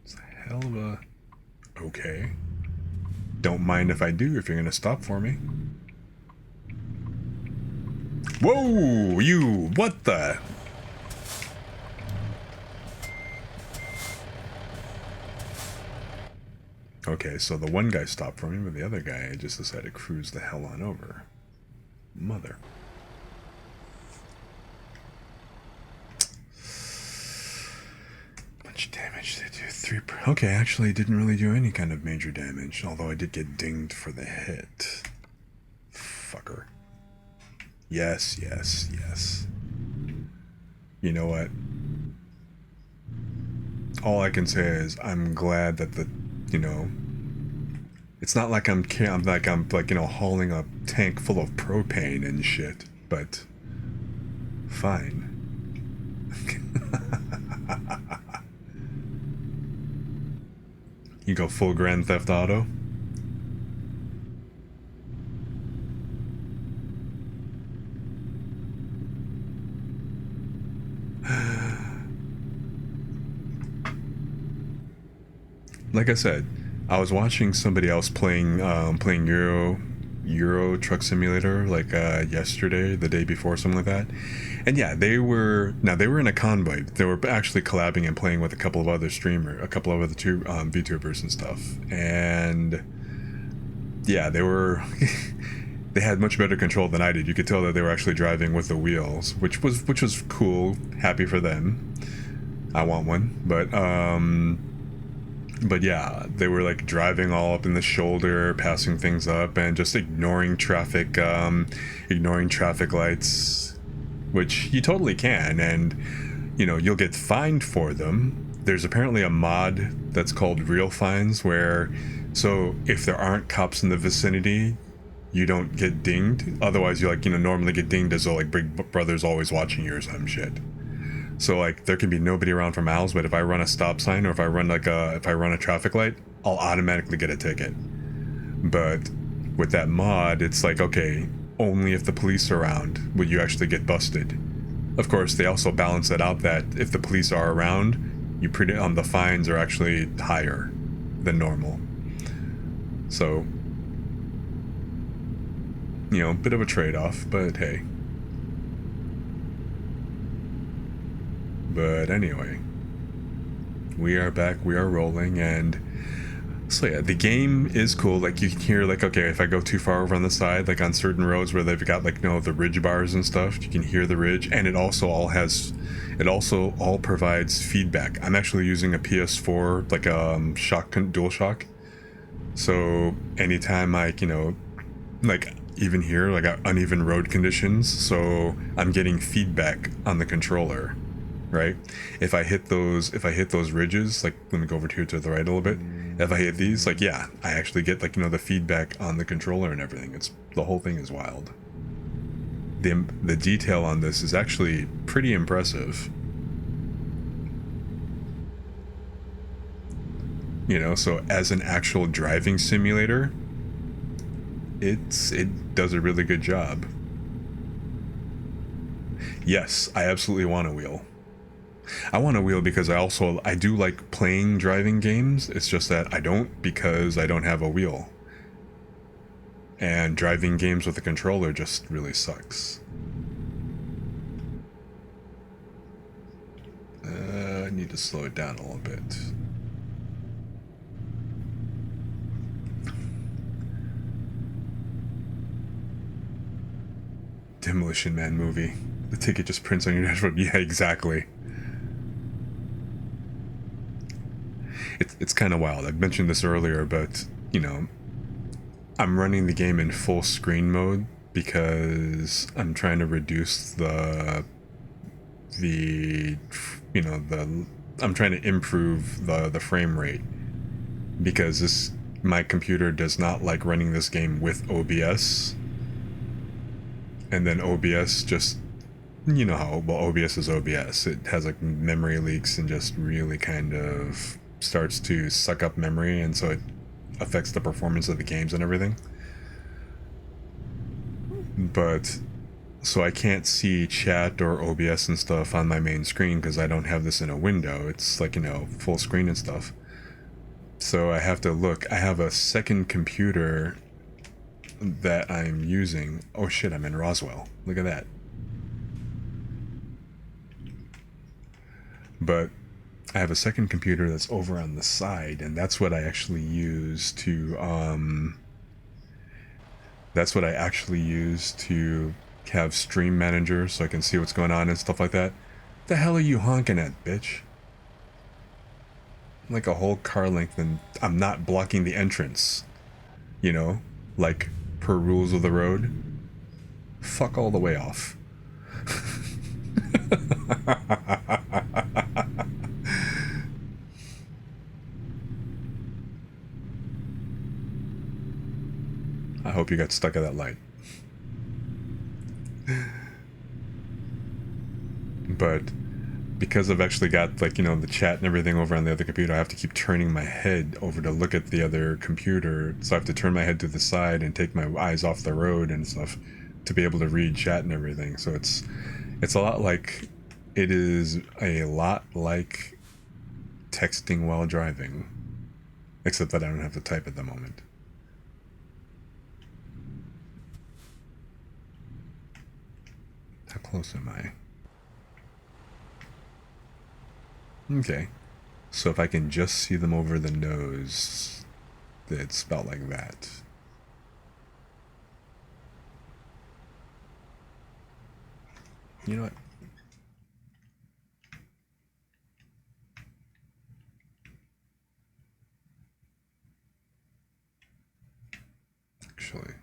It's a hell of a... Okay. Don't mind if I do, if you're gonna stop for me. Whoa! You... What the... Okay, so the one guy stopped for me, but the other guy just decided to cruise the hell on over. Mother. Much damage they do. 3 per... Okay, actually, it didn't really do any kind of major damage, although I did get dinged for the hit. Fucker. Yes, yes, yes. You know what? All I can say is I'm glad that the, you know, It's not like I'm like, you know, hauling a tank full of propane and shit, but fine. You go full Grand Theft Auto? Like I said, I was watching somebody else playing Euro Truck Simulator like yesterday, the day before, something like that. And yeah, they were in a convoy. They were actually collabing and playing with a couple of other VTubers and stuff. And yeah, they were they had much better control than I did. You could tell that they were actually driving with the wheels, which was cool. Happy for them. I want one, but yeah, they were like driving all up in the shoulder, passing things up, and just ignoring traffic lights, which you totally can, and you know, you'll get fined for them. There's apparently a mod that's called Real Fines, where so if there aren't cops in the vicinity, you don't get dinged. Otherwise, you like, you know, normally get dinged as though like Big Brother's always watching you or some shit. So like there can be nobody around for miles, but if I run a stop sign or if I run a traffic light, I'll automatically get a ticket. But with that mod, it's like, okay, only if the police are around will you actually get busted. Of course, they also balance it out that if the police are around, the fines are actually higher than normal. So, you know, bit of a trade-off, but hey. But anyway, we are back, we are rolling, and so yeah, the game is cool. Like you can hear, like, okay, if I go too far over on the side, like on certain roads where they've got like, you know, the ridge bars and stuff, you can hear the ridge, and it also all provides feedback. I'm actually using a PS4, like dual shock. So anytime I, you know, like even here, like uneven road conditions, so I'm getting feedback on the controller. Right? If I hit those ridges, like let me go over here to the right a little bit. If I hit these, like yeah, I actually get like, you know, the feedback on the controller and everything. The whole thing is wild. The detail on this is actually pretty impressive. You know, so as an actual driving simulator, it does a really good job. Yes, I absolutely want a wheel. I want a wheel because I do like playing driving games. It's just that I don't, because I don't have a wheel. And driving games with a controller just really sucks. I need to slow it down a little bit. Demolition Man movie. The ticket just prints on your dashboard. Yeah, exactly. It's kind of wild. I've mentioned this earlier, but, you know, I'm running the game in full screen mode because I'm trying to reduce I'm trying to improve the frame rate, because my computer does not like running this game with OBS. And then OBS just, you know how, well, OBS is OBS. It has like memory leaks and just really kind of starts to suck up memory, and so it affects the performance of the games and everything. But so I can't see chat or OBS and stuff on my main screen because I don't have this in a window. It's like, you know, full screen and stuff. So I have to look. I have a second computer that I'm using. Oh shit, I'm in Roswell. Look at that. But I have a second computer that's over on the side, and that's what I actually use to have Stream Manager, so I can see what's going on and stuff like that. The hell are you honking at, bitch? Like a whole car length, and I'm not blocking the entrance. You know, like per rules of the road. Fuck all the way off. hope you got stuck at that light. But because I've actually got, like, you know, the chat and everything over on the other computer, I have to keep turning my head over to look at the other computer. So I have to turn my head to the side and take my eyes off the road and stuff to be able to read chat and everything. So it's a lot like, it is a lot like texting while driving, except that I don't have to type at the moment. How close am I? Okay. So if I can just see them over the nose, it's about like that. You know what? Actually.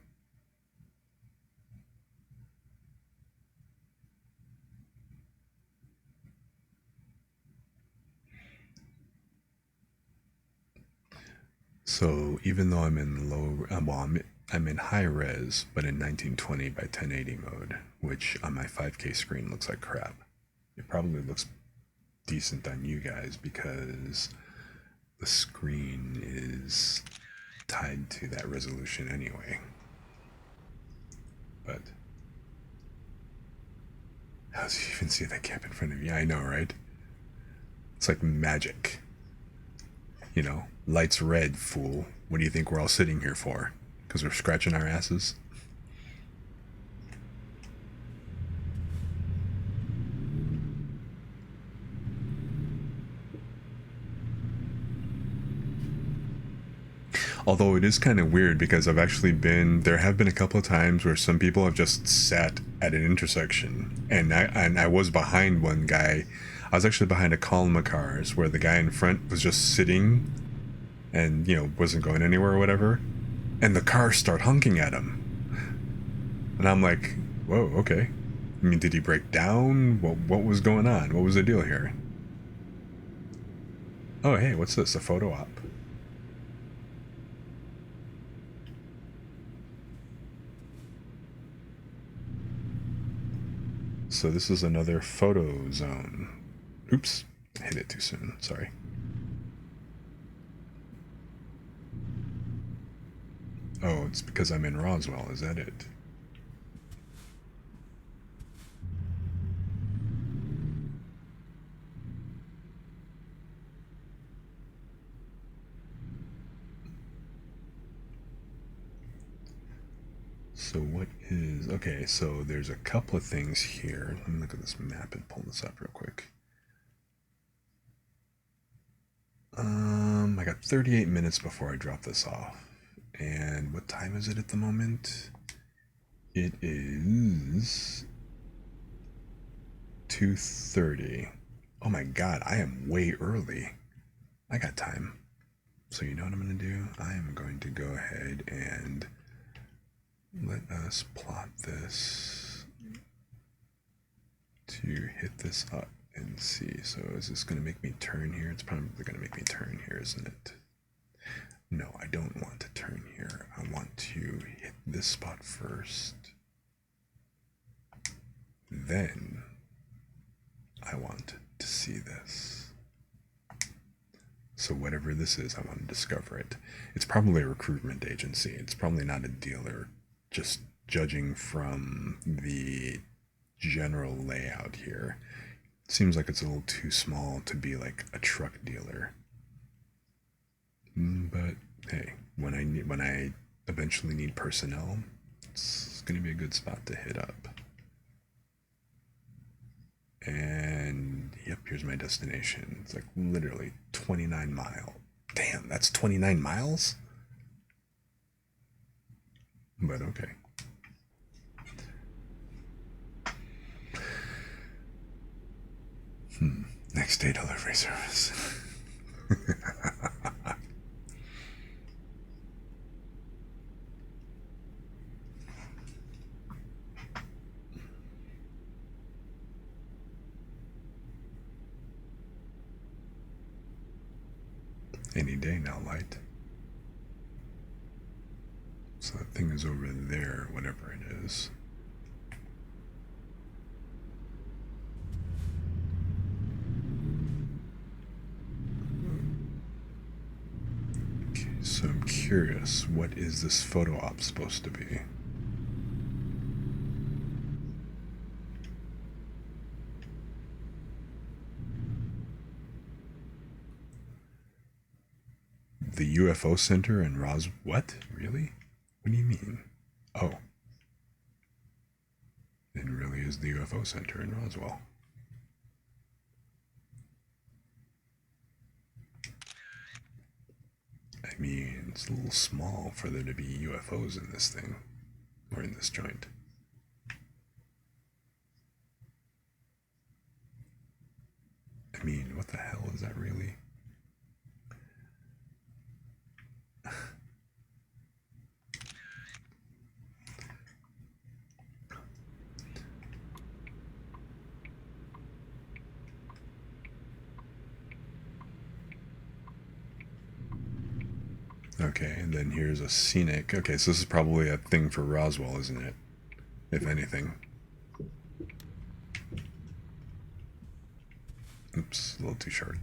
So even though I'm in I'm in high res, but in 1920 by 1080 mode, which on my 5K screen looks like crap. It probably looks decent on you guys because the screen is tied to that resolution anyway. But how does you even see that gap in front of you? I know, right? It's like magic. You know, light's red, fool. What do you think we're all sitting here for? Because we're scratching our asses? Although it is kind of weird because there have been a couple of times where some people have just sat at an intersection, and I was behind one guy. I was actually behind a column of cars where the guy in front was just sitting and, you know, wasn't going anywhere or whatever, and the cars start honking at him. And I'm like, whoa, okay. I mean, did he break down? What was going on? What was the deal here? Oh, hey, what's this? A photo op. So this is another photo zone. Oops, hit it too soon, sorry. Oh, it's because I'm in Roswell, is that it? So what is... Okay, so there's a couple of things here. Let me look at this map and pull this up real quick. I got 38 minutes before I drop this off. And what time is it at the moment? It is 2:30. Oh my god, I am way early. I got time. So you know what I'm going to do? I am going to go ahead and let us plot this to hit this up and see. So is this going to make me turn here? It's probably going to make me turn here, isn't it? No, I don't want to turn here. I want to hit this spot first. Then I want to see this. So whatever this is, I want to discover it. It's probably a recruitment agency. It's probably not a dealer, just judging from the general layout here. It seems like it's a little too small to be like a truck dealer. But hey, when I eventually need personnel, it's going to be a good spot to hit up. And yep, here's my destination. It's like literally 29 miles. Damn, that's 29 miles? But okay. Next day delivery service. Any day now, light. So that thing is over there, whatever it is. Okay, so I'm curious, what is this photo op supposed to be? The UFO Center in What? Really? What do you mean? Oh. It really is the UFO Center in Roswell. I mean, it's a little small for there to be UFOs in this thing. Or in this joint. I mean, what the hell is that really? Okay, and then here's a scenic. Okay, so this is probably a thing for Roswell, isn't it? If anything. Oops, a little too short.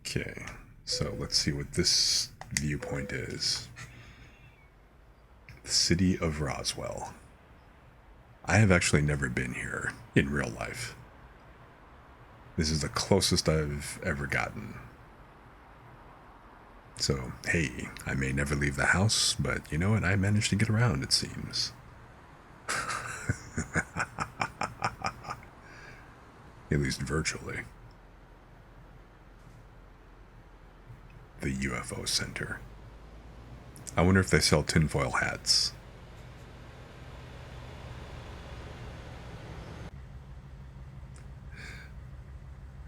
Okay, so let's see what this viewpoint is. The city of Roswell. I have actually never been here in real life. This is the closest I've ever gotten. So, hey, I may never leave the house, but you know what? I managed to get around, it seems. At least virtually. The UFO Center. I wonder if they sell tinfoil hats.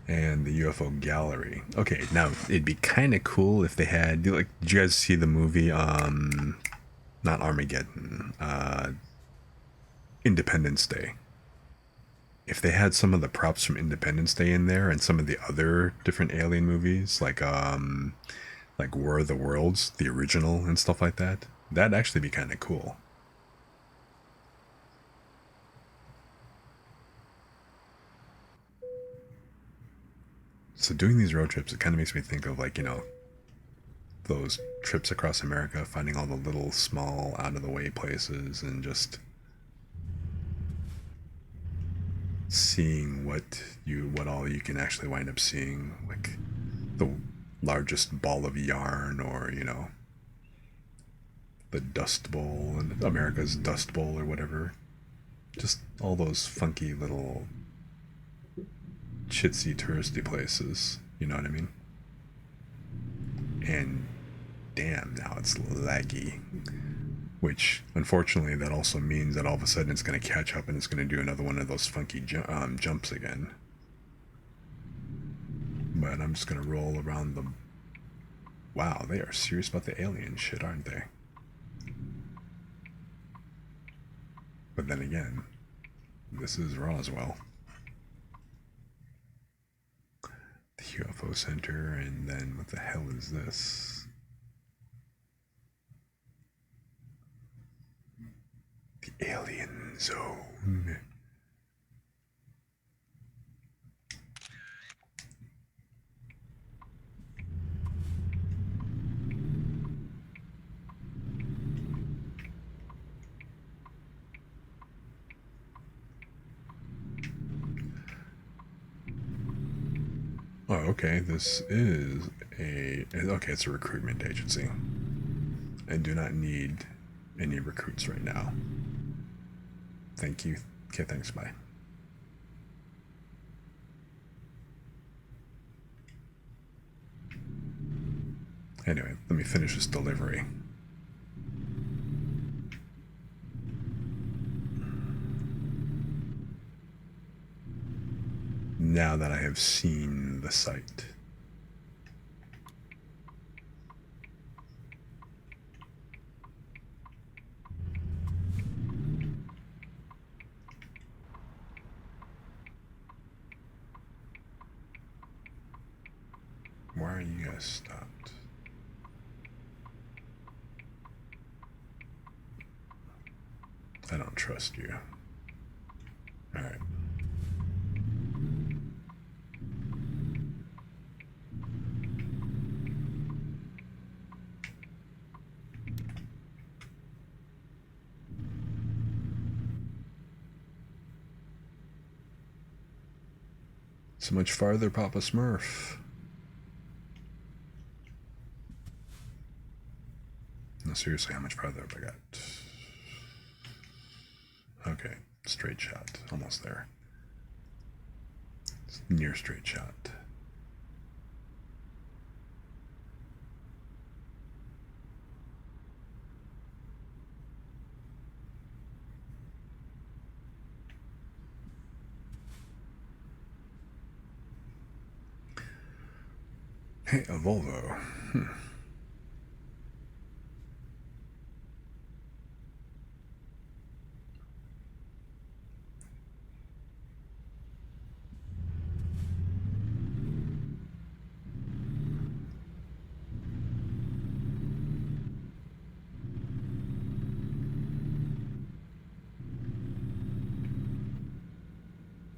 And the UFO Gallery. Okay, now it'd be kind of cool if they had, like, did you guys see the movie, not Armageddon, Independence Day? If they had some of the props from Independence Day in there and some of the other different alien movies, like War of the Worlds, the original and stuff like that, that'd actually be kind of cool. So doing these road trips, it kind of makes me think of, like, you know, those trips across America, finding all the little small out of the way places and just seeing what all you can actually wind up seeing, like the largest ball of yarn, or, you know, the Dust Bowl and America's Dust Bowl or whatever. Just all those funky little chitsy touristy places, you know what I mean? And damn, now it's laggy. Which, unfortunately, that also means that all of a sudden it's going to catch up and it's going to do another one of those funky jumps again. But I'm just going to roll around the... Wow, they are serious about the alien shit, aren't they? But then again, this is Roswell. The UFO Center, and then what the hell is this? The Alien Zone. Oh, okay, this is okay, it's a recruitment agency. I do not need any recruits right now. Thank you. Okay, thanks, bye. Anyway, let me finish this delivery. Now that I have seen the site. Why are you guys stopped? I don't trust you. Alright. So much farther, Papa Smurf. No, seriously, how much farther have I got? Okay, straight shot. Almost there. Near straight shot. Hey, a Volvo.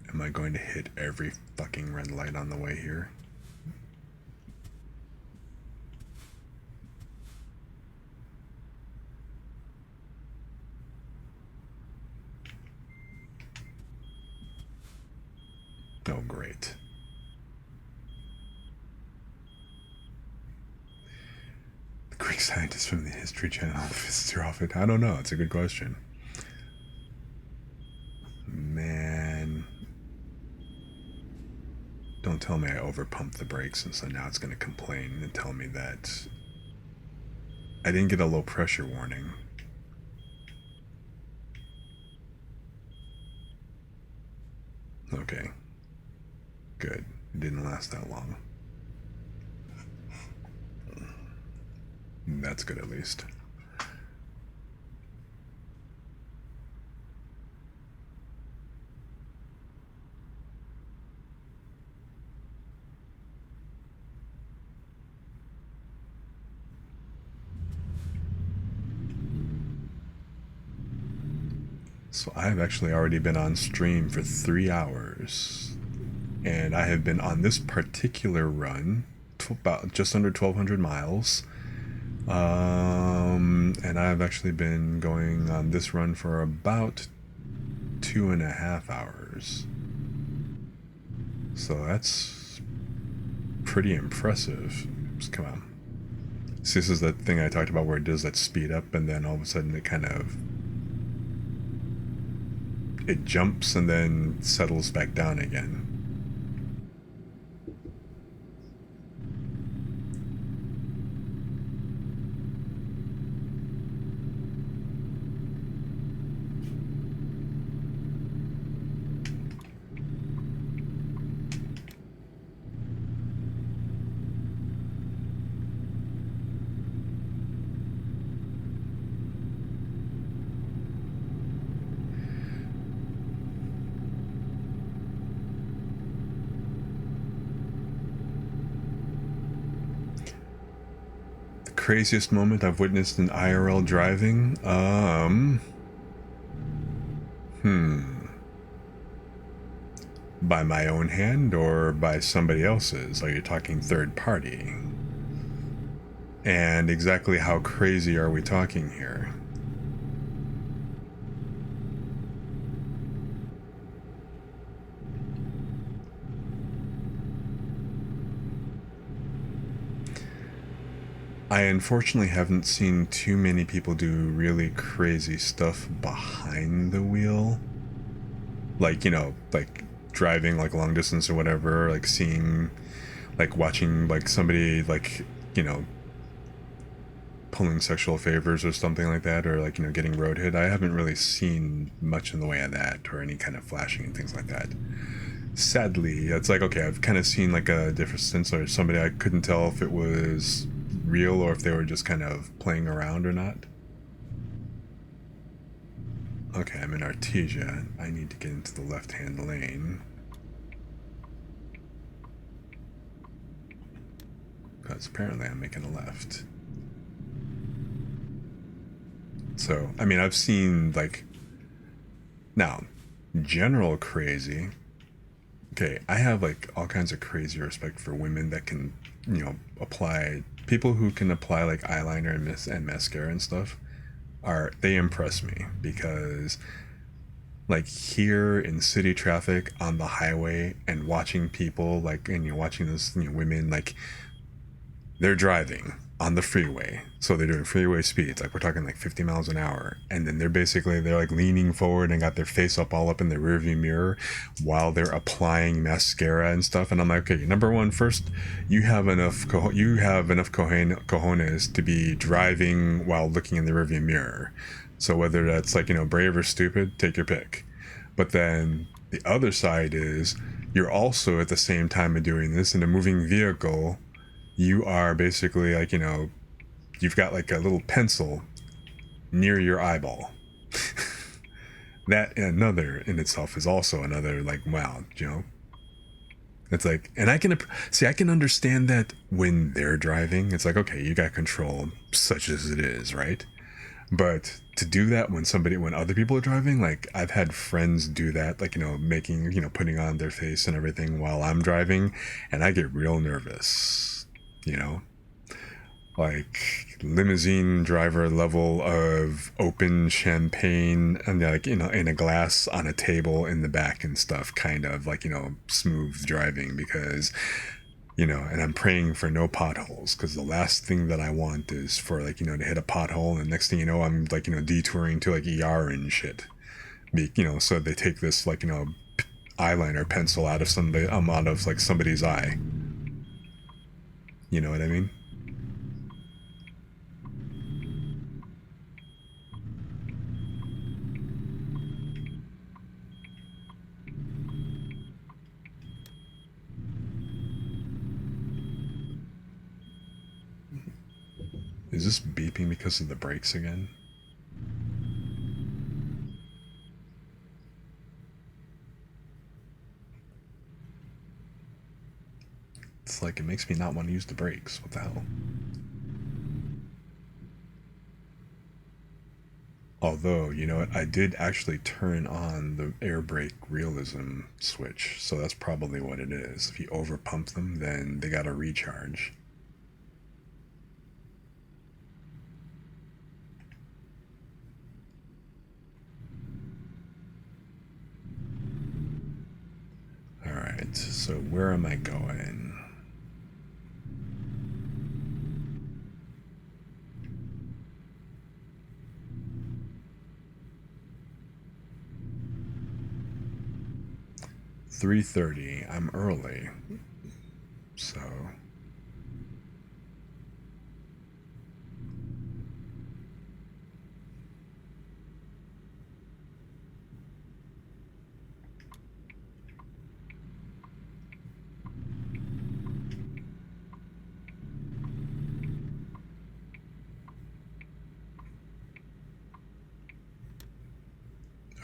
Am I going to hit every fucking red light on the way here? Oh, great. The Greek scientist from the History Channel visits your office. I don't know. It's a good question. Man. Don't tell me I overpumped the brakes and so now it's going to complain and tell me that I didn't get a low pressure warning. Okay. Good. It didn't last that long. That's good at least. So I've actually already been on stream for 3 hours. And I have been on this particular run about just under 1,200 miles. And I've actually been going on this run for about 2.5 hours. So that's pretty impressive. Just come on. See, this is that thing I talked about where it does that speed up and then all of a sudden it kind of... it jumps and then settles back down again. Craziest moment I've witnessed in IRL driving? By my own hand or by somebody else's? Are you talking third party? And exactly how crazy are we talking here? I unfortunately haven't seen too many people do really crazy stuff behind the wheel. Like, you know, like driving like long distance or whatever, like seeing, like watching like somebody like, you know, pulling sexual favors or something like that, or like, you know, getting road hit. I haven't really seen much in the way of that or any kind of flashing and things like that. Sadly, it's like, okay, I've kind of seen like a difference or somebody I couldn't tell if it was real or if they were just kind of playing around or not. Okay, I'm in Artesia. I need to get into the left-hand lane. Because apparently I'm making a left. So, I mean, I've seen, like, Now, general crazy. Okay, I have like all kinds of crazy respect for women that can, apply people who can apply like eyeliner and mascara and stuff. They impress me because like here in city traffic on the highway and watching people like and watching this women like they're driving on the freeway, so they're doing freeway speeds like we're talking like 50 miles an hour, and then they're like leaning forward and got their face all up in the rearview mirror while they're applying mascara and stuff. And I'm like, okay, number one, first, cojones to be driving while looking in the rearview mirror. So whether that's like brave or stupid, take your pick. But then the other side is you're also at the same time of doing this in a moving vehicle. You are basically like, you've got like a little pencil near your eyeball. That another in itself is also another like, wow, it's like, and I can understand that when they're driving. It's like, okay, you got control such as it is, right? But to do that when other people are driving, like I've had friends do that, like, making, putting on their face and everything while I'm driving, and I get real nervous. Like limousine driver level of open champagne and like in a glass on a table in the back and stuff, kind of like smooth driving, because and I'm praying for no potholes, because the last thing that I want is for like to hit a pothole, and next thing you know I'm like detouring to like ER and shit. So they take this like eyeliner pencil out of like somebody's eye. You know what I mean? Is this beeping because of the brakes again? It's like it makes me not want to use the brakes. What the hell? Although, you know what? I did actually turn on the air brake realism switch, so that's probably what it is. If you over pump them, then they gotta recharge. Alright, so where am I going? $3:30. I'm early. So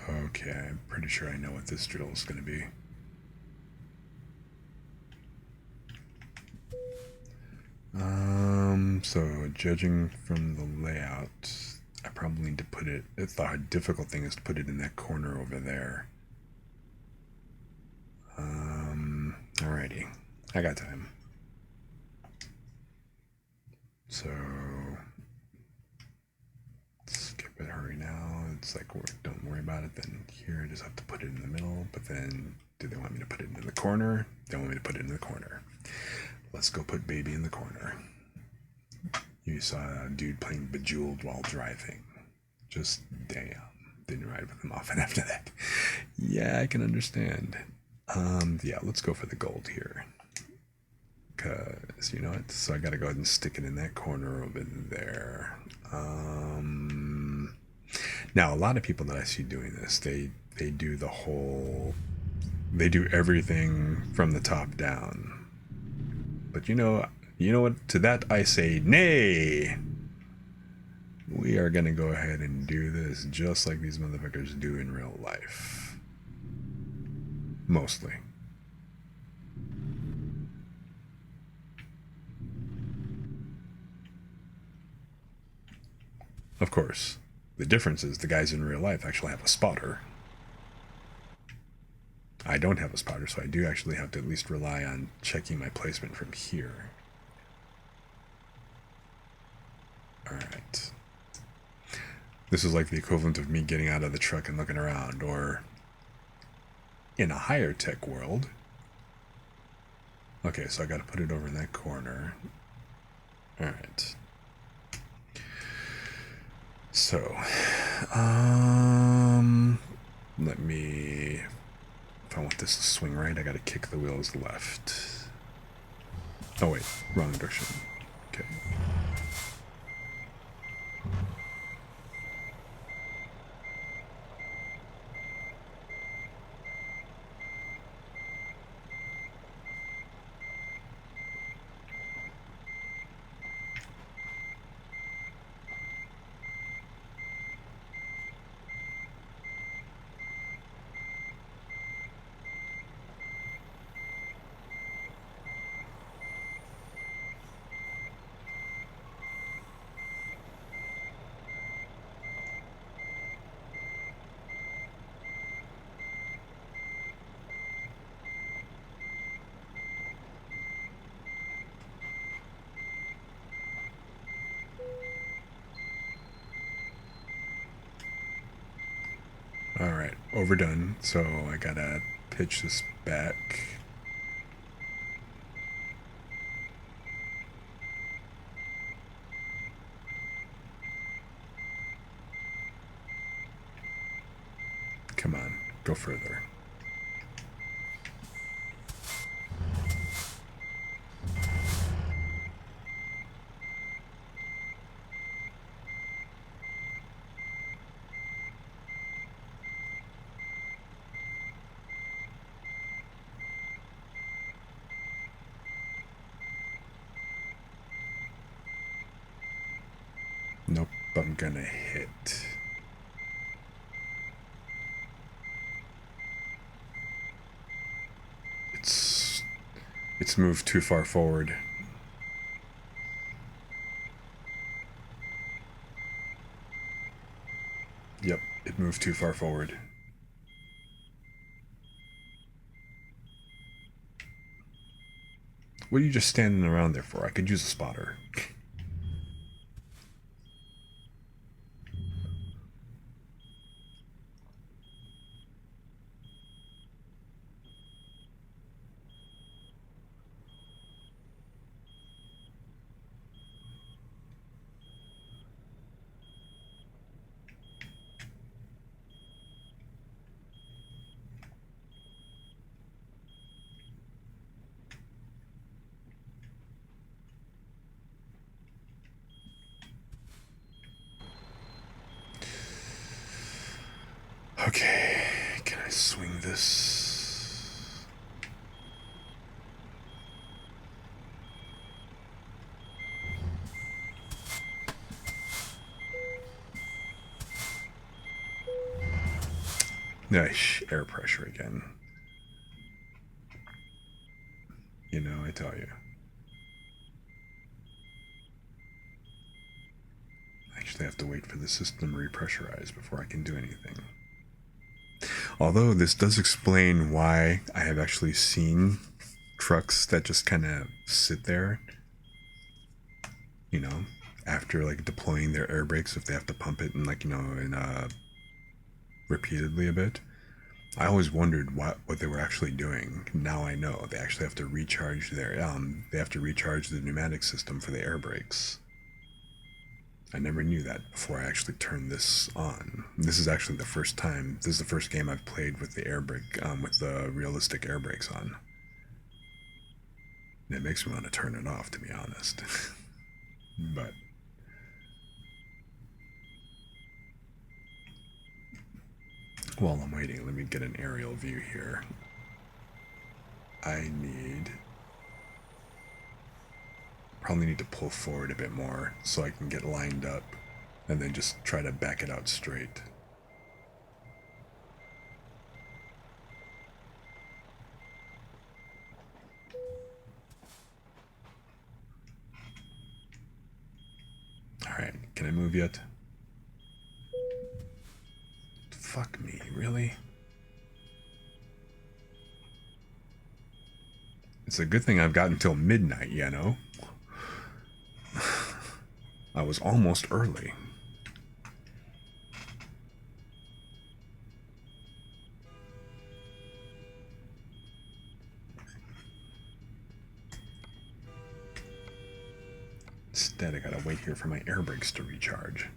okay, I'm pretty sure I know what this drill is going to be. So judging from the layout, I probably need to put it, the difficult thing is to put it in that corner over there. Alrighty, I got time. So, skip it, hurry now. It's like, don't worry about it. Then here, I just have to put it in the middle. But then, do they want me to put it in the corner? They want me to put it in the corner. Let's go put baby in the corner. You saw a dude playing Bejeweled while driving. Just damn. Didn't ride with him often after that. Yeah, I can understand. Yeah, let's go for the gold here. Because, you know what? So I gotta go ahead and stick it in that corner over there. Now, a lot of people that I see doing this, they do the whole... They do everything from the top down. But you know what? To that I say, nay! We are gonna go ahead and do this just like these motherfuckers do in real life. Mostly. Of course, the difference is the guys in real life actually have a spotter. I don't have a spotter, so I do actually have to at least rely on checking my placement from here. Alright. This is like the equivalent of me getting out of the truck and looking around, or in a higher tech world. Okay, so I gotta put it over in that corner. Alright. So, let me, if I want this to swing right, I gotta kick the wheels left. Oh wait, wrong direction. Okay. Alright, overdone, so I gotta pitch this back. Come on, go further. Nope, I'm gonna hit. It's moved too far forward. Yep, it moved too far forward. What are you just standing around there for? I could use a spotter. Okay, can I swing this? Nice, air pressure again. You know, I tell you. I actually have to wait for the system to repressurize before I can do anything. Although this does explain why I have actually seen trucks that just kind of sit there, you know, after like deploying their air brakes if they have to pump it and like, you know, and repeatedly a bit. I always wondered what they were actually doing. Now I know they actually have to recharge their they have to recharge the pneumatic system for the air brakes. I never knew that before I actually turned this on. This is actually the first time. This is the first game I've played with the air brake, with the realistic air brakes on. And it makes me want to turn it off, to be honest. But while I'm waiting, let me get an aerial view here. Probably need to pull forward a bit more so I can get lined up and then just try to back it out straight. Alright, can I move yet? Fuck me, really? It's a good thing I've got until midnight, you know? I was almost early. Instead, I gotta wait here for my air brakes to recharge.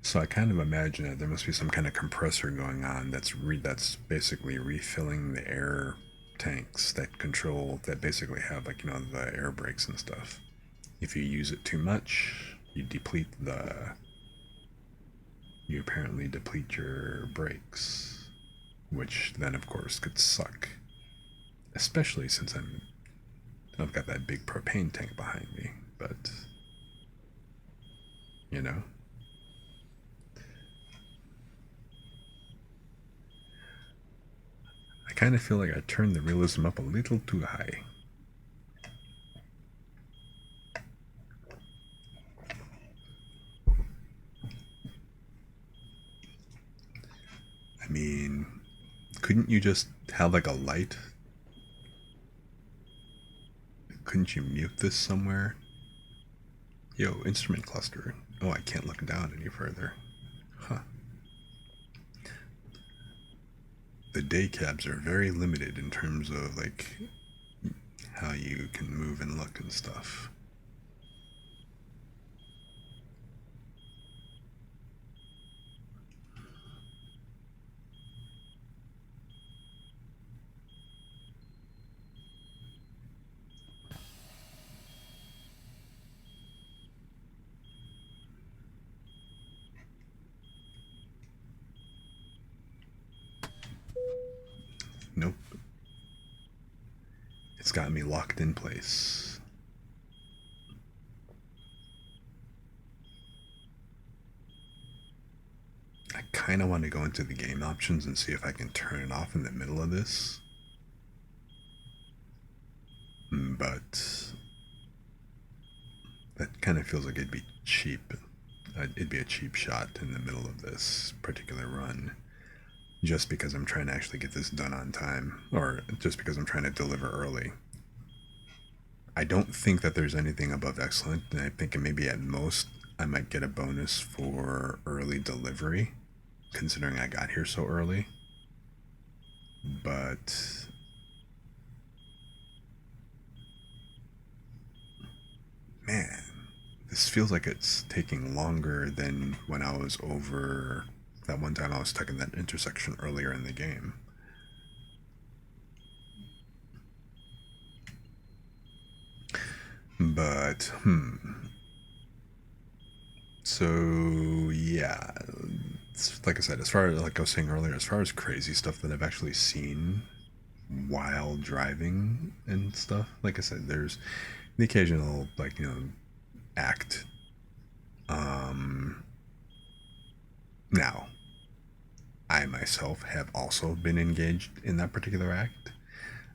So I kind of imagine that there must be some kind of compressor going on that's basically refilling the air tanks that basically have, like, you know, the air brakes and stuff. If you use it too much, you apparently deplete your brakes, which then of course could suck. Especially since I've got that big propane tank behind me, but you know. I kind of feel like I turned the realism up a little too high. I mean, couldn't you just have like a light? Couldn't you mute this somewhere? Yo, instrument cluster. Oh, I can't look down any further. Huh. The day cabs are very limited in terms of, like, how you can move and look and stuff. Nope. It's got me locked in place. I kind of want to go into the game options and see if I can turn it off in the middle of this. But that kind of feels like it'd be cheap. It'd be a cheap shot in the middle of this particular run. Just because I'm trying to actually get this done on time, or just because I'm trying to deliver early. I don't think that there's anything above excellent, and I think maybe at most I might get a bonus for early delivery, considering I got here so early. But man, this feels like it's taking longer than when I was over that one time I was stuck in that intersection earlier in the game. But, so, yeah. Like I said, as far as, like I was saying earlier, as far as crazy stuff that I've actually seen while driving and stuff, like I said, there's the occasional, like, you know, act. Now, I myself have also been engaged in that particular act.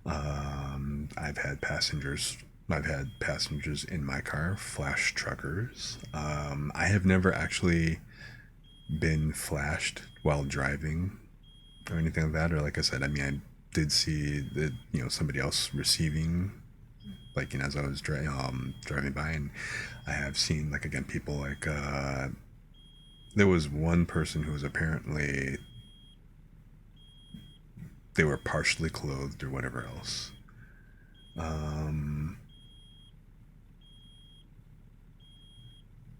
I've had passengers. I've had passengers in my car flash truckers. I have never actually been flashed while driving or anything like that. Or like I said, I mean, I did see that, you know, somebody else receiving, like, you know, as I was driving by, and I have seen, like, again, people like there was one person who was apparently, they were partially clothed or whatever else.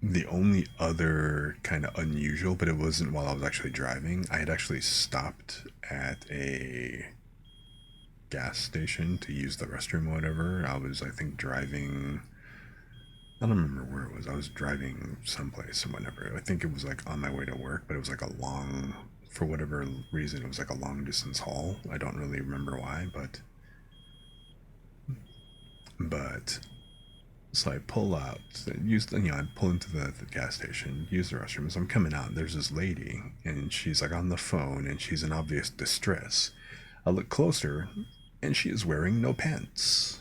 The only other kind of unusual, but it wasn't while I was actually driving, I had actually stopped at a gas station to use the restroom or whatever. I was, I think, driving, I don't remember where it was. I was driving someplace or whatever. I think it was like on my way to work, but it was like a long, for whatever reason, it was like a long distance haul. I don't really remember why, but So I pull out, I pull into the gas station, use the restroom. As I'm coming out, there's this lady, and she's like on the phone, and she's in obvious distress. I look closer, and she is wearing no pants.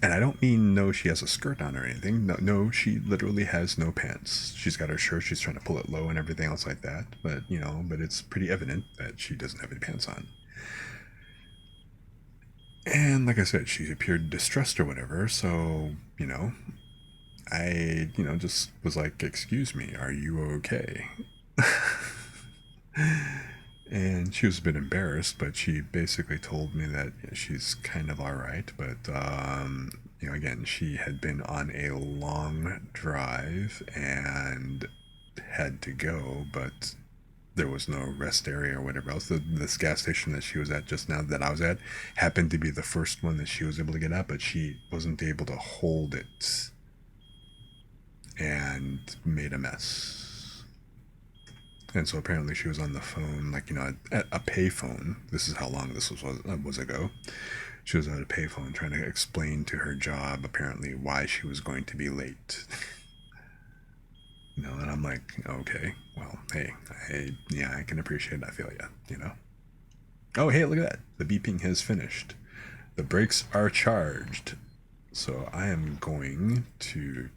And I don't mean no, she has a skirt on or anything. No, she literally has no pants. She's got her shirt, she's trying to pull it low and everything else like that. But, but it's pretty evident that she doesn't have any pants on. And like I said, she appeared distressed or whatever, so, I, just was like, excuse me, are you okay? And she was a bit embarrassed, but she basically told me that she's kind of all right. But, again, she had been on a long drive and had to go, but there was no rest area or whatever else. This gas station that she was at just now, that I was at, happened to be the first one that she was able to get at, but she wasn't able to hold it and made a mess. And so apparently she was on the phone, at a payphone. This is how long this was ago. She was at a payphone trying to explain to her job, apparently, why she was going to be late. And I'm like, okay, well, hey, I can appreciate it. I feel ya, Oh, hey, look at that. The beeping has finished. The brakes are charged. So I am going to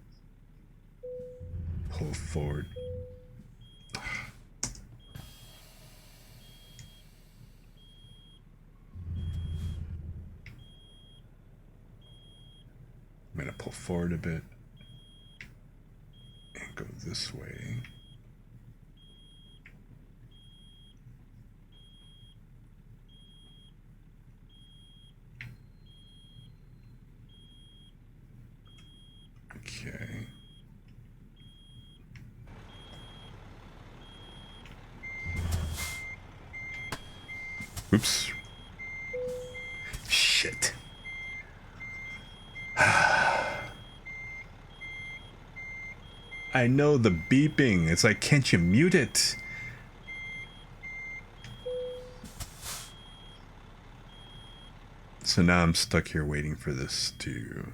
pull forward. I'm going to pull forward a bit and go this way. Okay. Oops. Shit. I know the beeping. It's like, can't you mute it? So now I'm stuck here waiting for this to...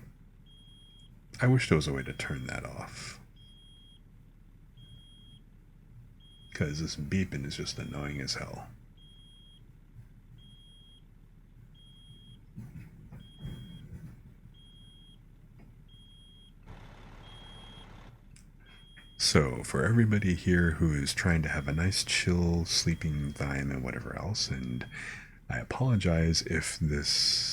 I wish there was a way to turn that off. Because this beeping is just annoying as hell. So, for everybody here who is trying to have a nice chill sleeping time and whatever else, and I apologize if the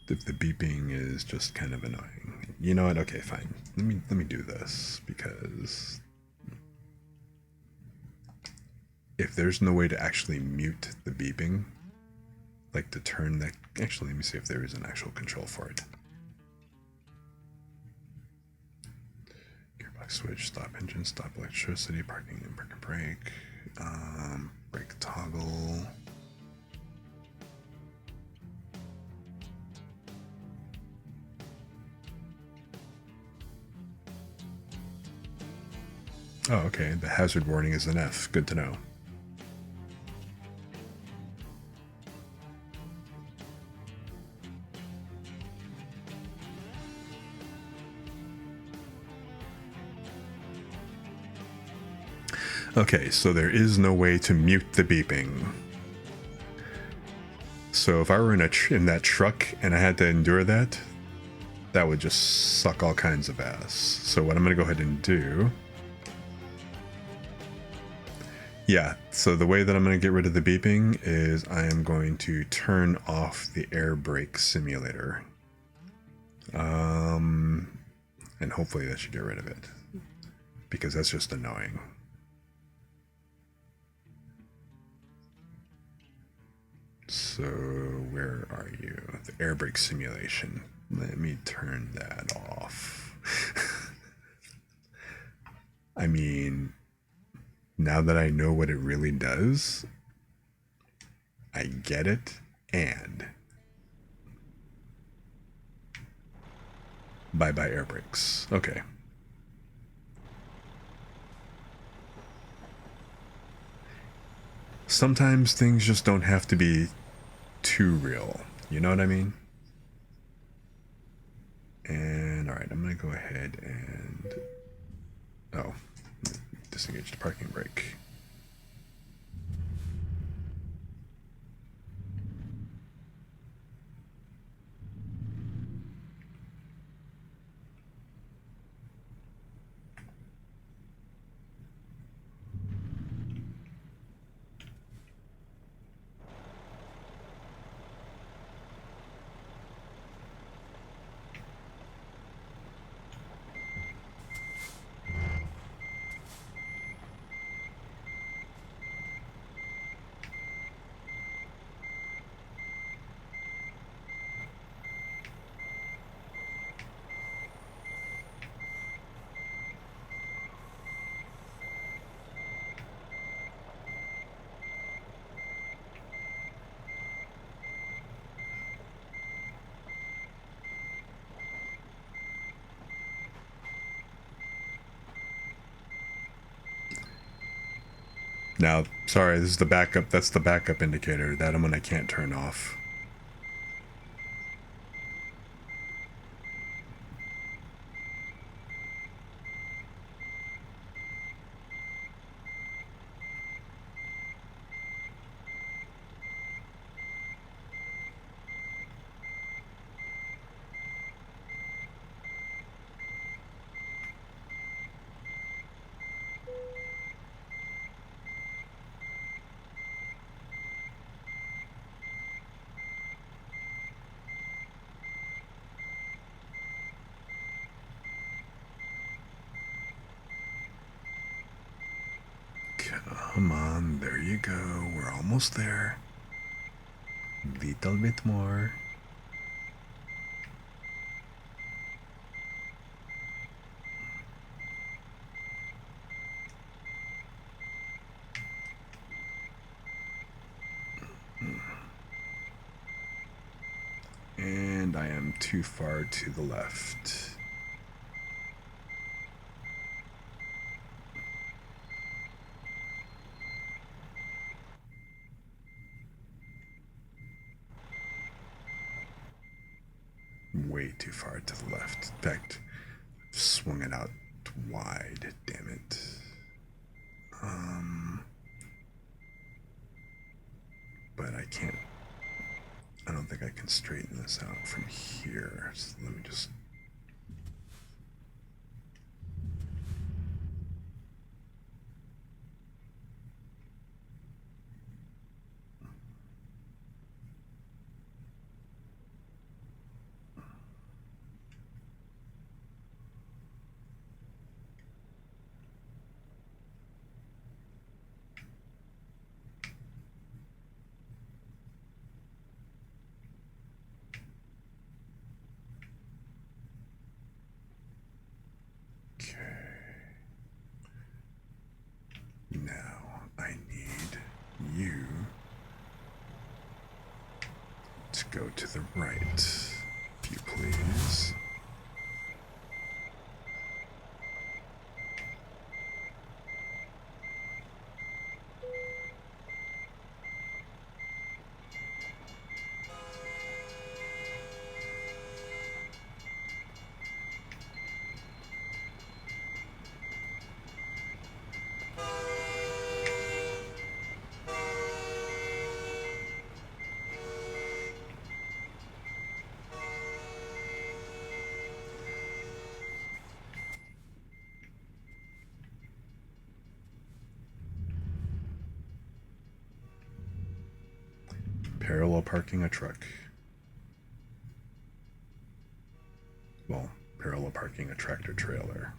beeping is just kind of annoying. You know what? Okay, fine. Let me do this, because if there's no way to actually mute the beeping, like to turn that... Actually, let me see if there is an actual control for it. Switch, stop engine, stop electricity, parking and park and brake, brake toggle. Oh, okay, the hazard warning is an F. Good to know. Okay, so there is no way to mute the beeping. So if I were in that truck and I had to endure that, that would just suck all kinds of ass. So what I'm going to go ahead and do... Yeah, so the way that I'm going to get rid of the beeping is I am going to turn off the air brake simulator. And hopefully that should get rid of it, because that's just annoying. So where are you? The air brake simulation. Let me turn that off. I mean, now that I know what it really does, I get it, and bye-bye air brakes. Okay. Sometimes things just don't have to be too real. You know what I mean? And Alright, I'm gonna go ahead and... Oh. Disengage the parking brake. Now, sorry, this is the backup. That's the backup indicator. That one I can't turn off. Come on, there you go. We're almost there. Little bit more. And I am too far to the left. Way too far to the left. In fact, I've swung it out wide. Damn it. But I can't. I don't think I can straighten this out from here. So let me just. Now I need you to go to the right, if you please. Parallel parking a truck. Well, parallel parking a tractor trailer.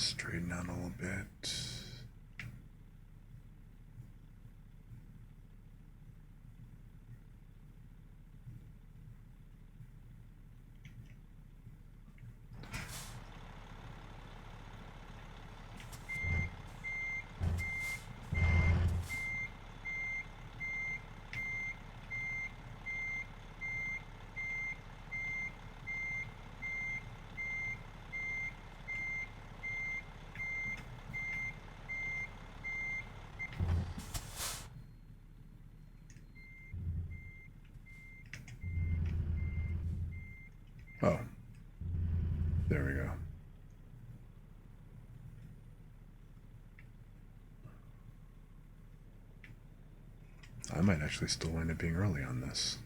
straighten out a little bit. Oh, there we go. I might actually still wind up being early on this.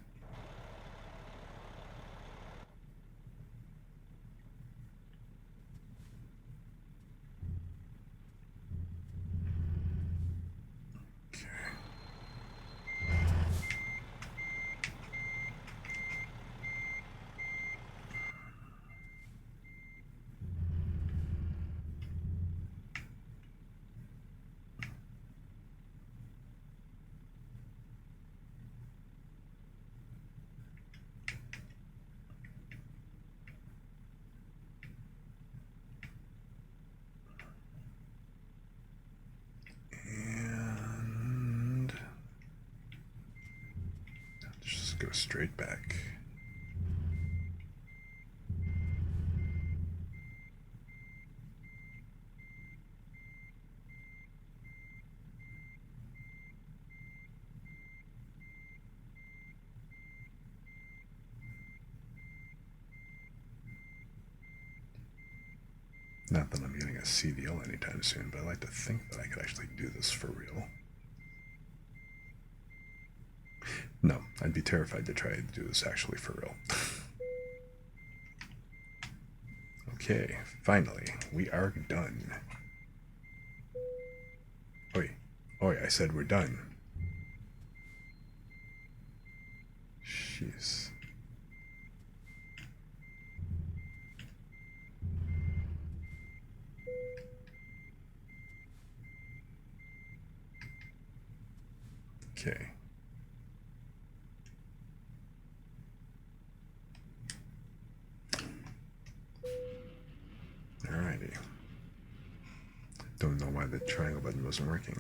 And just go straight back. Not that I'm getting a CDL anytime soon, but I like to think that I could actually do this for real. No, I'd be terrified to try to do this actually for real. Okay, finally, we are done. Oi, oi, I said we're done. Jeez. Okay. Alrighty. Don't know why the triangle button wasn't working.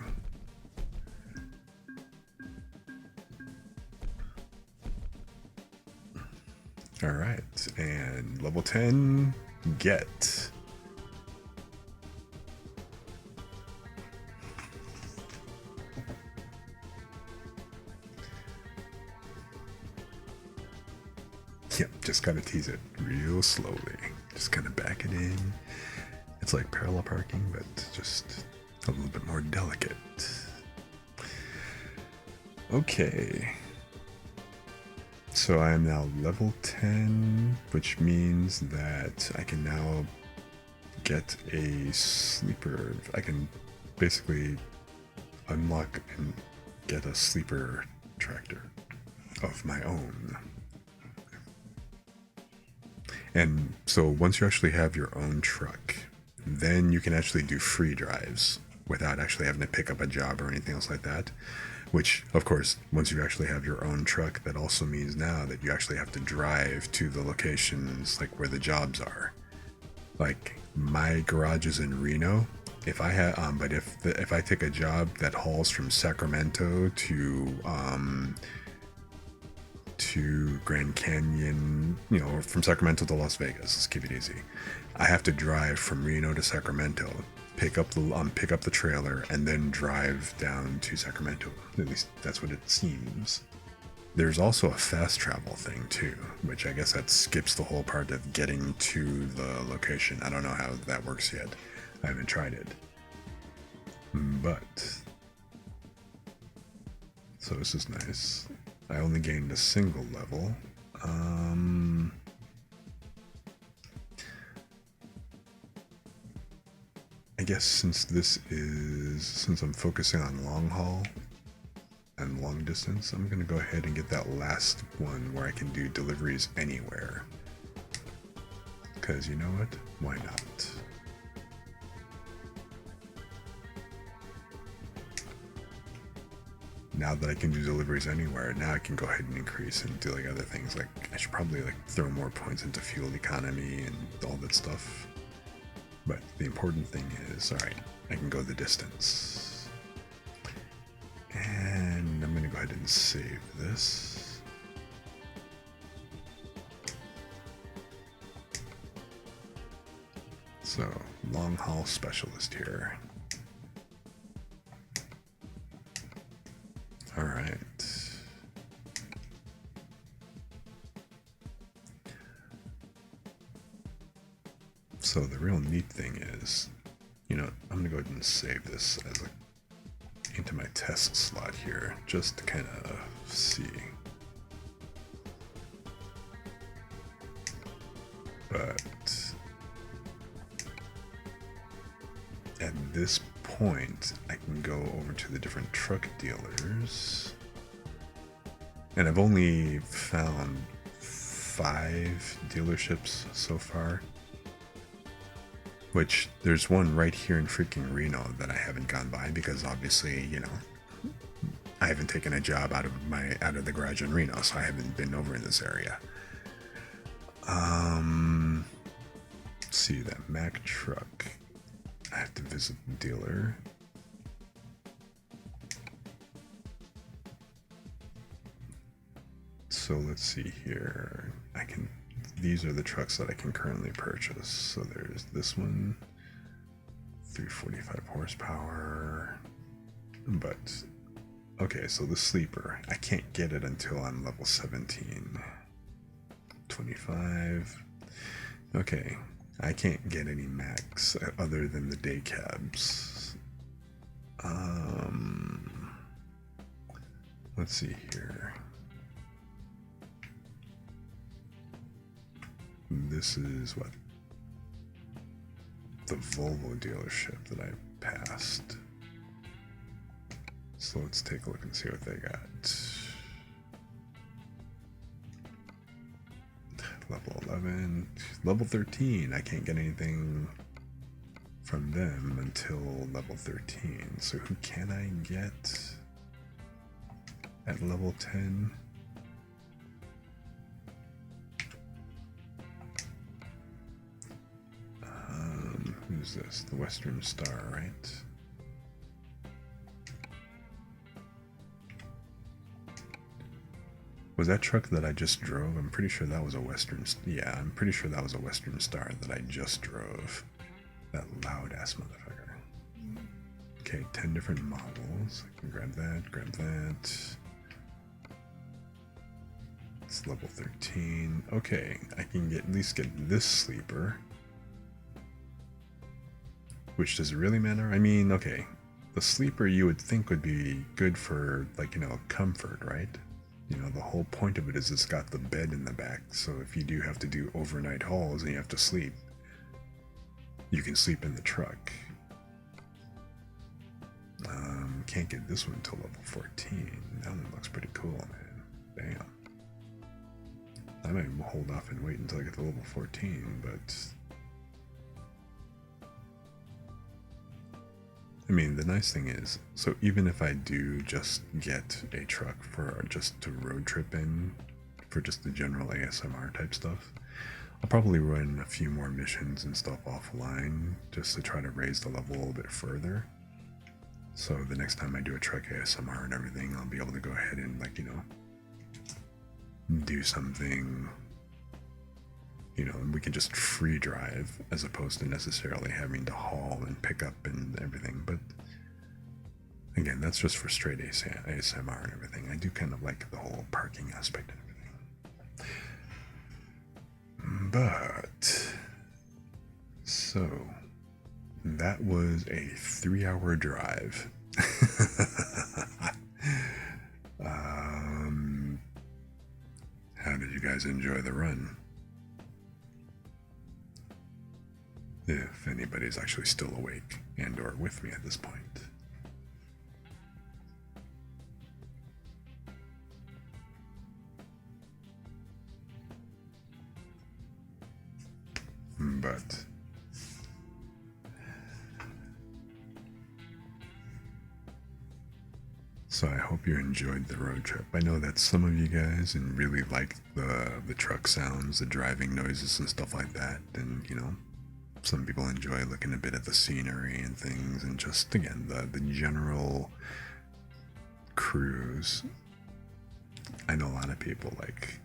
Alright, and level 10, get. Yep, just gotta tease it real slowly. Just kind of back it in. It's like parallel parking, but just a little bit more delicate. Okay. So I am now level 10, which means that I can now get a sleeper. I can basically unlock and get a sleeper tractor of my own. And so once you actually have your own truck, then you can actually do free drives without actually having to pick up a job or anything else like that. Which, of course, once you actually have your own truck, that also means now that you actually have to drive to the locations like where the jobs are. Like my garage is in Reno. If I have, but if I take a job that hauls from Sacramento to Grand Canyon, you know, from Sacramento to Las Vegas, let's keep it easy. I have to drive from Reno to Sacramento, pick up the trailer, and then drive down to Sacramento. At least that's what it seems. There's also a fast travel thing too, which I guess that skips the whole part of getting to the location. I don't know how that works yet. I haven't tried it. But so this is nice. I only gained a single level. I guess since I'm focusing on long haul and long distance, I'm gonna go ahead and get that last one where I can do deliveries anywhere. Because you know what? Why not? now that I can do deliveries anywhere, now I can go ahead and increase and do like other things. Like I should probably like throw more points into fuel economy and all that stuff. But the important thing is, all right, I can go the distance. And I'm gonna go ahead and save this. So, long haul specialist here. All right. So the real neat thing is, you know, I'm gonna go ahead and save this as a, into my test slot here, just to kind of see. But at this point, I can go over to the different truck dealers, and I've only found 5 dealerships so far. Which, there's one right here in freaking Reno that I haven't gone by because obviously, you know, I haven't taken a job out of the garage in Reno, so I haven't been over in this area. Let's see, that Mack truck. I have to visit the dealer. So let's see here. These are the trucks that I can currently purchase. So there's this one, 345 horsepower. But, okay, so the sleeper, I can't get it until I'm level 17. 25. Okay, I can't get any max other than the day cabs. Let's see here. This is what? The Volvo dealership that I passed. So let's take a look and see what they got. Level 11. Level 13. I can't get anything from them until level 13. So who can I get at level 10? Who's this? The Western Star, right? Was that truck that I just drove? I'm pretty sure that was a Western... Yeah, I'm pretty sure that was a Western Star that I just drove. That loud-ass motherfucker. Okay, 10 different models. I can grab that, grab that. It's level 13. Okay, I can at least get this sleeper. Which does it really matter? I mean, okay, the sleeper you would think would be good for, like, you know, comfort, right? You know, the whole point of it is it's got the bed in the back, so if you do have to do overnight hauls and you have to sleep, you can sleep in the truck. Can't get this one until level 14. That one looks pretty cool, man. Damn. I might hold off and wait until I get to level 14, but... I mean, the nice thing is, so even if I do just get a truck for just to road trip in, for just the general ASMR type stuff, I'll probably run a few more missions and stuff offline just to try to raise the level a little bit further. So the next time I do a truck ASMR and everything, I'll be able to go ahead and, like, you know, do something, you know, and we can just free drive as opposed to necessarily having to haul and pick up and everything. But again, that's just for straight ASMR and everything. I do kind of like the whole parking aspect and everything. But so that was a 3-hour drive. How did you guys enjoy the run? If anybody's actually still awake and or with me at this point. But So I hope you enjoyed the road trip. I know that some of you guys and really like the truck sounds, the driving noises and stuff like that. And some people enjoy looking a bit at the scenery and things, and just again the general cruise. I know a lot of people like,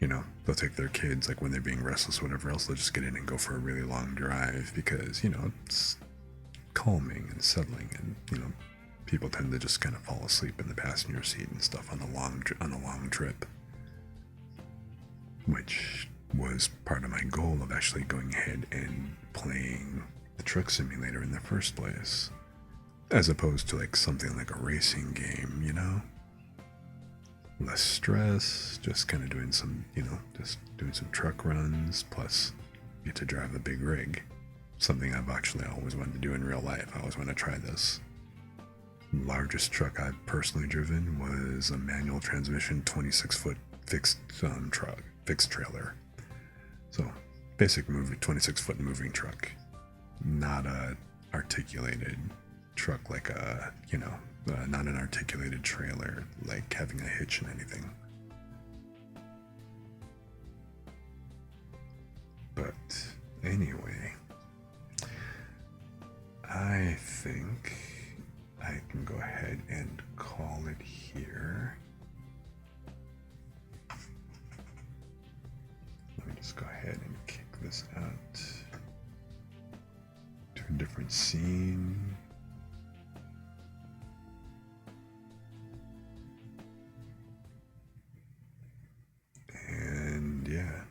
they'll take their kids, like when they're being restless or whatever else, they'll just get in and go for a really long drive because, it's calming and settling, and, people tend to just kind of fall asleep in the passenger seat and stuff on a long trip, which was part of my goal of actually going ahead and playing the truck simulator in the first place, as opposed to like something like a racing game, less stress, just kind of doing some, just doing some truck runs, plus get to drive a big rig. Something I've actually always wanted to do in real life. I always want to try this. Largest truck I've personally driven was a manual transmission 26-foot fixed trailer. So basic 26-foot moving truck, not a articulated truck like not an articulated trailer like having a hitch and anything. But anyway, I think I can go ahead and call it here. Let me just go ahead and kick this out to a different scene. And yeah.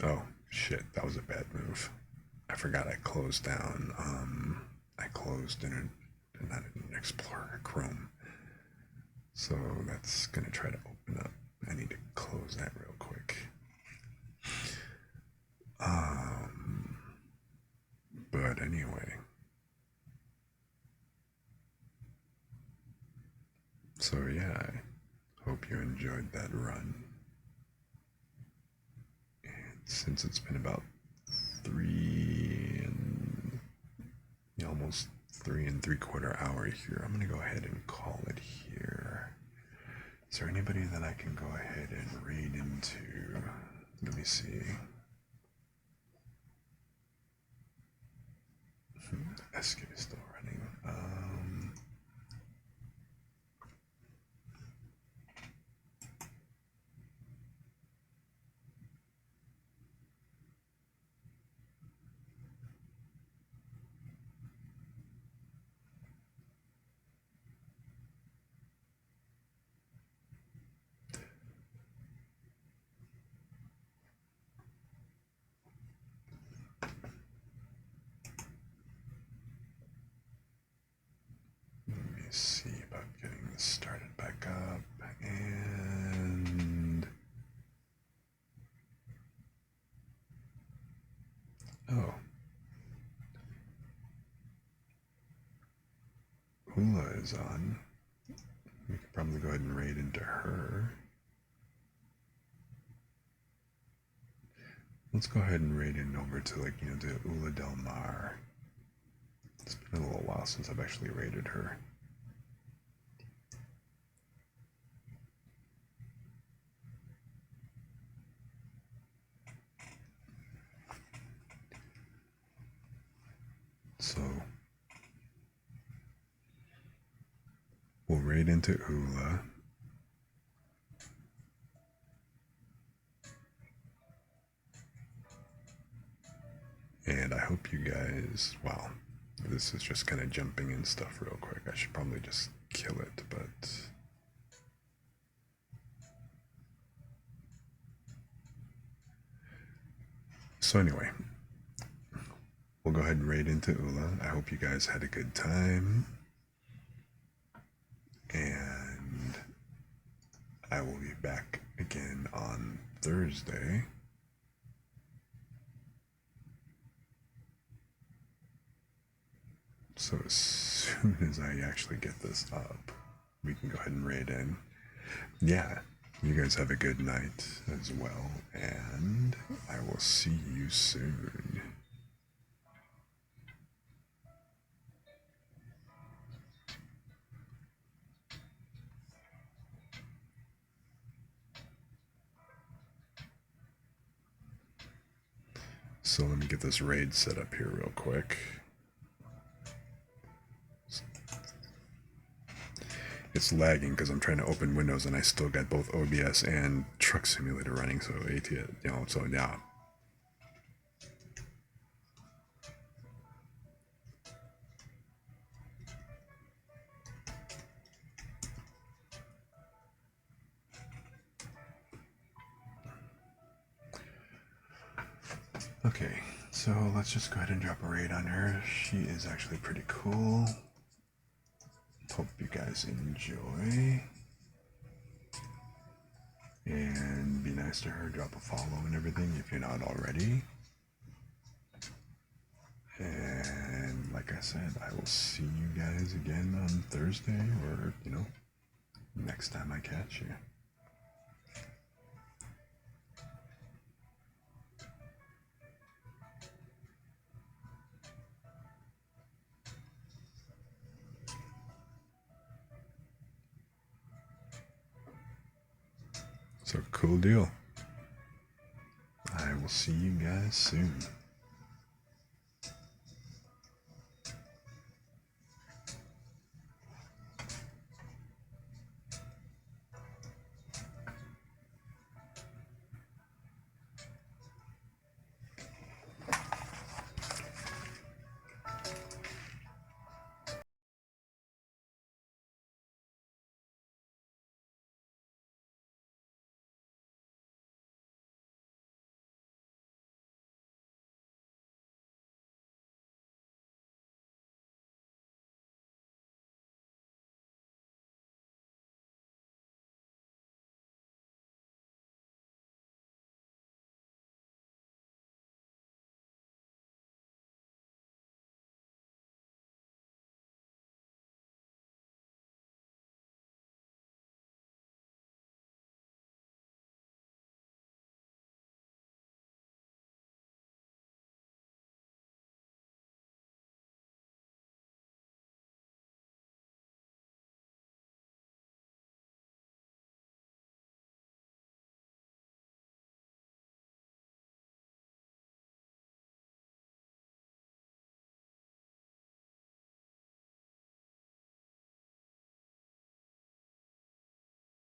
Oh shit, that was a bad move. I forgot I closed down. I closed not in an Explorer, a Chrome. So that's gonna try to open up. I need to close that real quick. But anyway. So yeah, I hope you enjoyed that run. And since it's been about almost 3 3/4 hours here, I'm gonna go ahead and call it here. Is there anybody that I can go ahead and raid into? Let me see. Escape is still running. Let me see about getting this started back up. And oh, Hula is on. We could probably go ahead and raid into her. Let's go ahead and raid in over to the Ula Del Mar. It's been a little while since I've actually raided her. So we'll raid into Ula. And I hope you guys, wow, this is just kind of jumping in stuff real quick. I should probably just kill it, but so anyway, we'll go ahead and raid into Ula. I hope you guys had a good time. And I will be back again on Thursday. So as soon as I actually get this up, we can go ahead and raid in. Yeah, you guys have a good night as well, and I will see you soon. So let me get this raid set up here real quick. It's lagging because I'm trying to open Windows and I still got both OBS and Truck Simulator running. So so yeah. Okay, so let's just go ahead and drop a raid on her. She is actually pretty cool. Hope you guys enjoy. And be nice to her, drop a follow and everything if you're not already. And like I said, I will see you guys again on Thursday or, next time I catch you. So cool deal. I will see you guys soon.